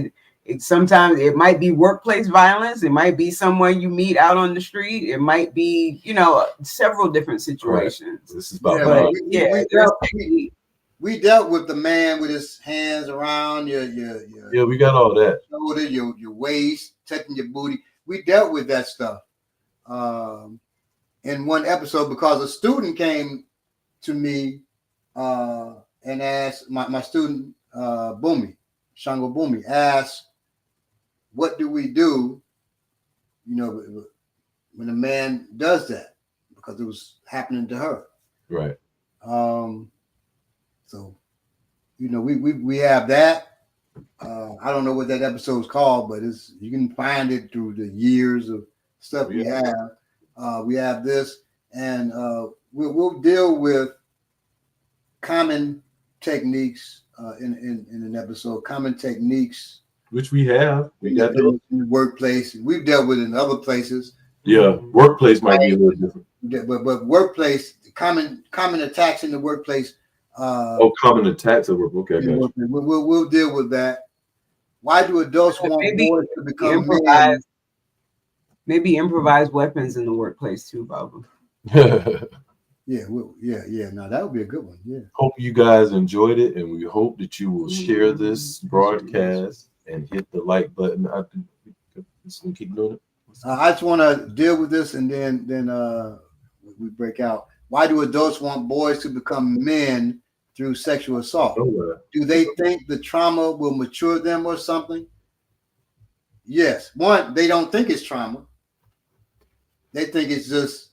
Sometimes it might be workplace violence. It might be someone you meet out on the street. It might be, several different situations. Right. This is about we dealt with the man with his hands around your we got all that shoulder, your waist, touching your booty. We dealt with that stuff in one episode because a student came to me and asked my student Boomy, Shango Boomy, asked, "What do we do, when a man does that?" Because it was happening to her. Right. So, we have that. I don't know what that episode's called, but you can find it through the years of stuff we have. We have this, and we'll deal with common techniques in an episode. Common techniques, which we have. We got in the workplace. We've dealt with it in other places. Yeah, workplace might be a little different. But workplace, common attacks in the workplace. Common attacks at work. Okay, we'll deal with that. Why do adults want boys to become men? Maybe improvised weapons in the workplace too, Bubba. Yeah. No, that would be a good one. Yeah. Hope you guys enjoyed it, and we hope that you will share this broadcast and hit the like button. I think we're gonna keep doing it. I just want to deal with this, and then we break out. Why do adults want boys to become men through sexual assault? Do they think the trauma will mature them or something? Yes. One, they don't think it's trauma. They think it's just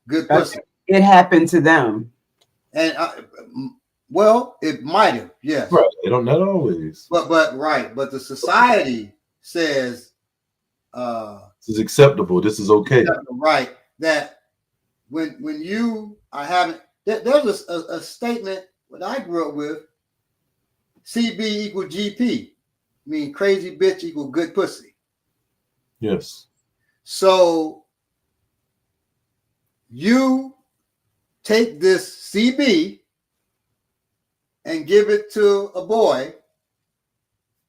good pussy. It happened to them. And well, it might have, yes. Right. They don't, not always. But the society says this is acceptable. This is okay. Right. That when you are having, there's a statement that I grew up with, CB equal GP, crazy bitch equal good pussy. Yes. So you take this CB and give it to a boy.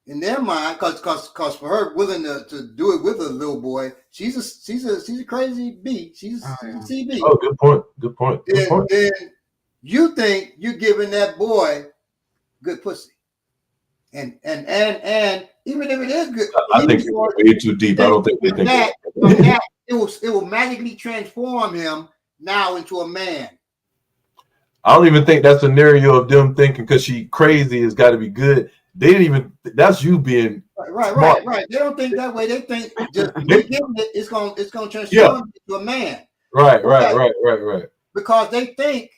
In their mind, because for her willing to do it with a little boy, she's a crazy bee. She's a CB. Oh, good point. Good point. Good point. Then you think you're giving that boy good pussy, and even if it is good, I think it's way too deep. I don't think they think that. That it will magically transform him now into a man. I don't even think that scenario of them thinking because she crazy has got to be good. They didn't even. That's you being right. They don't think that way. They think just giving it, it's gonna transform into a man. Right. Because they think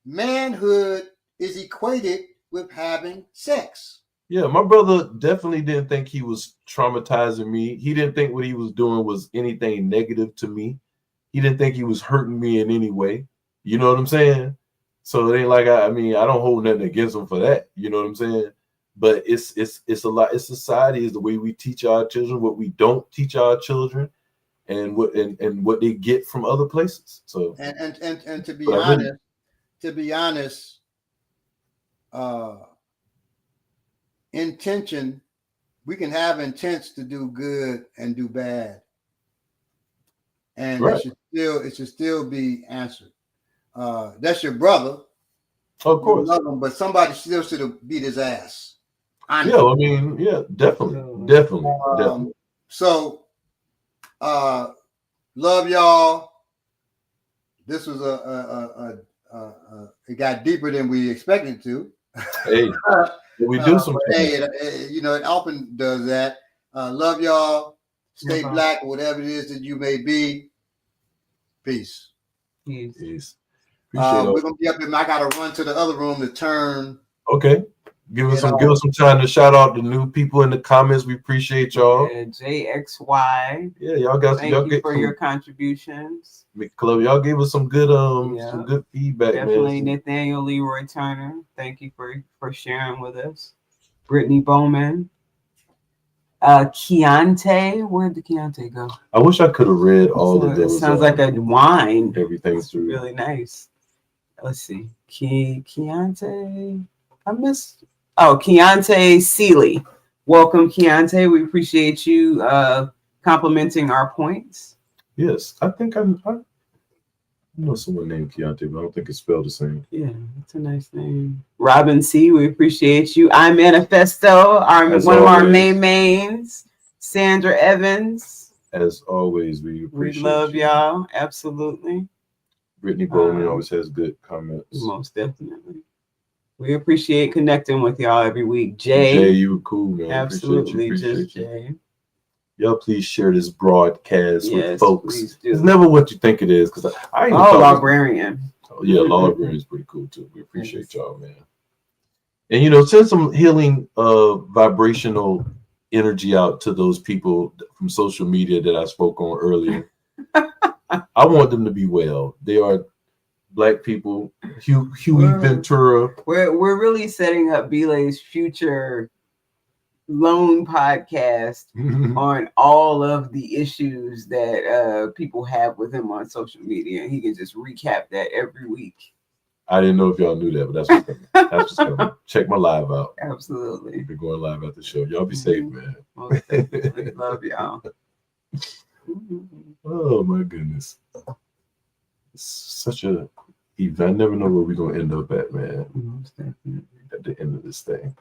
manhood is equated with having sex. Yeah, my brother definitely didn't think he was traumatizing me. He didn't think what he was doing was anything negative to me. He didn't think he was hurting me in any way. You know what I'm saying? So it ain't like I don't hold nothing against him for that. You know what I'm saying? But it's a lot. It's society is the way we teach our children, what we don't teach our children, and what they get from other places. So and to be honest, intention, we can have intents to do good and do bad, and it should still be answered. That's your brother, of course, love him, but somebody still should have beat his ass. Honestly. Yeah, definitely. So, love y'all. This was it got deeper than we expected to. Hey, we do some. It often does that. Love y'all. Stay black, or whatever it is that you may be. Peace. Peace. We're gonna be up in. I gotta run to the other room to turn. Okay. Give us some time to shout out the new people in the comments. We appreciate y'all. Yeah, JXY. Yeah, y'all got Thank you for your contributions. Club, y'all gave us some good feedback. Definitely, man. Nathaniel Leroy Turner. Thank you for sharing with us. Brittany Bowman. Keontae. Where did Keontae go? I wish I could have read all of those. It sounds like a wine. Everything's through. Really nice. Let's see. Keontae. I missed. Oh, Keontae Seeley. Welcome, Keontae. We appreciate you complimenting our points. Yes, I think I know someone named Keontae, but I don't think it's spelled the same. Yeah, it's a nice name. Robin C., we appreciate you. I Manifesto, one of our mains. Sandra Evans. As always, we appreciate We love y'all. Absolutely. Brittany Bowman always has good comments. Most definitely. We appreciate connecting with y'all every week. Jay, you were cool, man. Absolutely, just Jay. Y'all please share this broadcast with folks. It's never what you think it is, because I even Librarian. Oh yeah, Librarian is pretty cool too. We appreciate y'all, man. And send some healing vibrational energy out to those people from social media that I spoke on earlier. I want them to be well. They are Black people. Huey Ventura. We're really setting up Bilay's future lone podcast on all of the issues that people have with him on social media, and he can just recap that every week. I didn't know if y'all knew that, but that's what's coming. That's what's coming. Check my live out. Absolutely. We're going live at the show. Y'all be safe, man. Most definitely. Love y'all. Oh my goodness. It's such a event. I never know where we're gonna end up at, man. Most definitely. At the end of this thing.